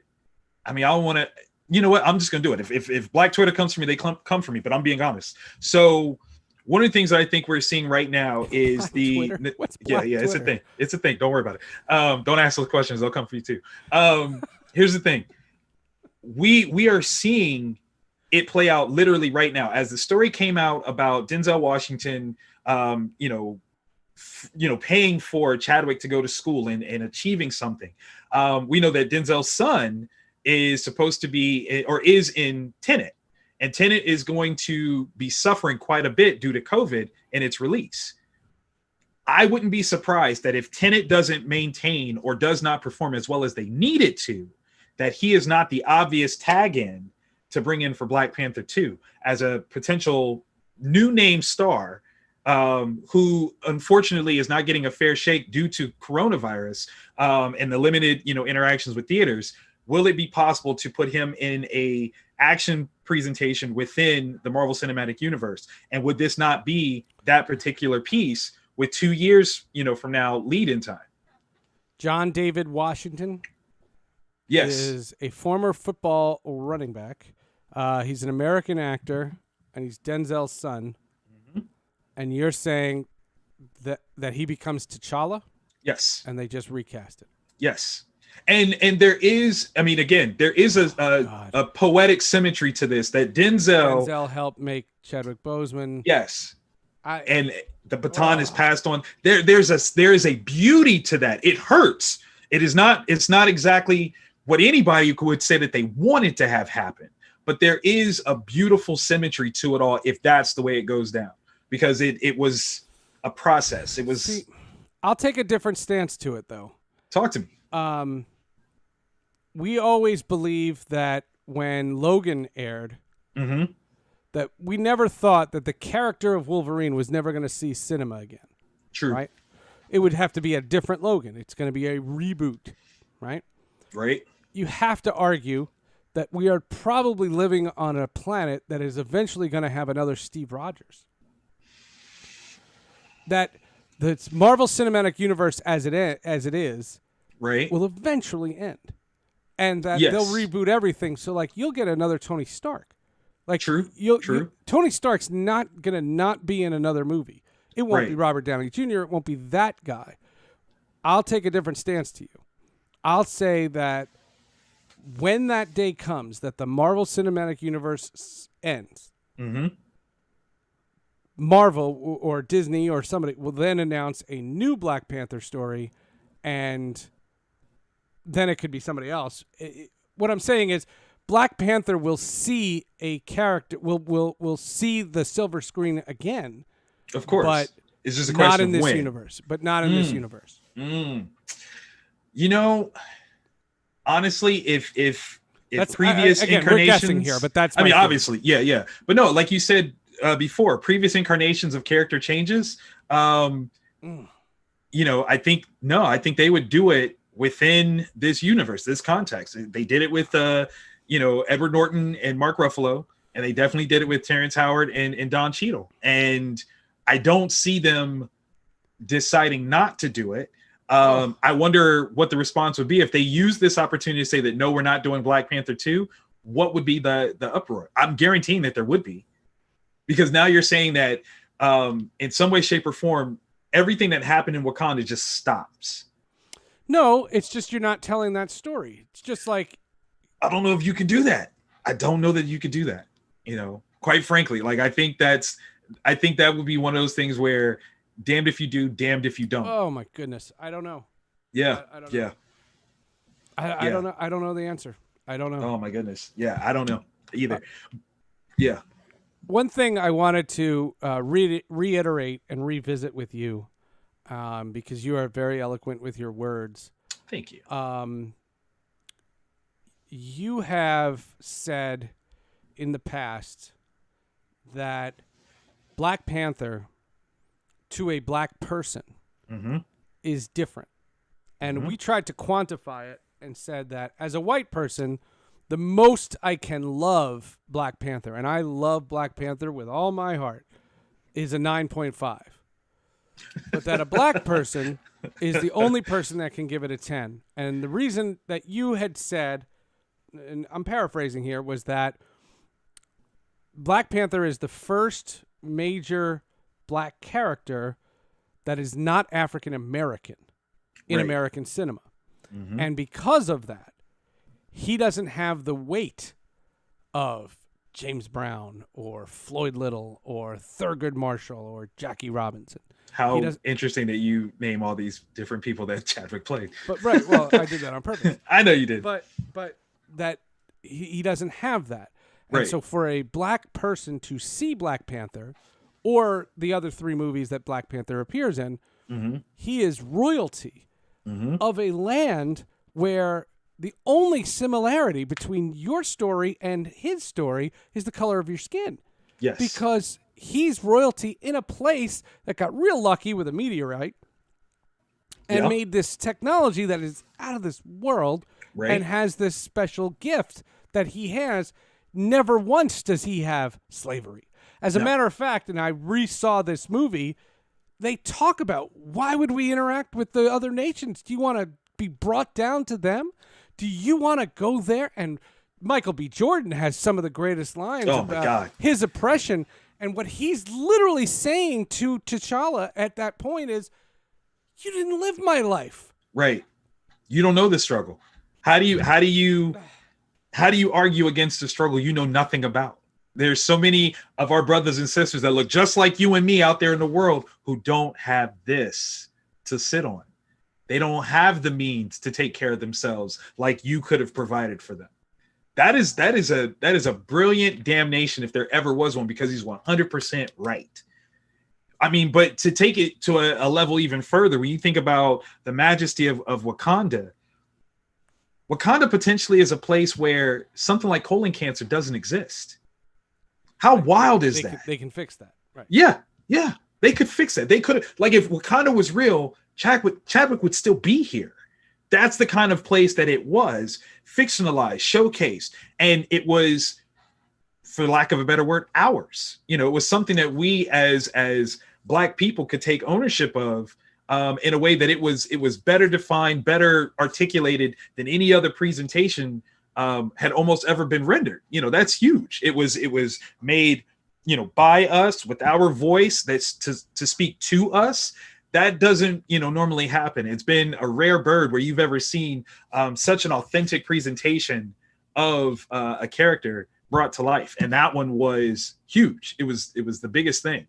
Speaker 12: I don't want to, you know what? I'm just gonna do it. If Black Twitter comes for me, they come for me. But I'm being honest. So one of the things that I think we're seeing right now is
Speaker 5: What's
Speaker 12: yeah,
Speaker 5: Black
Speaker 12: it's a
Speaker 5: Twitter?
Speaker 12: thing. It's a thing. Don't worry about it. Don't ask those questions. They'll come for you too. Here's the thing. We are seeing it play out literally right now. As the story came out about Denzel Washington, paying for Chadwick to go to school and achieving something. We know that Denzel's son is supposed to be or is in Tenet. And Tenet is going to be suffering quite a bit due to COVID and its release. I wouldn't be surprised that if Tenet doesn't maintain or does not perform as well as they need it to, that he is not the obvious tag in to bring in for Black Panther 2 as a potential new name star who unfortunately is not getting a fair shake due to coronavirus and the limited, interactions with theaters. Will it be possible to put him in a action presentation within the Marvel Cinematic Universe? And would this not be that particular piece with 2 years, from now, lead in time?
Speaker 5: John David Washington
Speaker 12: Yes.
Speaker 5: is a former football running back. He's an American actor, and he's Denzel's son.
Speaker 12: Mm-hmm.
Speaker 5: And you're saying that he becomes T'Challa?
Speaker 12: Yes.
Speaker 5: And they just recast it.
Speaker 12: Yes. And there is, there is a poetic symmetry to this that
Speaker 5: Denzel helped make Chadwick Boseman.
Speaker 12: Yes. And the baton is passed on. There is a beauty to that. It hurts. It's not exactly what anybody would say that they wanted to have happen, but there is a beautiful symmetry to it all if that's the way it goes down, because it was a process. It was.
Speaker 5: See, I'll take a different stance to it though.
Speaker 12: Talk to me.
Speaker 5: We always believed that when Logan aired,
Speaker 12: mm-hmm.
Speaker 5: that we never thought that the character of Wolverine was never going to see cinema again.
Speaker 12: True.
Speaker 5: Right? It would have to be a different Logan. It's going to be a reboot, right?
Speaker 12: Right.
Speaker 5: You have to argue that we are probably living on a planet that is eventually going to have another Steve Rogers. That the Marvel Cinematic Universe as it is,
Speaker 12: right,
Speaker 5: will eventually end. And that
Speaker 12: yes.
Speaker 5: they'll reboot everything. So, like, you'll get another Tony Stark. Like,
Speaker 12: True.
Speaker 5: Tony Stark's not going to not be in another movie. It won't
Speaker 12: right.
Speaker 5: be Robert Downey Jr. It won't be that guy. I'll take a different stance to you. I'll say that when that day comes that the Marvel Cinematic Universe ends,
Speaker 12: mm-hmm.
Speaker 5: Marvel or Disney or somebody will then announce a new Black Panther story, and then it could be somebody else. What I'm saying is Black Panther will see a character, will see the silver screen again.
Speaker 12: Of course.
Speaker 5: But
Speaker 12: it's just a question
Speaker 5: not in
Speaker 12: of
Speaker 5: this
Speaker 12: when.
Speaker 5: universe. But not in this universe.
Speaker 12: Honestly, if
Speaker 5: That's,
Speaker 12: previous
Speaker 5: again,
Speaker 12: incarnations,
Speaker 5: we're guessing here, but that's my theory.
Speaker 12: obviously, yeah. But no, like you said before, previous incarnations of character changes. I think they would do it within this universe, this context. They did it with Edward Norton and Mark Ruffalo, and they definitely did it with Terrence Howard and Don Cheadle. And I don't see them deciding not to do it. I wonder what the response would be if they use this opportunity to say that, no, we're not doing Black Panther 2. What would be the uproar? I'm guaranteeing that there would be, because now you're saying that in some way, shape, or form, everything that happened in Wakanda just stops.
Speaker 5: No, it's just you're not telling that story. It's just like,
Speaker 12: I don't know if you can do that. I don't know that you could do that. Quite frankly, like I think that would be one of those things where damned if you do, damned if you don't.
Speaker 5: oh my goodness, I don't know.
Speaker 12: Yeah,
Speaker 5: I don't
Speaker 12: yeah.
Speaker 5: know. I don't know. I don't know the answer. I don't know.
Speaker 12: Oh my goodness. Yeah, I don't know either. Yeah.
Speaker 5: One thing I wanted to reiterate and revisit with you, because you are very eloquent with your words.
Speaker 12: Thank you.
Speaker 5: You have said in the past that Black Panther to a black person
Speaker 12: mm-hmm.
Speaker 5: is different. And
Speaker 12: Mm-hmm.
Speaker 5: we tried to quantify it and said that as a white person, the most I can love Black Panther, and I love Black Panther with all my heart, is a 9.5. But that a black person is the only person that can give it a 10. And the reason that you had said and I'm paraphrasing here, was that Black Panther is the first major black character that is not African American in American cinema. Mm-hmm. And because of that, he doesn't have the weight of James Brown or Floyd Little or Thurgood Marshall or Jackie Robinson.
Speaker 12: How interesting that you name all these different people that Chadwick played.
Speaker 5: But well, I did that on purpose.
Speaker 12: I know you did.
Speaker 5: But that he doesn't have that. And so for a black person to see Black Panther or the other 3 movies that Black Panther appears in, he is royalty of a land where the only similarity between your story and his story is the color of your skin.
Speaker 12: Yes.
Speaker 5: Because he's royalty in a place that got real lucky with a meteorite and made this technology that is out of this world and has this special gift that he has. Never once does he have slavery. As a matter of fact, and I re-saw this movie, they talk about, why would we interact with the other nations? Do you want to be brought down to them? Do you want to go there? And Michael B. Jordan has some of the greatest lines about his oppression. And what he's literally saying to T'Challa at that point is, you didn't live my life.
Speaker 12: Right. You don't know the struggle. How do you argue against the struggle you know nothing about? There's so many of our brothers and sisters that look just like you and me out there in the world who don't have this to sit on. They don't have the means to take care of themselves like you could have provided for them. That is a brilliant damnation if there ever was one, because he's 100% right. I mean, but to take it to a level even further, when you think about the majesty of Wakanda, Wakanda potentially is a place where something like colon cancer doesn't exist. How wild is that?
Speaker 5: They can fix that. Right.
Speaker 12: Yeah. They could fix that. They could have, like, if Wakanda was real, Chadwick would still be here. That's the kind of place that it was, fictionalized, showcased. And it was, for lack of a better word, ours. You know, it was something that we as Black people could take ownership of, in a way that it was better defined, better articulated than any other presentation had almost ever been rendered. You know, that's huge. It was made, you know, by us with our voice, that's to speak to us. That doesn't, you know, normally happen. It's been a rare bird where you've ever seen such an authentic presentation of a character brought to life, and that one was huge. It was the biggest thing.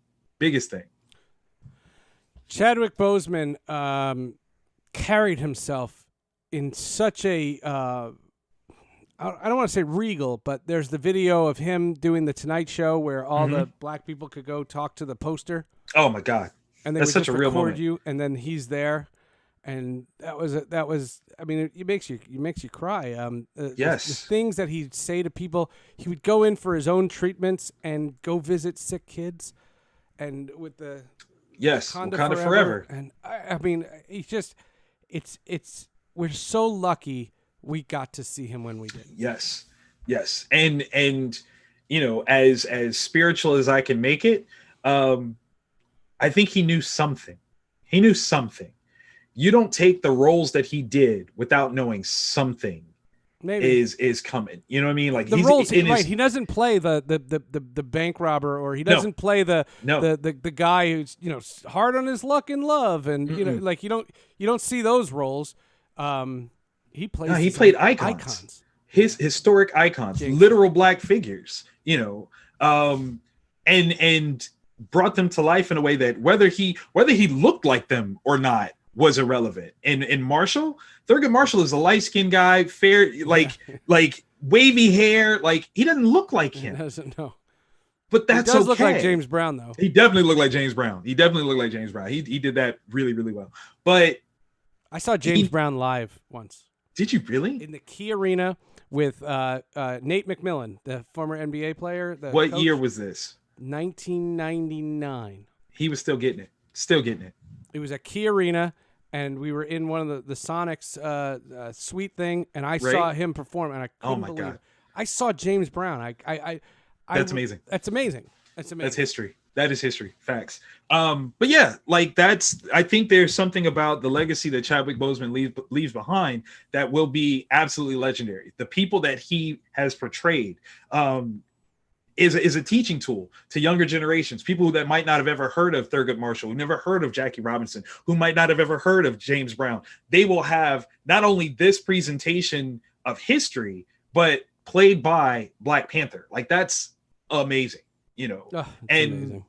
Speaker 5: Chadwick Boseman carried himself in such a I don't want to say regal, but there's the video of him doing the Tonight Show where all the Black people could go talk to the poster.
Speaker 12: Oh my God.
Speaker 5: And they
Speaker 12: That's
Speaker 5: would
Speaker 12: such
Speaker 5: just
Speaker 12: a real
Speaker 5: record
Speaker 12: moment.
Speaker 5: you, and then he's there, and that was. I mean, it makes you cry.
Speaker 12: Yes.
Speaker 5: The things that he'd say to people. He would go in for his own treatments and go visit sick kids, and with the Wakanda forever. And I mean, he's just, it's we're so lucky we got to see him when we did.
Speaker 12: Yes, and you know, as spiritual as I can make it, I think he knew something. You don't take the roles that he did without knowing something is coming. You know what I mean? Like
Speaker 5: the roles, right? He doesn't play the bank robber, or he doesn't play the guy who's, you know, hard on his luck in love, and you know, like you don't see those roles. He plays.
Speaker 12: No, he played icons. His historic icons, literal Black figures. You know, and brought them to life in a way that whether he looked like them or not was irrelevant. And Thurgood Marshall is a light-skinned guy, fair, like wavy hair, like he doesn't look like him.
Speaker 5: He doesn't know.
Speaker 12: But that's
Speaker 5: he does
Speaker 12: okay.
Speaker 5: Look like James Brown, though.
Speaker 12: He definitely looked like James Brown. He did that really, really well. But
Speaker 5: I saw James Brown live once.
Speaker 12: Did you really?
Speaker 5: In the Key Arena with Nate McMillan, the former NBA player.
Speaker 12: What coach. Year was this?
Speaker 5: 1999.
Speaker 12: He was still getting it.
Speaker 5: It was at Key Arena, and we were in one of the Sonics suite thing, and I saw him perform, and I couldn't believe it. I saw James Brown.
Speaker 12: That's amazing.
Speaker 5: That's amazing.
Speaker 12: That's history. That is history. Facts. But yeah, like I think there's something about the legacy that Chadwick Boseman leaves behind that will be absolutely legendary. The people that he has portrayed is a teaching tool to younger generations, people that might not have ever heard of Thurgood Marshall, who never heard of Jackie Robinson, who might not have ever heard of James Brown. They will have not only this presentation of history, but played by Black Panther. Like, that's amazing, and amazing.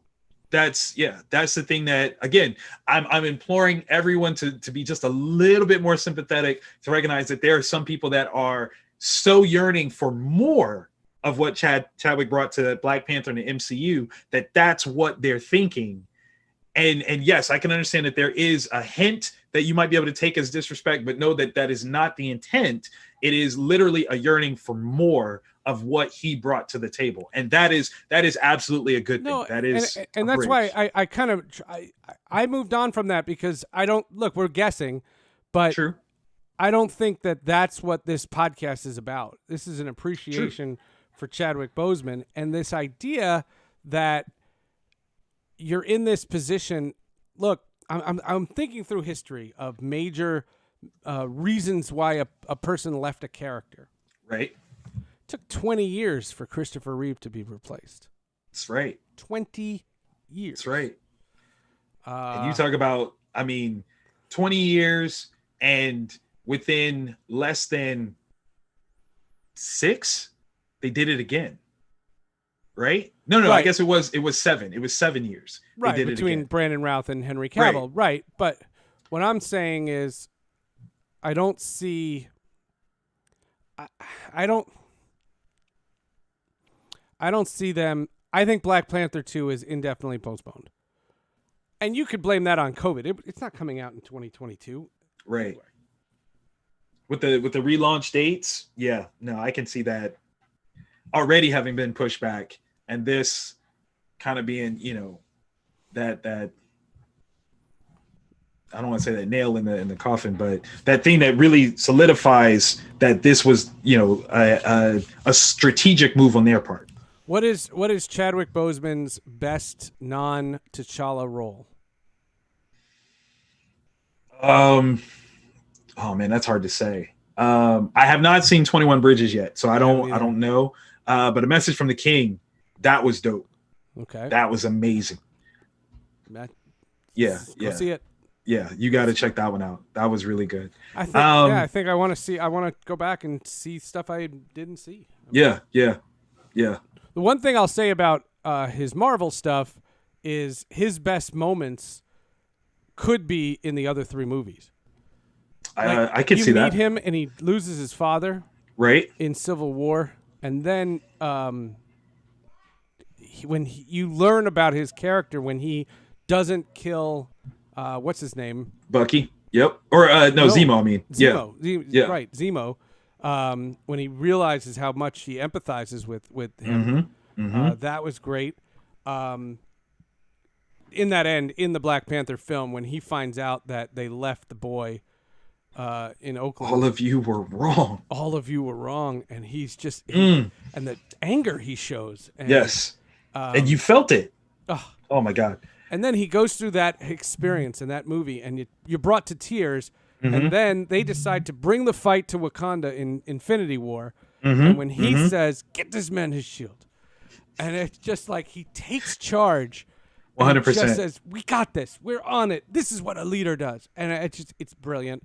Speaker 12: That's the thing that, again, I'm imploring everyone to be just a little bit more sympathetic, to recognize that there are some people that are so yearning for more of what Chadwick brought to Black Panther and the MCU, that's what they're thinking. And yes, I can understand that there is a hint that you might be able to take as disrespect, but know that that is not the intent. It is literally a yearning for more of what he brought to the table, and that is absolutely a good thing. That is,
Speaker 5: and that's why I moved on from that, because I don't look. We're guessing, but
Speaker 12: true.
Speaker 5: I don't think that that's what this podcast is about. This is an appreciation for Chadwick Boseman, and this idea that you're in this position. Look, I'm thinking through history of major reasons why a person left a character.
Speaker 12: Right.
Speaker 5: It took 20 years for Christopher Reeve to be replaced.
Speaker 12: That's right.
Speaker 5: 20 years.
Speaker 12: That's right. And you talk about, 20 years, and within less than 6, they did it again. Right? No, right. I guess it was 7. It was 7 years.
Speaker 5: Right,
Speaker 12: they did
Speaker 5: between Brandon Routh and Henry Cavill. Right. But what I'm saying is, I don't see them. I think Black Panther 2 is indefinitely postponed. And you could blame that on COVID. It's not coming out in 2022.
Speaker 12: Right. Anyway. With the relaunch dates, yeah. No, I can see that already having been pushed back, and this kind of being, that I don't want to say that nail in the coffin, but that thing that really solidifies that this was, a strategic move on their part.
Speaker 5: What is Chadwick Boseman's best non-T'Challa role?
Speaker 12: Oh man, that's hard to say. I have not seen 21 Bridges yet, so I don't know. But A Message from the King, that was dope.
Speaker 5: Okay,
Speaker 12: that was amazing. Go
Speaker 5: see it.
Speaker 12: Yeah, you got to check that one out. That was really good.
Speaker 5: I think I want to go back and see stuff I didn't see.
Speaker 12: Yeah.
Speaker 5: The one thing I'll say about his Marvel stuff is his best moments could be in the other 3 movies.
Speaker 12: I could see that.
Speaker 5: You meet him and he loses his father,
Speaker 12: right,
Speaker 5: in Civil War, and then when you learn about his character, when he doesn't kill, what's his name?
Speaker 12: Bucky. Yep. Or no, Zemo.
Speaker 5: Zemo.
Speaker 12: Yeah.
Speaker 5: Right, Zemo. When he realizes how much he empathizes with him, that was great. In the Black Panther film, when he finds out that they left the boy in Oakland,
Speaker 12: all of you were wrong.
Speaker 5: And he's just and the anger he shows. And,
Speaker 12: yes, and you felt it. Oh my God!
Speaker 5: And then he goes through that experience in that movie, and you're brought to tears. And then they decide to bring the fight to Wakanda in Infinity War. And when he says, "Get this man his shield," and it's just like he takes charge.
Speaker 12: 100%.
Speaker 5: Just says, "We got this. We're on it. This is what a leader does," and it's brilliant.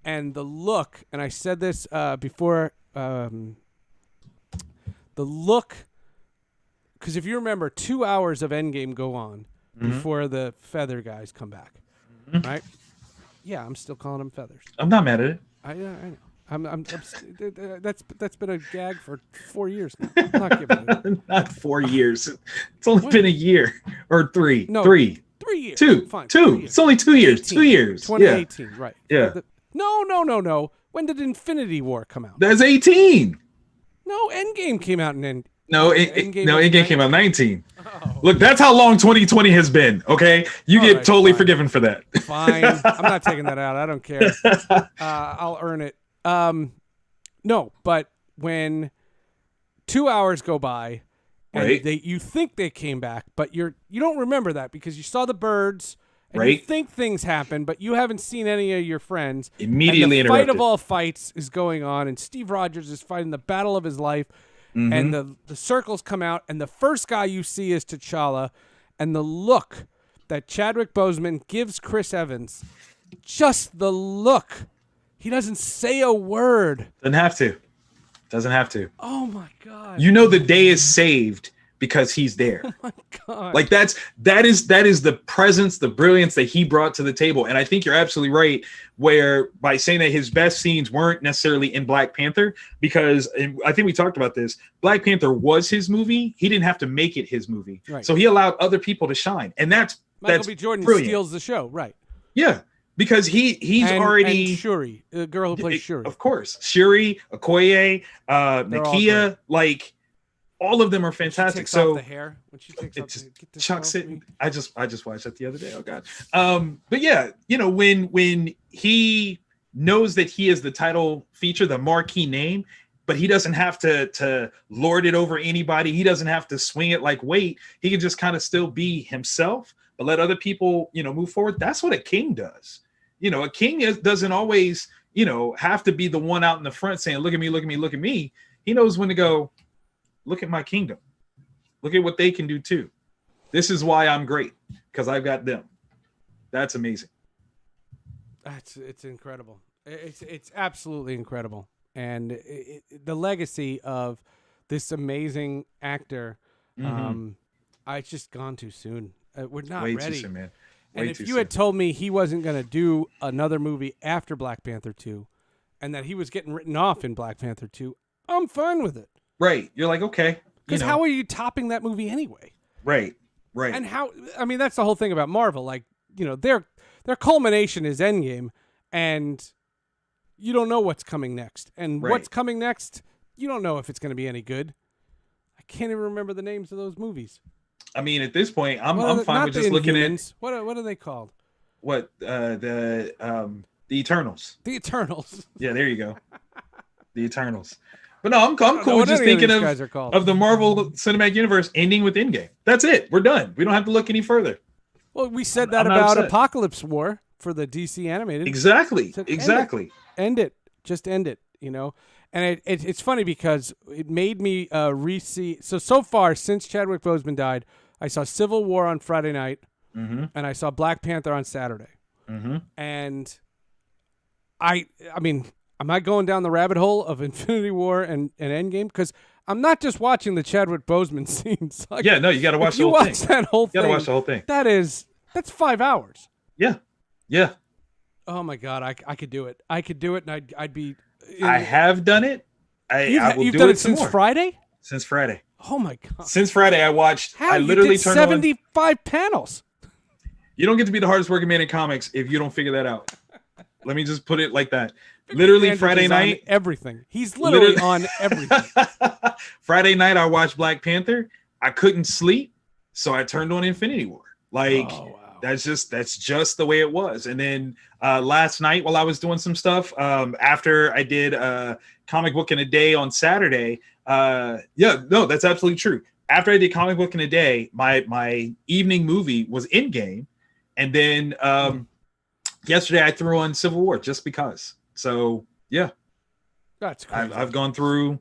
Speaker 5: And the look, and I said this before, the look, because if you remember, 2 hours of Endgame go on before the feather guys come back, right? Yeah, I'm still calling them feathers.
Speaker 12: I'm not mad at it.
Speaker 5: I know. I'm that's been a gag for 4 years now. I'm not giving it.
Speaker 12: Not 4 years. It's only been a year or 3.
Speaker 5: No,
Speaker 12: 3.
Speaker 5: 3 years.
Speaker 12: Two.
Speaker 5: Fine.
Speaker 12: 2. It's only 2 years.
Speaker 5: 18.
Speaker 12: 2 years.
Speaker 5: 2018.
Speaker 12: Yeah.
Speaker 5: Right.
Speaker 12: Yeah.
Speaker 5: No. When did Infinity War come out?
Speaker 12: That's 18.
Speaker 5: No, Endgame came out in
Speaker 12: Endgame came out 19. Oh. Look, that's how long 2020 has been. Okay, you get totally forgiven for that.
Speaker 5: Fine, I'm not taking that out. I don't care. I'll earn it. No, but when 2 hours go by, And
Speaker 12: Right.
Speaker 5: you think they came back, but you don't remember that because you saw the birds and you
Speaker 12: Right.
Speaker 5: think things happen, but you haven't seen any of your friends.
Speaker 12: Immediately
Speaker 5: and the fight
Speaker 12: interrupted.
Speaker 5: of all fights is going on, and Steve Rogers is fighting the battle of his life, and the circles come out, and the first guy you see is T'Challa, and the look that Chadwick Boseman gives Chris Evans, just the look. He doesn't say a word.
Speaker 12: Doesn't have to. Doesn't have to.
Speaker 5: Oh my God.
Speaker 12: You know the day is saved because he's there.
Speaker 5: Oh my God.
Speaker 12: Like that is the presence, the brilliance that he brought to the table. And I think you're absolutely right where by saying that his best scenes weren't necessarily in Black Panther, because I think we talked about this. Black Panther was his movie. He didn't have to make it his movie.
Speaker 5: Right.
Speaker 12: So he allowed other people to shine. And that's
Speaker 5: Michael B. Jordan
Speaker 12: brilliant.
Speaker 5: steals the show, right?
Speaker 12: Yeah. Because he's already
Speaker 5: and Shuri, the girl who plays Shuri.
Speaker 12: Of course. Shuri, Okoye,
Speaker 5: They're all
Speaker 12: Nakia, like all of them are fantastic.
Speaker 5: Takes
Speaker 12: So
Speaker 5: off the hair when she takes off
Speaker 12: it's
Speaker 5: get the
Speaker 12: Chuck's
Speaker 5: hair
Speaker 12: it.
Speaker 5: off me.
Speaker 12: I just watched that the other day. Oh God. But yeah, you know, when he knows that he is the title feature, the marquee name, but he doesn't have to lord it over anybody. He doesn't have to swing it like weight. He can just kind of still be himself, but let other people, you know, move forward. That's what a king does. You know, a king doesn't always, you know, have to be the one out in the front saying, look at me, look at me, look at me. He knows when to go, look at my kingdom. Look at what they can do too. This is why I'm great, because I've got them. That's amazing.
Speaker 5: It's incredible. It's absolutely incredible. And the legacy of this amazing actor, it's just gone too soon. We're not
Speaker 12: Way
Speaker 5: ready.
Speaker 12: too soon, man.
Speaker 5: And
Speaker 12: Way
Speaker 5: if
Speaker 12: too
Speaker 5: you had
Speaker 12: soon.
Speaker 5: told me he wasn't going to do another movie after Black Panther 2 and that he was getting written off in Black Panther 2, I'm fine with it.
Speaker 12: Right. You're like, okay.
Speaker 5: Because how are you topping that movie anyway?
Speaker 12: Right. Right.
Speaker 5: And that's the whole thing about Marvel. Like, you know, their culmination is Endgame, and you don't know what's coming next. And what's coming next, you don't know if it's going to be any good. I can't even remember the names of those movies.
Speaker 12: I mean, at this point, I'm fine
Speaker 5: not
Speaker 12: with
Speaker 5: the
Speaker 12: just looking
Speaker 5: Inhumans.
Speaker 12: at
Speaker 5: What are they called?
Speaker 12: what the Eternals.
Speaker 5: The Eternals.
Speaker 12: Yeah, there you go. The Eternals. But no, I'm
Speaker 5: know
Speaker 12: cool
Speaker 5: what
Speaker 12: with just
Speaker 5: any of
Speaker 12: thinking
Speaker 5: these guys are called.
Speaker 12: of the Marvel Cinematic Universe ending with Endgame. That's it. We're done. We don't have to look any further.
Speaker 5: Well, we said that
Speaker 12: I'm not
Speaker 5: about
Speaker 12: upset.
Speaker 5: Apocalypse War for the DC animated.
Speaker 12: Exactly.
Speaker 5: So
Speaker 12: Exactly.
Speaker 5: End it. Just end it, you know? And it's funny because it made me re-see. So far, since Chadwick Boseman died, I saw Civil War on Friday night, and I saw Black Panther on Saturday. And I mean, am I going down the rabbit hole of Infinity War and Endgame? Because I'm not just watching the Chadwick Boseman scenes. Like,
Speaker 12: Yeah, no, you got to watch
Speaker 5: if
Speaker 12: the
Speaker 5: you
Speaker 12: whole
Speaker 5: watch
Speaker 12: thing.
Speaker 5: that whole
Speaker 12: You got
Speaker 5: thing.
Speaker 12: to watch the whole thing.
Speaker 5: That's 5 hours.
Speaker 12: Yeah. Yeah.
Speaker 5: Oh my God, I could do it. I could do it, and I'd be.
Speaker 12: I have done it. I will
Speaker 5: You've
Speaker 12: do
Speaker 5: done
Speaker 12: it
Speaker 5: it
Speaker 12: some
Speaker 5: since
Speaker 12: more.
Speaker 5: Friday.
Speaker 12: Since Friday.
Speaker 5: Oh my God.
Speaker 12: Since Friday, I watched.
Speaker 5: How?
Speaker 12: I literally
Speaker 5: you did
Speaker 12: turned on.
Speaker 5: 75 panels.
Speaker 12: You don't get to be the hardest working man in comics if you don't figure that out. Let me just put it like that. Literally
Speaker 5: Andrew
Speaker 12: Friday
Speaker 5: is on
Speaker 12: night.
Speaker 5: everything. He's literally on everything.
Speaker 12: Friday night, I watched Black Panther. I couldn't sleep, so I turned on Infinity War. Like that's just the way it was. And then last night, while I was doing some stuff, after I did comic book in a day on Saturday, that's absolutely true. After I did comic book in a day, my evening movie was Endgame, and then yesterday I threw on Civil War just because. So yeah,
Speaker 5: That's crazy.
Speaker 12: I've gone through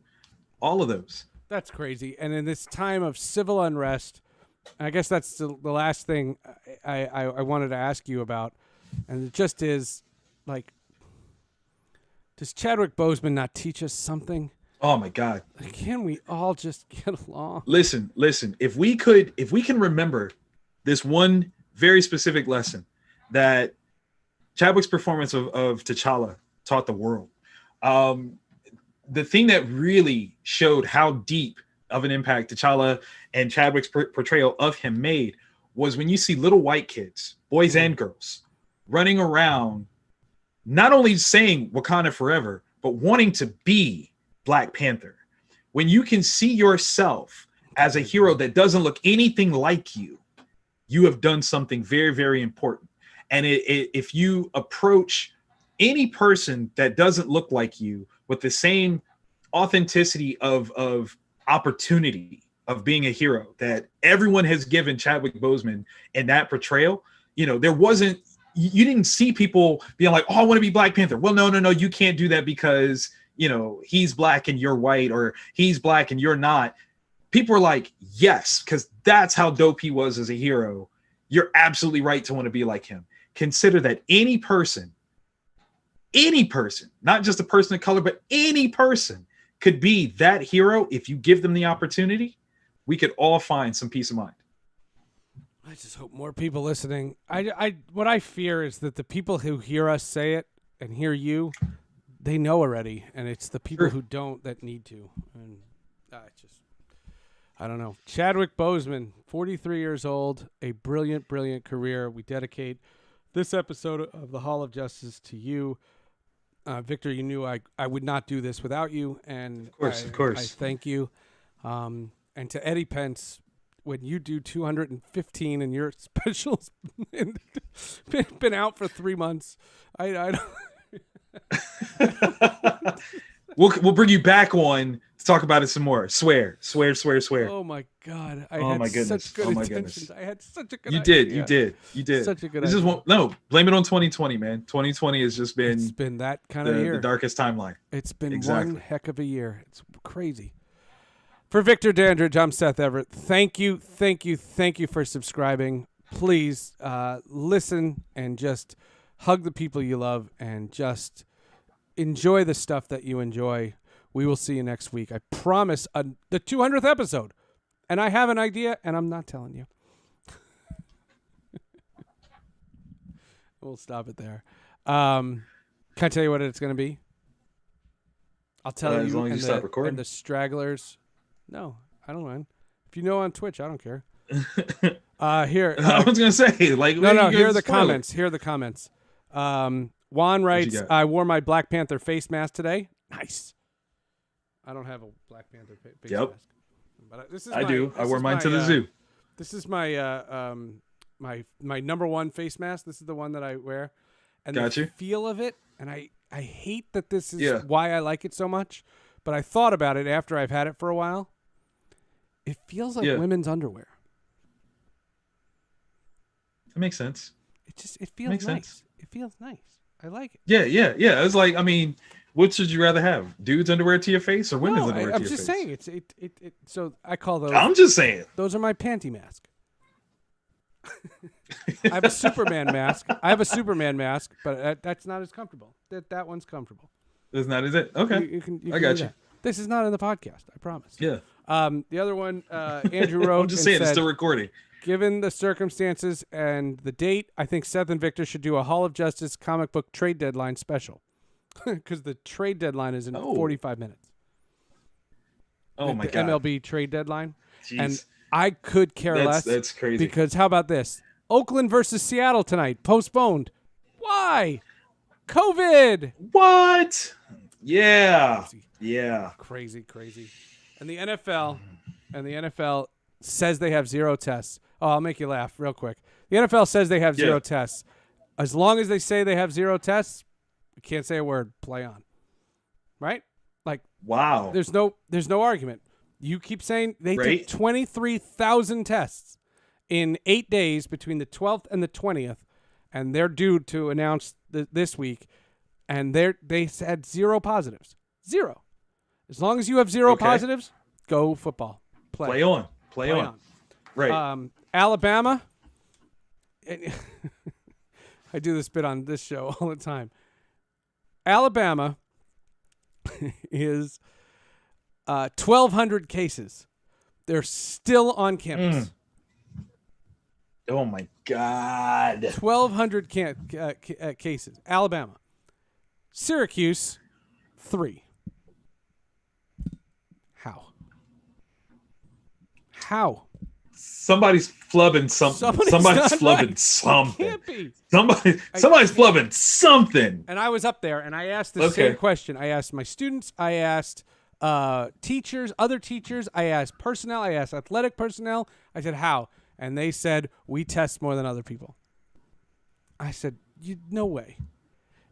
Speaker 12: all of those.
Speaker 5: That's crazy. And in this time of civil unrest, I guess that's the last thing I wanted to ask you about. And it just is like, does Chadwick Boseman not teach us something?
Speaker 12: Oh my God.
Speaker 5: Like, can we all just get along?
Speaker 12: Listen. If we can remember this one very specific lesson that Chadwick's performance of T'Challa taught the world. The thing that really showed how deep of an impact T'Challa and Chadwick's portrayal of him made was when you see little white kids, boys and girls, running around, not only saying Wakanda forever, but wanting to be Black Panther. When you can see yourself as a hero that doesn't look anything like you, you have done something very, very important. And if you approach any person that doesn't look like you with the same authenticity of opportunity, of being a hero that everyone has given Chadwick Boseman in that portrayal. You know, there wasn't, you didn't see people being like, oh, I want to be Black Panther. Well, no, you can't do that because, you know, he's Black and you're white, or he's Black and you're not. People were like, yes, because that's how dope he was as a hero. You're absolutely right to want to be like him. Consider that any person, not just a person of color, but any person could be that hero if you give them the opportunity. We could all find some peace of mind.
Speaker 5: I just hope more people listening. What I fear is that the people who hear us say it and hear you, they know already, and it's the people who don't that need to. And I don't know. Chadwick Boseman, 43 years old, a brilliant, brilliant career. We dedicate this episode of the Hall of Justice to you. Victor, you knew I would not do this without you, and of course. I thank you. And to Eddie Pence, when you do 215 and your specials been out for 3 months, I don't.
Speaker 12: We'll bring you back on to talk about it some more. Swear.
Speaker 5: Oh my God! I had such good intentions. I had such a good.
Speaker 12: You did.
Speaker 5: Such a good.
Speaker 12: This
Speaker 5: idea.
Speaker 12: No, blame it on 2020, man. 2020 has just been.
Speaker 5: It's been that kind of year.
Speaker 12: The darkest timeline.
Speaker 5: It's been one heck of a year. It's crazy. For Victor Dandridge, I'm Seth Everett. Thank you for subscribing. Please listen and just hug the people you love and just enjoy the stuff that you enjoy. We will see you next week. I promise the 200th episode. And I have an idea, and I'm not telling you. We'll stop it there. Can I tell you what it's going to be? I'll tell you.
Speaker 12: As long as you stop recording.
Speaker 5: And the stragglers. No, I don't mind. If you know on Twitch, I don't care. Here.
Speaker 12: I was going to say, like,
Speaker 5: no. Here are the comments. Juan writes, I wore my Black Panther face mask today. Nice. I don't have a Black Panther face mask. But I do. I wore mine to the zoo. This is my my number one face mask. This is the one that I wear. And the feel of it, and I hate that this is why I like it so much, but I thought about it after I've had it for a while. It feels like women's underwear.
Speaker 12: That makes sense.
Speaker 5: It feels nice. It feels nice. I like it.
Speaker 12: Yeah. It's like, I mean, what should you rather have? Dudes underwear to your face or women's underwear to your face?
Speaker 5: I'm just saying it. So I call those.
Speaker 12: I'm just saying.
Speaker 5: Those are my panty mask. I have a Superman mask. But that's not as comfortable. That one's comfortable.
Speaker 12: It's not, is it? Okay.
Speaker 5: You can
Speaker 12: I got you.
Speaker 5: This is not in the podcast. I promise.
Speaker 12: Yeah.
Speaker 5: The other one, Andrew wrote.
Speaker 12: I'm just saying, it's still recording.
Speaker 5: Given the circumstances and the date, I think Seth and Victor should do a Hall of Justice comic book trade deadline special. Because the trade deadline is in 45 minutes.
Speaker 12: Oh, my God.
Speaker 5: MLB trade deadline.
Speaker 12: Jeez.
Speaker 5: And I could care less.
Speaker 12: That's crazy.
Speaker 5: Because how about this? Oakland versus Seattle tonight. Postponed. Why? COVID.
Speaker 12: What? Yeah.
Speaker 5: Crazy.
Speaker 12: Yeah.
Speaker 5: Crazy. And the NFL says they have 0 tests. Oh, I'll make you laugh real quick. The NFL says they have 0 tests. As long as they say they have 0 tests, we can't say a word. Play on. Right? Like,
Speaker 12: wow.
Speaker 5: There's no argument. You keep saying they took 23,000 tests in 8 days between the 12th and the 20th, and they're due to announce this week, and they had 0 positives. 0. As long as you have 0 positives, go football.
Speaker 12: Play on. Right.
Speaker 5: Alabama. I do this bit on this show all the time. Alabama is 1,200 cases. They're still on campus.
Speaker 12: Oh, my God.
Speaker 5: 1,200 cases. Alabama. Syracuse, 3. How?
Speaker 12: Somebody's flubbing something. Somebody's flubbing something.
Speaker 5: Can't be.
Speaker 12: Somebody's flubbing something.
Speaker 5: And I was up there, and I asked the same question. I asked my students. I asked teachers, other teachers. I asked personnel. I asked athletic personnel. I said, how? And they said, we test more than other people. I said, no way.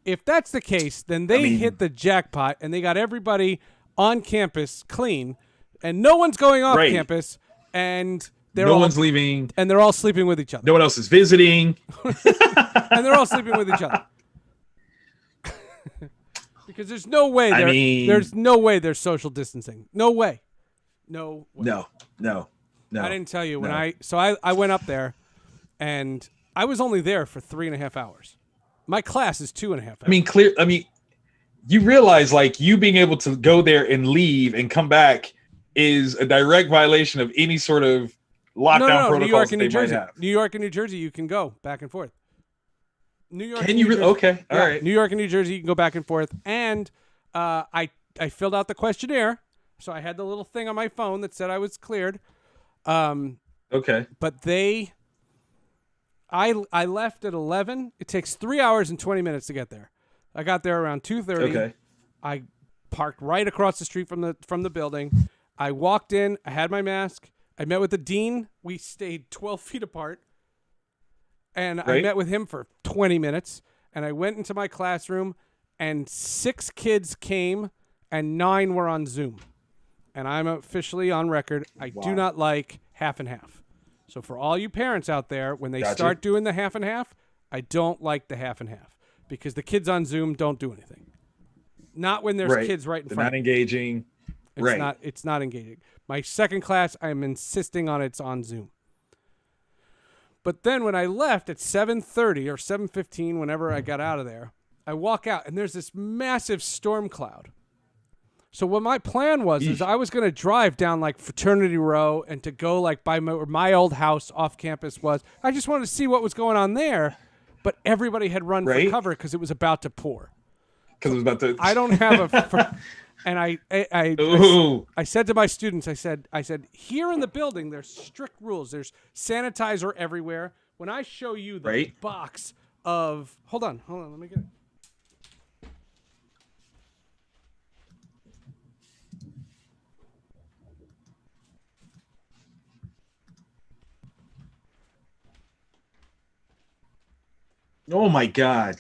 Speaker 5: If that's the case, then they hit the jackpot, and they got everybody on campus clean, and no one's going off campus. and they're
Speaker 12: No
Speaker 5: all,
Speaker 12: one's leaving.
Speaker 5: and they're all sleeping with each other.
Speaker 12: No one else is visiting.
Speaker 5: And they're all sleeping with each other. Because there's no way there's no way there's social distancing. No way. No way.
Speaker 12: No.
Speaker 5: I didn't tell you when I went up there, and I was only there for 3.5 hours. My class is 2.5 hours.
Speaker 12: You realize like you being able to go there and leave and come back is a direct violation of any sort of lockdown protocols
Speaker 5: New York
Speaker 12: that
Speaker 5: and
Speaker 12: they
Speaker 5: New Jersey.
Speaker 12: might have.
Speaker 5: New York and New Jersey, you can go back and forth. New York.
Speaker 12: Can you really? Okay, all right.
Speaker 5: New York and New Jersey, you can go back and forth. And I filled out the questionnaire, so I had the little thing on my phone that said I was cleared.
Speaker 12: Okay.
Speaker 5: But I left at 11. It takes 3 hours and 20 minutes to get there. I got there around 2:30.
Speaker 12: Okay.
Speaker 5: I parked right across the street from the building. I walked in. I had my mask. I met with the dean. We stayed 12 feet apart. And I met with him for 20 minutes. And I went into my classroom, and 6 kids came, and 9 were on Zoom. And I'm officially on record. I do not like half and half. So for all you parents out there, when they start doing the half and half, I don't like the half and half, because the kids on Zoom don't do anything. Not when there's kids right in
Speaker 12: They're
Speaker 5: front.
Speaker 12: Not engaging.
Speaker 5: It's not engaging. My second class, I'm insisting on it's on Zoom. But then when I left at 7:30 or 7:15, whenever I got out of there, I walk out and there's this massive storm cloud. So what my plan was is I was going to drive down like Fraternity Row and to go like by my old house off campus was. I just wanted to see what was going on there, but everybody had run for cover because it was about to pour.
Speaker 12: Because it was about to.
Speaker 5: I don't have a. And I said to my students, I said, here in the building, there's strict rules. There's sanitizer everywhere. When I show you the box of, hold on, let me get it.
Speaker 12: Oh my God,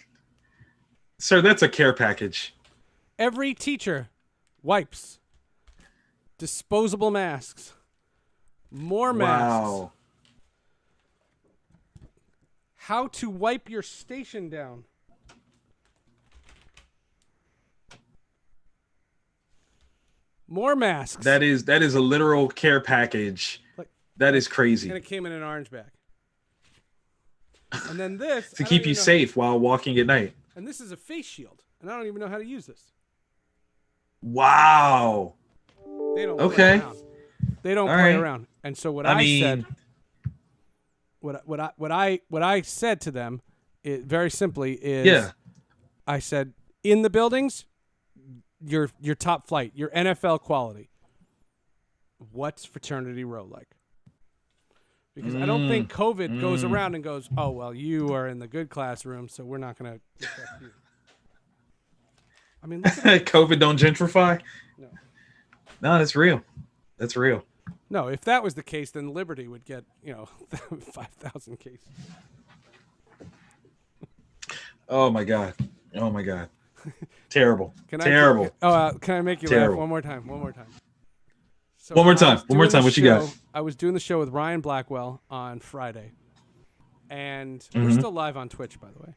Speaker 12: sir, that's a care package.
Speaker 5: Every teacher. Wipes, disposable masks, more masks.
Speaker 12: Wow.
Speaker 5: How to wipe your station down. More masks.
Speaker 12: That is a literal care package. That is crazy.
Speaker 5: And it came in an orange bag. And then this
Speaker 12: to keep you safe while walking at night.
Speaker 5: And this is a face shield, and I don't even know how to use this.
Speaker 12: Wow.
Speaker 5: They don't play around. They don't play around. And so what I said, what I said to them, very simply is, I said, in the buildings, your top flight, your NFL quality. What's Fraternity Row like? Because I don't think COVID goes around and goes, oh well, you are in the good classroom, so we're not going to affect you. I mean, look at
Speaker 12: COVID don't gentrify. No, that's real. That's real.
Speaker 5: No, if that was the case, then Liberty would get 5,000 cases.
Speaker 12: Oh my God. Terrible. Terrible.
Speaker 5: Can I make you laugh one more time? So
Speaker 12: one more time. What you got?
Speaker 5: I was doing the show with Ryan Blackwell on Friday, and we're still live on Twitch, by the way.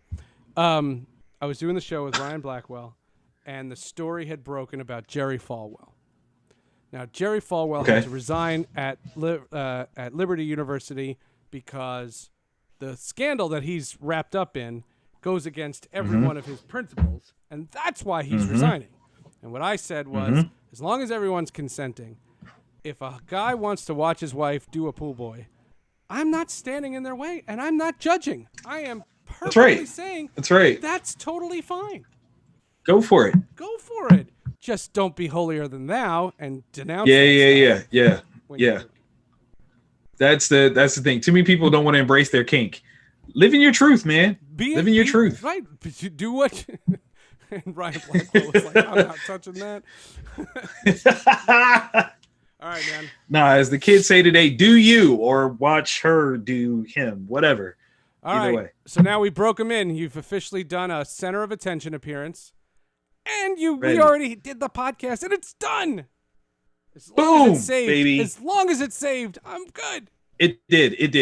Speaker 5: I was doing the show with Ryan Blackwell, and the story had broken about Jerry Falwell. Now, Jerry Falwell had to resign at Liberty University because the scandal that he's wrapped up in goes against every one of his principles, and that's why he's resigning. And what I said was, as long as everyone's consenting, if a guy wants to watch his wife do a pool boy, I'm not standing in their way, and I'm not judging. I am perfectly saying that's totally fine.
Speaker 12: Go for it.
Speaker 5: Just don't be holier than thou and denounce.
Speaker 12: Yeah. That's the thing. Too many people don't want to embrace their kink. Live in your truth, man. Live in your truth.
Speaker 5: Right. Do what. And Ryan Blackwell was like, I'm not touching that. All right, man.
Speaker 12: Nah, as the kids say today, do you or watch her do him, whatever. Either way.
Speaker 5: So now we broke him in. You've officially done a center of attention appearance. And we already did the podcast, and it's done. As long as
Speaker 12: Boom,
Speaker 5: it's saved,
Speaker 12: baby.
Speaker 5: As long as it's saved, I'm good.
Speaker 12: It did.